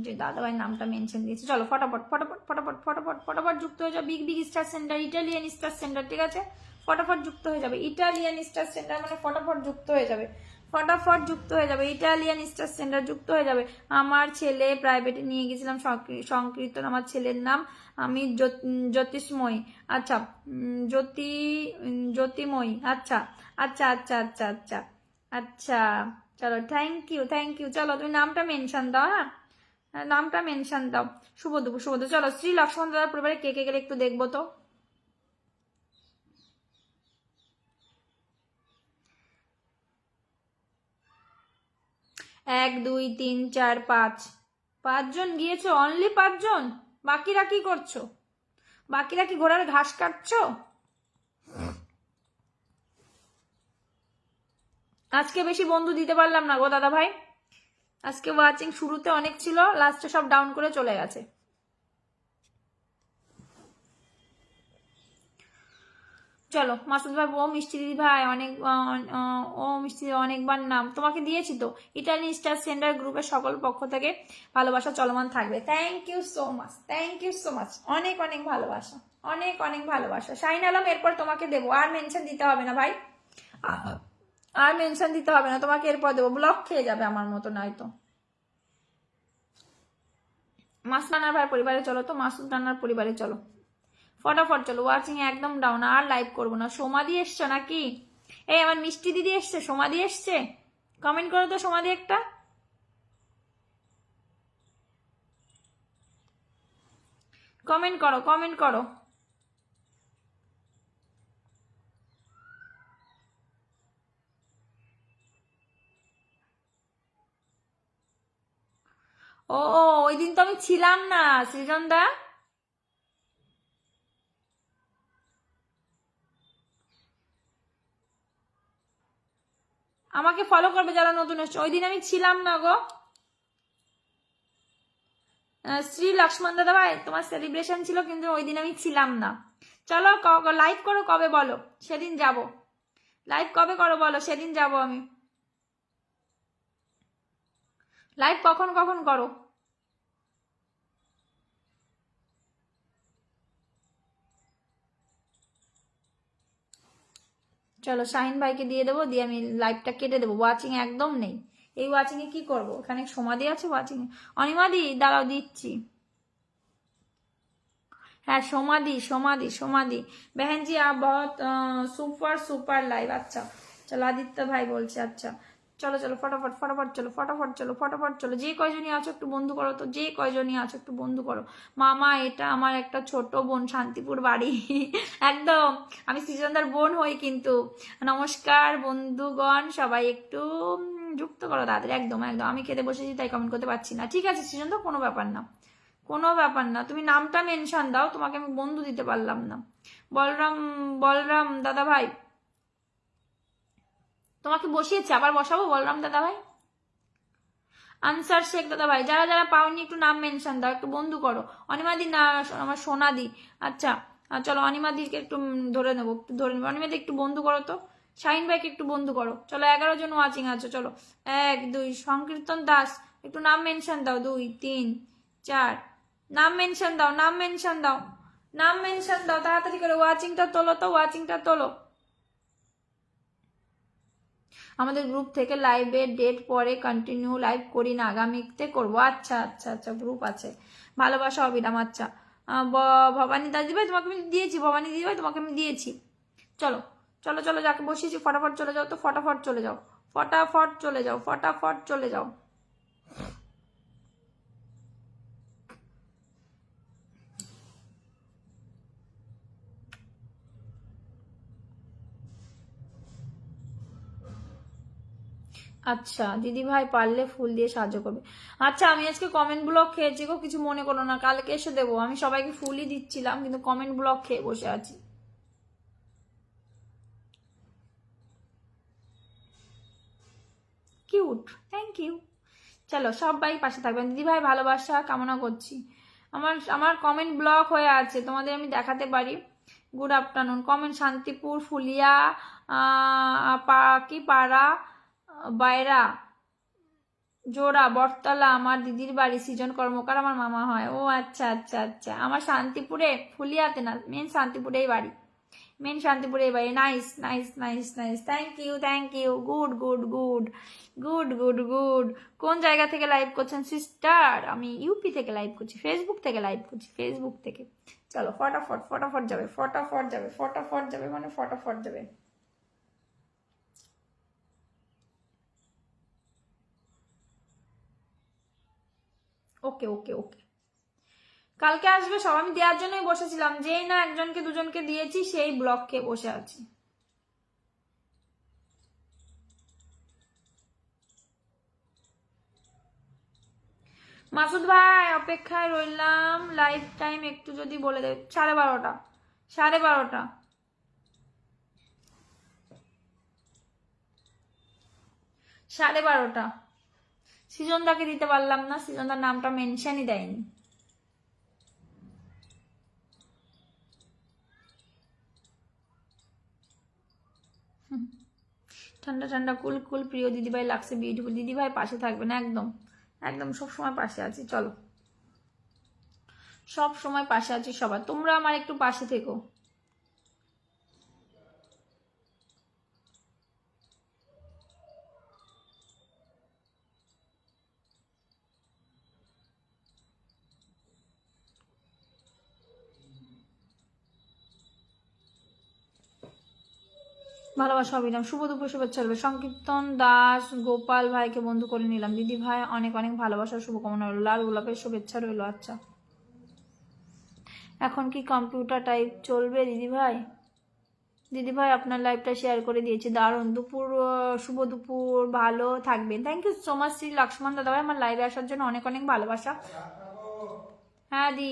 যে দাদাভাই নামটা মেনশন দিয়েছে, চলো ফটাফট ফটাফট ফটাফট ফটাফট ফটাফট যুক্ত হয়ে যাবে। Big big star centre, Italian star centre, ঠিক আছে? ফটাফট যুক্ত হয়ে যাবে ইটালিয়ান স্টার সেন্টার, মানে ফটাফট যুক্ত হয়ে যাবে, ফটাফট যুক্ত হয়ে যাবে ইটালিয়ান স্টার সেন্টার, যুক্ত হয়ে যাবে। আমার ছেলে প্রাইভেটে নিয়ে গেছিলাম সংকীর্তন, আমার ছেলের নাম আমি জ্যোতিষময়ী। আচ্ছা, জ্যোতি জ্যোতিময়ী। আচ্ছা আচ্ছা আচ্ছা আচ্ছা আচ্ছা আচ্ছা। চলো থ্যাংক ইউ থ্যাংক ইউ। চলো তুমি নামটা মেনশন দাও, হ্যাঁ নামটা মেনশন দাও। শুভদুপুর শুভদুপুর। চলো শ্রী লক্ষ্মণ দাদার পরিবারে কে কে গেলে একটু দেখবো তো। 1 2 3 4 5, 5জন গিয়েছো, অনলি 5জন। বাকিরা কি করছো? বাকিরা কি ঘোড়ার ঘাস কাটছো? আজকে বেশি বন্ধু দিতে পারলাম না গো দাদা ভাই, আজকে ওয়াচিং শুরুতে অনেক ছিল, লাস্টে সব ডাউন করে চলে গেছে। চলো মাসুদ ভাই, ও মিষ্টি দিদি ভাই অনেক, ও মিষ্টি অনেকবার নাম তোমাকে দিয়েছি তো। ইটালি স্টার সেন্টার গ্রুপের সকল পক্ষ থেকে ভালোবাসা চলমান থাকবে। Thank you so much, thank you so much, অনেক অনেক ভালোবাসা, অনেক অনেক ভালোবাসা। শাইন আলম এরপর তোমাকে দেবো, আর মেনশন দিতে হবে না ভাই, আর মেনশন দিতে হবে না তোমাকে, এরপর দেবো। ব্লক খেয়ে যাবে আমার মতো নয়তো। মাসুদ রানার ভাই পরিবারে চলো তো, মাসুদ রানার পরিবারে চলো ফটাফট। চলো ওয়াচিং একদম ডাউন, আর লাইভ করবো না। সোমাদি এসছো নাকি? এই আমার মিষ্টি দিদি এসছে, সোমাদি এসছে, কমেন্ট করো তো সোমাদি একটা। কমেন্ট করো কমেন্ট করো। ও ওই দিন তো আমি ছিলাম না সৃজন দা। আমাকে ফলো করবে যারা নতুন এসছে, ওই দিন আমি ছিলাম না গো। শ্রী লক্ষ্মণ দাদা ভাই তোমার সেলিব্রেশন ছিল, কিন্তু ওই দিন আমি ছিলাম না। চলো লাইভ করো কবে বলো, সেদিন যাব। লাইভ কবে করো বলো, সেদিন যাব আমি। লাইভ কখন কখন করো? চলো শাহিন ভাইকে দিয়ে দেবো, দিয়ে আমি লাইভটা কেটে দেবো। ওয়াচিং একদম নেই, এই ওয়াচিং এ কি করবো? এখানে সমাধি আছে ওয়াচিং এ। অনিমাদি দাঁড়াও দিচ্ছি। হ্যাঁ সমাধি সমাধি সমাধি। বেহেনজি আপ বহুত সুপার সুপার লাইভ। আচ্ছা চলো আদিত্য ভাই বলছে, আচ্ছা চলো চলো ফটাফট ফটাফট চলো ফটাফট চলো ফটাফট চলো। যে কয়জনই আছো একটু বন্ধু করো তো, যে কয়জনই আছো একটু বন্ধু করো। মামা এটা আমার একটা ছোট বোন, শান্তিপুর বাড়ি। একদম আমি সৃজনদার বোন হই কিন্তু। নমস্কার বন্ধুগণ সবাই, একটু যুক্ত করো তাদের। একদম একদম, আমি খেতে বসেছি তাই কমেন্ট করতে পারছি না। ঠিক আছে সৃজনদা, কোনো ব্যাপার না, কোনো ব্যাপার না, তুমি নামটা মেনশন দাও, তোমাকে আমি বন্ধু দিতে পারলাম না। বলরাম, বলরাম দাদা ভাই তোমাকে বসিয়েছে, আবার বসাবো বলরাম দাদা ভাই। আনসার শেখ দাদা ভাই, যারা যারা পাওনি একটু নাম মেনশন দাও, একটু বন্ধু করো। অনিমাদি না, আমার সোনাদি। আচ্ছা চলো অনিমাদিকে একটু ধরে নেবো, একটু ধরে নেবো। অনিমাদি একটু বন্ধু করো তো, শাহিন ভাইকে একটু বন্ধু করো। চলো 11 জন ওয়াচিং আছে। চলো 1 2 সংকীর্তন দাস, একটু নাম মেনশন দাও। 2 3 4 নাম মেনশন দাও, নাম মেনশন দাও, নাম মেনশন দাও তাড়াতাড়ি করে। ওয়াচিংটা তোলো তো, ওয়াচিংটা তোলো। আমাদের গ্রুপ থেকে লাইভের ডেট পরে কন্টিনিউ লাইভ করি না, আগামীতে করবো। আচ্ছা আচ্ছা আচ্ছা, গ্রুপ আছে। ভালোবাসা অবিরাম। আচ্ছা ভবানী দাদিভাই তোমাকে আমি দিয়েছি, ভবানী দিদিভাই তোমাকে আমি দিয়েছি। চলো চলো চলো, যাকে বসিয়েছি ফটাফট চলে যাও তো, ফটাফট চলে যাও, ফটাফট চলে যাও, ফটাফট চলে যাও। আচ্ছা দিদি ভাই পারলে ফুল দিয়ে সাহায্য করবে। আচ্ছা আমি আজকে কমেন্ট ব্লক খেয়েছি গো, কিছু মনে করো না, কালকে এসে দেবো। আমি সবাইকে ফুলই দিচ্ছিলাম, কিন্তু কমেন্ট ব্লক খেয়ে বসে আছি। Cute, thank you. চলো সবাই পাশে থাকবেন, দিদি ভাই ভালোবাসা কামনা করছি। আমার আমার কমেন্ট ব্লক হয়ে আছে, তোমাদের আমি দেখাতে পারি। Good afternoon comment Shantipur, Phulia, কি পাড়া, বাইরা, জোড়া, বটতলা আমার দিদির বাড়ি। সৃজন কর্মকার আমার মামা হয়। ও আচ্ছা আচ্ছা আচ্ছা, আমার শান্তিপুরে, ফুলিয়াতে না, মেন শান্তিপুরেই বাড়ি, মেন শান্তিপুরেই বাড়ি। Nice nice nice nice, thank you thank you. Good good good good good good. কোন জায়গা থেকে লাইভ করছেন সিস্টার? আমি ইউপি থেকে লাইভ করছি, ফেসবুক থেকে লাইভ করছি, ফেসবুক থেকে। চলো ফটাফট ফটাফট যাবে, ফটাফট যাবে, ফটাফট যাবে, মানে ফটাফট যাবে। ওকে ওকে ওকে, কালকে আসবে সব। আমি দেওয়ার জন্যই বসেছিলাম, যেই না একজনকে দুজনকে দিয়েছি সেই ব্লককে বসে আছি। মাসুদ ভাই অপেক্ষায় রইলাম, লাইফ টাইম একটু যদি বলে দেবে। 12:30, 12:30, 12:30। সৃজনদাকে দিতে পারলাম না, সৃজনদার নামটা মেনশনই দেয়নি। ঠান্ডা ঠান্ডা কুল কুল, প্রিয় দিদিভাই লাগছে বিউটিফুল। দিদিভাই পাশে থাকবেন একদম, একদম সব সময় পাশে আছি। চলো সব সময় পাশে আছি সবার, তোমরা আমার একটু পাশে থেকো। ভালোবাসা অবিরাম। শুভ দুপুর, শুভেচ্ছা রইল। সংকীর্তন দাস গোপাল ভাইকে বন্ধু করে নিলাম। দিদি ভাই অনেক অনেক ভালোবাসার শুভকামনা রইল, লাল গোলাপের শুভেচ্ছা রইল। আচ্ছা এখন কি কম্পিউটার টাইপ চলবে দিদি ভাই? দিদি ভাই আপনার লাইভটা শেয়ার করে দিয়েছি, দারুণ। দুপুর, শুভ দুপুর, ভালো থাকবেন। Thank you so much Shri Lakshman দাদা ভাই আমার লাইভে আসার জন্য অনেক অনেক ভালোবাসা। হ্যাঁ দি,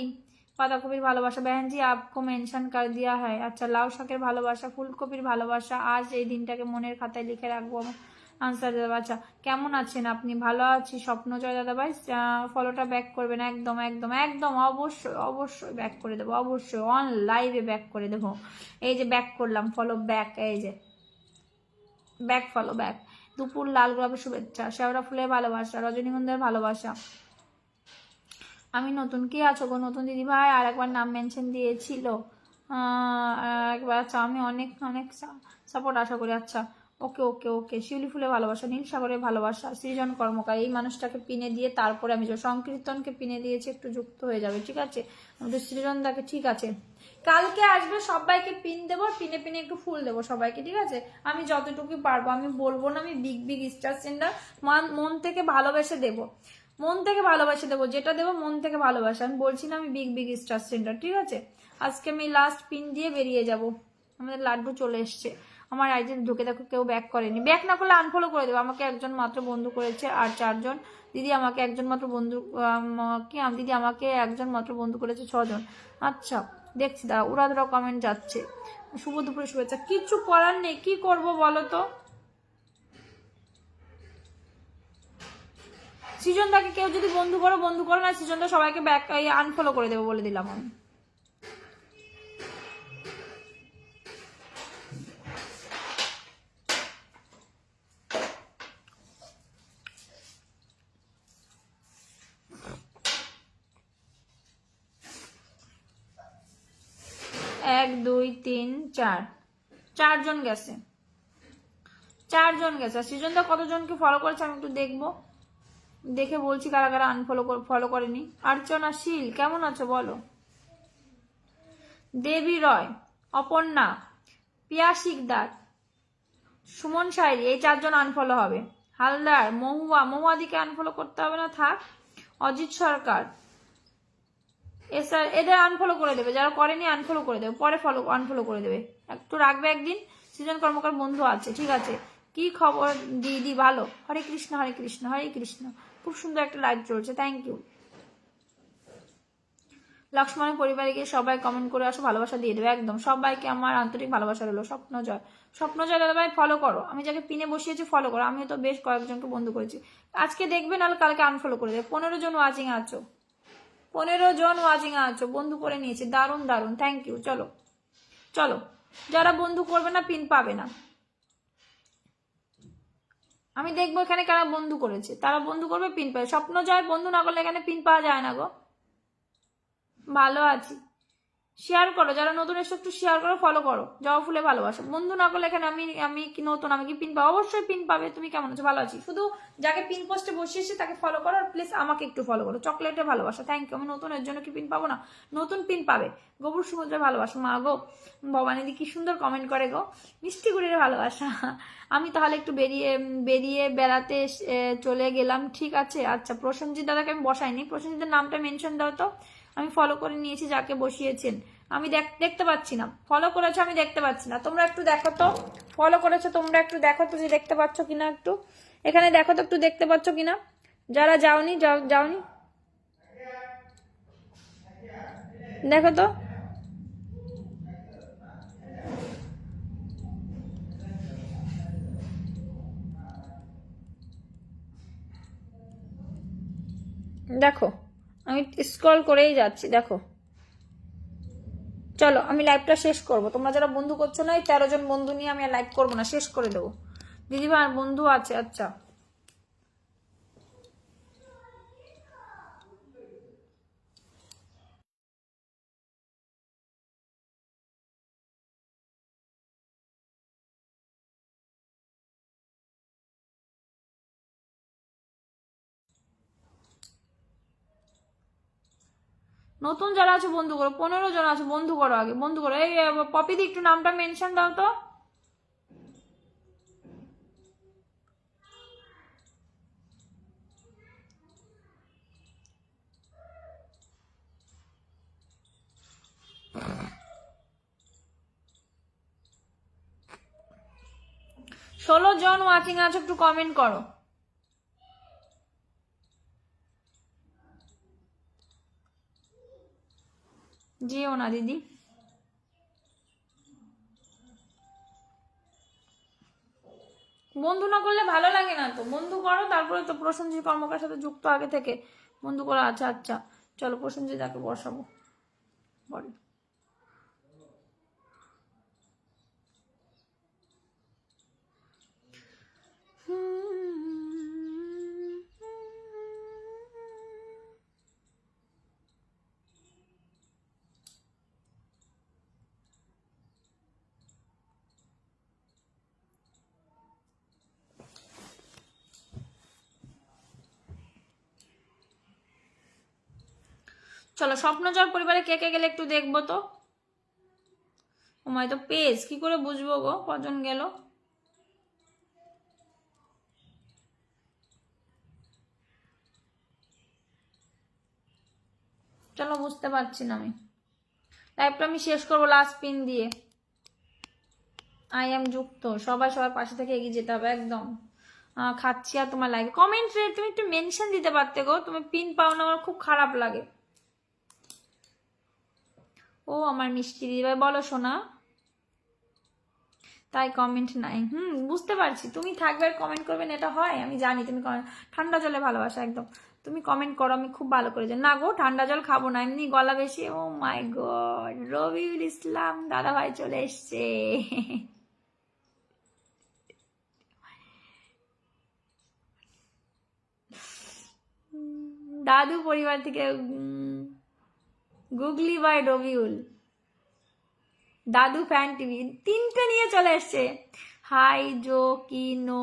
বাঁধাকপির ভালোবাসা। বহনজি আপকো মেনশন কর দিয়া হয়। আচ্ছা লাউ শাকের ভালোবাসা, ফুলকপির ভালোবাসা। আজ এই দিনটাকে মনের খাতায় লিখে রাখবো। আনসার দাদা আচ্ছা কেমন আছেন আপনি? ভালো আছি স্বপ্নজয় দাদা ভাই। ফলোটা ব্যাক করবেন একদম একদম একদম, অবশ্যই অবশ্যই ব্যাক করে দেবো, অবশ্যই অন লাইভে ব্যাক করে দেবো। এই যে ব্যাক করলাম, ফলো ব্যাক, এই যে ব্যাক, ফলো ব্যাক। দুপুর, লাল গোলাপের শুভেচ্ছা, শেওড়া ফুলের ভালোবাসা, রজনীগন্ধার ভালোবাসা। আমি নতুন, কি আছো গো নতুন দিদি ভাই? আর একবার নাম মেনশন দিয়েছিল একবার। আচ্ছা আমি অনেক অনেক সাপোর্ট আশা করি। আচ্ছা ওকে ওকে ওকে। শিউলি ফুলের ভালোবাসা, নীল সাগরের ভালোবাসা, সৃজন কর্মকার। এই মানুষটাকে পিনে দিয়ে তারপরে আমি সংকীর্তনকে পিনে দিয়েছি, একটু যুক্ত হয়ে যাবে ঠিক আছে আমাদের সৃজনদাকে। ঠিক আছে কালকে আসবে, সবাইকে পিন দেবো, পিনে পিনে একটু ফুল দেবো সবাইকে, ঠিক আছে? আমি যতটুকু পারবো, আমি বলবো না আমি বিগ বিগ স্টার সেন্ডার, মন থেকে ভালোবেসে দেবো, মন থেকে ভালোবাসা দেবো, যেটা দেবো মন থেকে ভালোবাসা। আমি বলছি না আমি বিগ বিগ স্টার সেন্টার, ঠিক আছে? আজকে আমি লাস্ট পিন দিয়ে বেরিয়ে যাব। আমাদের লাড্ডু চলে এসছে। আমার আইডি ঢুকে দেখো কেউ ব্যাক করেনি, ব্যাক না করলে আনফলো করে দেবো। আমাকে একজন মাত্র বন্ধু করেছে, আর 4 জন। দিদি আমাকে একজন মাত্র বন্ধু, দিদি আমাকে একজন মাত্র বন্ধু করেছে 6 জন। আচ্ছা দেখছি দাঁড়া, উড়াধুরা কমেন্ট যাচ্ছে। শুভ দুপুরে শুভেচ্ছা, কিচ্ছু করার নেই, কি করবো বলো তো? সৃজনদাকে কেউ যদি বন্ধু করো না, সৃজনদা সবাইকে ব্যাক আনফলো করে দেবো বলে দিলাম আমি। 1 2 3 4 4জন গেছে, 4জন গেছে। সৃজনদা কতজনকে ফলো করেছে আমি একটু দেখবো, দেখে বলছি কারা কারা ফলো করেনি। অর্চনা শীল কেমন আছো বলো। দেবী রয়, অপর্ণা, পিয়া শিকদার, সুমন শাইরি, এই 4জন আনফলো হবে। হালদার, মহুয়াদিকে আনফলো করতে হবে না, থাক। অজিত সরকার, এদের আনফলো করে দেবে, যারা করেনি আনফলো করে দেবে, পরে আনফলো করে দেবে, একটু রাখবে একদিন। সৃজন কর্মকার বন্ধু আছে, ঠিক আছে। কি খবর দিদি, ভালো। হরে কৃষ্ণ হরে কৃষ্ণ হরে কৃষ্ণ। খুব সুন্দর একটা লাইভ চলছে, থ্যাংক ইউ। লক্ষ্মণের পরিবারে গিয়ে সবাই কমেন্ট করে আসো, ভালোবাসা দিয়ে দেবে একদম সবাইকে। আমার আন্তরিক ভালোবাসা রইলো। স্বপ্নজয় দাদাভাই ফলো করো, আমি যাকে পিনে বসিয়েছি ফলো করো। আমিও তো বেশ কয়েকজনকে বন্ধু করেছি, আজকে দেখবে নাহলে কালকে আনফলো করে দেবে। 15 জন ওয়াচিং আছো, 15 জন ওয়াচিং আছো, বন্ধু করে নিয়েছি, দারুণ দারুণ, থ্যাংক ইউ। চলো চলো, যারা বন্ধু করবে না পিন পাবে না। আমি দেখবো এখানে কারা বন্ধু করেছে, তারা বন্ধু করবে, পিন পাবে। স্বপ্নজয় বন্ধু না করলে এখানে পিন পাওয়া যায় না গো। ভালো আছি, শেয়ার করো, যারা নতুন এসে একটু শেয়ার করো, ফলো করো। জবা ফুলে ভালোবাসো, বন্ধু না করলে এখানে আমি কি নতুন, আমি কি পিন পাবো? অবশ্যই পিন পাবে। তুমি কেমন আছো? ভালো আছি। শুধু যাকে পিন পোস্টে বসিয়েছি তাকে ফলো করো, আর প্লিজ আমাকে একটু ফলো করো। চকলেটে ভালোবাসা, থ্যাংক ইউ। আমি নতুন, এর জন্য কি পিন পাবো না? নতুন পিন পাবে। গোবর সমুদ্রে ভালোবাসা, মা গো ভবানীদি কি সুন্দর কমেন্ট করে গো। মিষ্টি গুড়ির ভালোবাসা। আমি তাহলে একটু বেরিয়ে বেড়াতে চলে গেলাম, ঠিক আছে। আচ্ছা, প্রসেনজিৎ দাদাকে আমি বসাইনি, প্রসেনজিতের নামটা মেনশন দাও তো। আমি ফলো করে নিয়েছি যাকে বসিয়েছেন, আমি দেখতে পাচ্ছি না। ফলো করেছো আমি দেখতে পাচ্ছি না, তোমরা একটু দেখো তো। ফলো করেছো তোমরা একটু দেখো তো যে দেখতে পাচ্ছ কিনা, একটু এখানে দেখো তো একটু দেখতে পাচ্ছ কিনা। যারা যাওনি যাওনি দেখো তো। দেখো আমি স্ক্রল করেই যাচ্ছি, দেখো। চলো আমি লাইভটা শেষ করব। তোমরা যারা বন্ধু করছো না, এই 13 জন বন্ধু নিয়ে আমি আর লাইভ করবো না, শেষ করে দেবো। দিদিভাই বন্ধু আছে, আচ্ছা। নতুন যারা আছে বন্ধু করো, 15 জন আছে, বন্ধু করো, আগে বন্ধু করো। এই পপিদি একটু নামটা মেনশন দাও তো। 16 জন ওয়াচিং আছে, একটু কমেন্ট করো। যেও না দিদি, বন্ধু না করলে ভালো লাগে না তো। বন্ধু করো, তারপরে তো প্রসেনজিৎ কর্মকার সাথে যুক্ত আগে থেকে, বন্ধু করা আছে। আচ্ছা চলো, প্রসেনজিৎ তাকে বসাবো বল। চলো, স্বপ্নজয় পরিবারে কে কে গেলে একটু দেখবো তো। ওমায় তো পেজ কি করে বুঝবো গো কজন গেল। চলো, বুঝতে পারছি না আমি। লাইভটা আমি শেষ করবো লাস্ট পিন দিয়ে। আই এম যুক্ত, সবাই সবার পাশে থেকে এগিয়ে যেতে হবে একদম। খাচ্ছি আর তোমার লাইভ কমেন্ট রে তুমি একটু মেনশন দিতে পারতে গো, তুমি পিন পাও না, আমার খুব খারাপ লাগে। ও আমার মিষ্টি দিদিভাই, বলো শোনা। তাই কমেন্ট নাই, বুঝতে পারছি। তুমি থাকবে আর কমেন্ট করবেন, এটা হয় আমি জানি। তুমি ঠান্ডা জলে ভালোবাসা একদম। তুমি কমেন্ট করো, আমি খুব ভালো করে জানি। না গো, ঠান্ডা জল খাবো না, এমনি গলা বেশি। ও মাই গড, রবিউল ইসলাম দাদা ভাই চলে এসছে। দাদু পরিবার থেকে গুগলি বাই রবিউল। দাদু ফ্যান টিভি 3টে নিয়ে চলে এসছে। হাই জো কি নো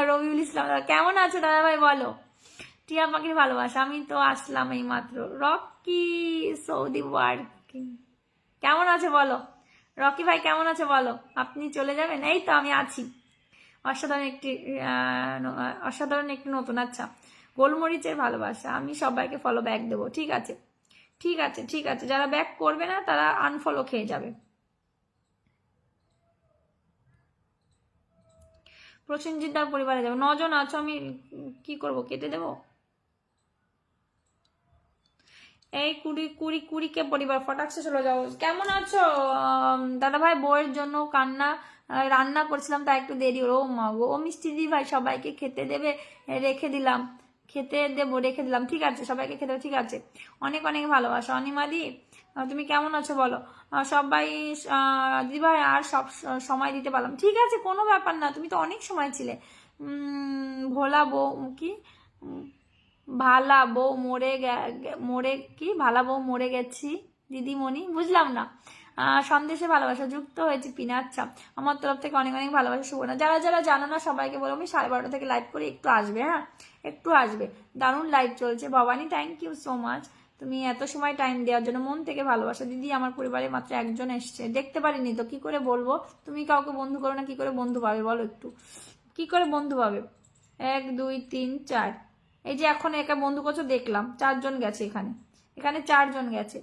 রবিউল ইসলাম দাদা কেমন আছো দাদা ভাই বলো। টিয়া পাখির ভালোবাসা আমি তো আসলাম এই মাত্র। রকি সৌদি ওয়ার্কিং কেমন আছে বলো। রকি ভাই কেমন আছে বলো। আপনি চলে যাবেন? এই তো আমি আছি। অসাধারণ একটি নতুন। আচ্ছা গোলমরিচের ভালোবাসা আমি সবাইকে ফলো ব্যাক দেবো। ঠিক আছে ঠিক আছে ঠিক আছে, যারা ব্যাক করবে না তারা আনফলো খেয়ে যাবে। প্রসেনজিৎদার পরিবারে যাবো। 9জন আছো, আমি কি করব, কেটে দেবো? এই কুড়িকে পরিবার ফটাকসে চলে যাও। কেমন আছো দাদা ভাই? বউয়ের জন্য কান্না, রান্না করছিলাম তাই একটু দেরি হলো। ও মা গো, ও মিষ্টি দি ভাই সবাইকে খেতে দেবে, রেখে দিলাম, খেতে দেবো রেখে দিলাম। ঠিক আছে সবাইকে খেতে দেবো, ঠিক আছে। অনেক অনেক ভালোবাসা। অনিমাদি তুমি কেমন আছো বলো। সবাই দিদি ভাই আর সব সময় দিতে পারলাম, ঠিক আছে কোনো ব্যাপার না, তুমি তো অনেক সময় ছিলে। ভোলা বউ কি ভালা বউ মরে কি ভালা বউ মরে গেছি দিদিমণি, বুঝলাম না। সন্দেশে ভালোবাসা যুক্ত হয়েছে পিনা। আচ্ছা আমার তরফ থেকে অনেক অনেক ভালোবাসা শুভ না। যারা যারা জানো না সবাইকে বলো আমি 12:30 থেকে লাইভ করে, একটু আসবে, হ্যাঁ একটু আসবে। দারুণ লাইভ চলছে। Bhabani thank you so much, তুমি এত সময় টাইম দেওয়ার জন্য, মন থেকে ভালোবাসা। দিদি আমার পরিবারে মাত্র একজন এসছে, দেখতে পারিনি তো কি করে বলবো। তুমি কাউকে বন্ধু করো না, কি করে বন্ধু পাবে বলো একটু, কি করে বন্ধু পাবে? 1 2 3 4, এই যে এখন একা বন্ধু করছো দেখলাম, 4জন গেছে এখানে, এখানে 4জন গেছে।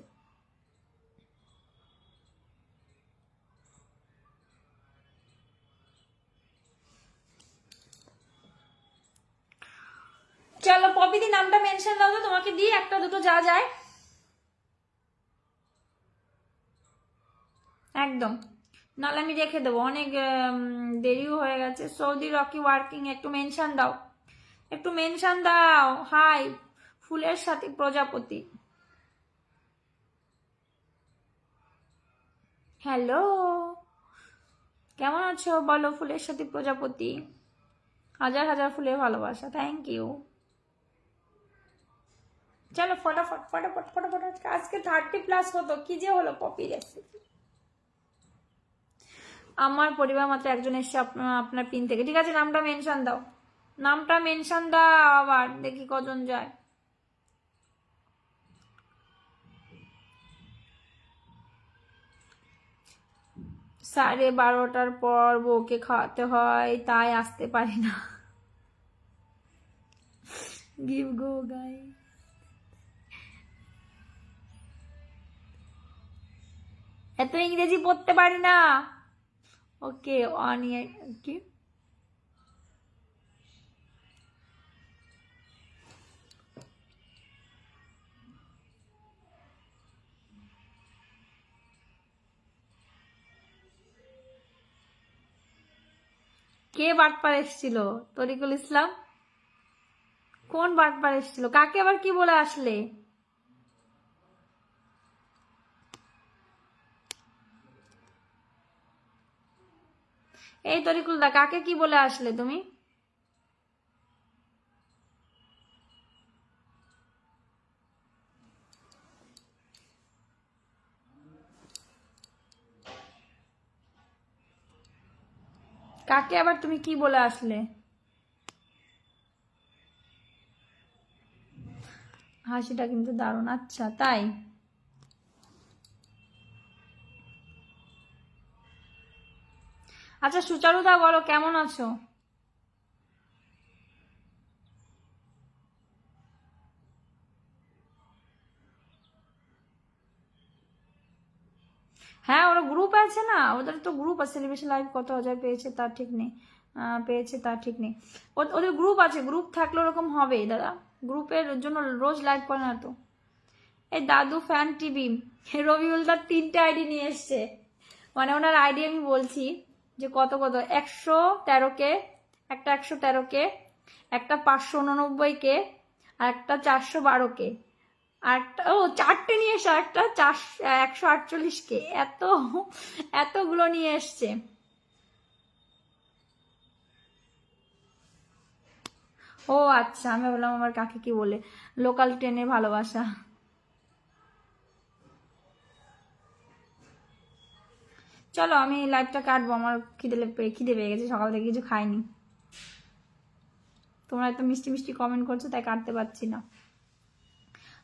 চলো পপিদি নামটা মেনশন দাও তো, তোমাকে দিই একটা দুটো যা যায় একদম, নাহলে আমি রেখে দেবো, অনেক দেরিও হয়ে গেছে। সৌদি রকি ওয়ার্কিং একটু মেনশন দাও, একটু মেনশন দাও। হাই ফুলের সাথে প্রজাপতি, হ্যালো কেমন আছো বলো। ফুলের সাথে প্রজাপতি, হাজার হাজার ফুলের ভালোবাসা, থ্যাংক ইউ। চলো ফটাফট ফটাফট ফটাফট, আজকে 30+ হতো, কি যে হলো পপি রেসিপি। আমার পরিবার মাত্র একজন এসছে আপনার পিন থেকে, ঠিক আছে নামটা মেনশন দাও, নামটা মেনশন দাও, আবার দেখি কজন যায়। সাড়ে 12টার পর বউকে খাওয়াতে হয় তাই আসতে পারি না। গিভ গো গাই, এত ইংরেজি পড়তে পারি না। ওকে অন কি কে বাটপার এসেছিল? তরিকুল ইসলাম, কোন বাটপার এসেছিল? কাকে আবার কি বলে আসলে? এই তরিকুল দা কাকে কি বলে আসলে তুমি? কাকে আবার তুমি কি বলে আসলে? হাসিটা কিন্তু দারুণ। আচ্ছা তাই, আচ্ছা সুচারুদা বলো কেমন আছো? হ্যাঁ ওরা গ্রুপ আছে না, ওদের তো গ্রুপ আছে। সেলিব্রেশন লাইভ কত হাজার পেয়েছে তার ঠিক নেই, পেয়েছে তার ঠিক নেই। ওদের গ্রুপ আছে, গ্রুপ থাকলে ওরকম হবে দাদা, গ্রুপের জন্য রোজ লাইভ করে না তো। এই দাদু ফ্যান টিভি, রবিউলদার 3টে আইডি নিয়ে এসছে, মানে ওনার আইডি আমি বলছি যে কত কত, 113K, একটা 113K, একটা 589K, আর একটা 412K, আর একটা ও 4টে নিয়ে এসে একটা 148K, এতগুলো নিয়ে এসছে। ও আচ্ছা আমি বললাম আমার কাকে কি বলে, লোকাল ট্রেনে ভালোবাসা। চলো আমি লাইভটা কাটবো, আমার খিদে পেয়ে গেছে, সকাল থেকে কিছু খাইনি। তোমরা এত মিষ্টি মিষ্টি কমেন্ট করছো তাই কাটতে পারছি না।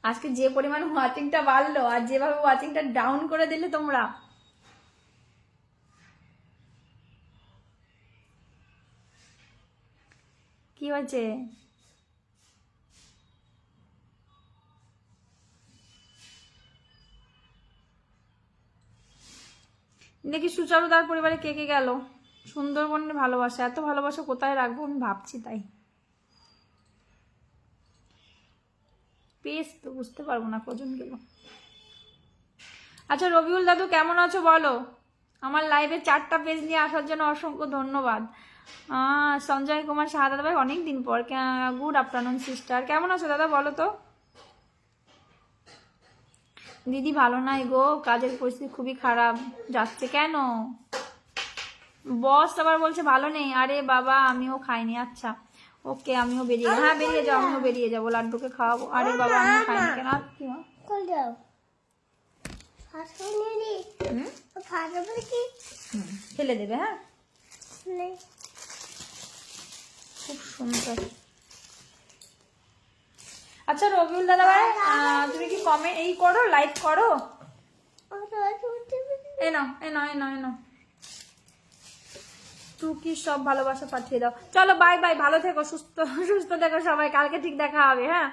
আজকে যে পরিমাণ ওয়াচিংটা বাড়লো আর যেভাবে ওয়াচিংটা ডাউন করে দিলে তোমরা, কি হয়েছে? দেখি সুচারুদার পরিবারে কে কে গেল। সুন্দরবনের ভালোবাসা, এত ভালোবাসা কোথায় রাখবো আমি ভাবছি, তাই পেজ তো বুঝতে পারবো না কজন গেল। আচ্ছা রবিউল দাদু কেমন আছো বলো? আমার লাইভে 4টা পেজ নিয়ে আসার জন্য অসংখ্য ধন্যবাদ। সঞ্জয় কুমার সাহা দাদা ভাই অনেক দিন পর, গুড আফটারনুন সিস্টার, কেমন আছো দাদা বলো তো? দিদি ভালো নাই গো, কাজের পরিস্থিতি খুবই খারাপ যাচ্ছে। কেন? বস আবার বলছে ভালো নেই। আরে বাবা আমিও খাইনি। আচ্ছা ওকে, আমিও বেরিয়ে, হ্যাঁ বেরিয়ে যাও, আমিও বেরিয়ে যাবো, লাড্ডুকে খাওয়াবো। আরে বাবা আমিও খাইনি। কেন কি ফেলে দেবে? হ্যাঁ খুব সুন্দর। আচ্ছা রবিউল দাদা ভাই তুমি কি কমেন্ট এই করো, লাইক করো? এ নাও এ নাও এ নাও এ নাও, টুকি সব ভালোবাসা পাঠিয়ে দাও। চলো বাই বাই, ভালো থেকো, সুস্থ সুস্থ থেকো সবাই, কালকে ঠিক দেখা হবে। হ্যাঁ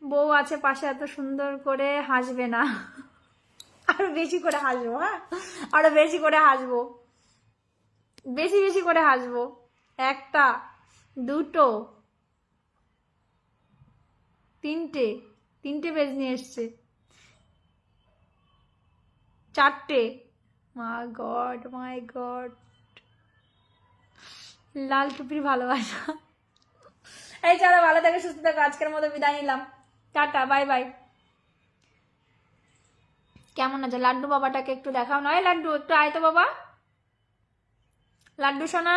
বউ আছে পাশে, এত সুন্দর করে হাসবে না, আরো বেশি করে হাসবো। হ্যাঁ আরো বেশি করে হাসবো, বেশি বেশি করে হাসবো। 1টা 2টো 3টে পেজ নিয়ে এসছে, 4টে। মাই গড মাই গড, লাল টুপির ভালোবাসা। এই চলো ভালো থেকে সুস্থ থাকো, আজকের মতো বিদায় নিলাম, টাটা বাই বাই। কেমন আছে লাড্ডু? বাবাটাকে একটু দেখাও, নয় লাড্ডু একটু আয় তো বাবা, লাড্ডু সোনা,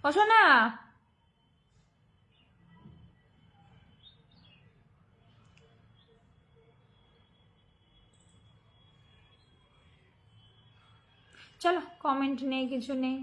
ও সোনা। চলো কমেন্ট নেই, কিছু নেই।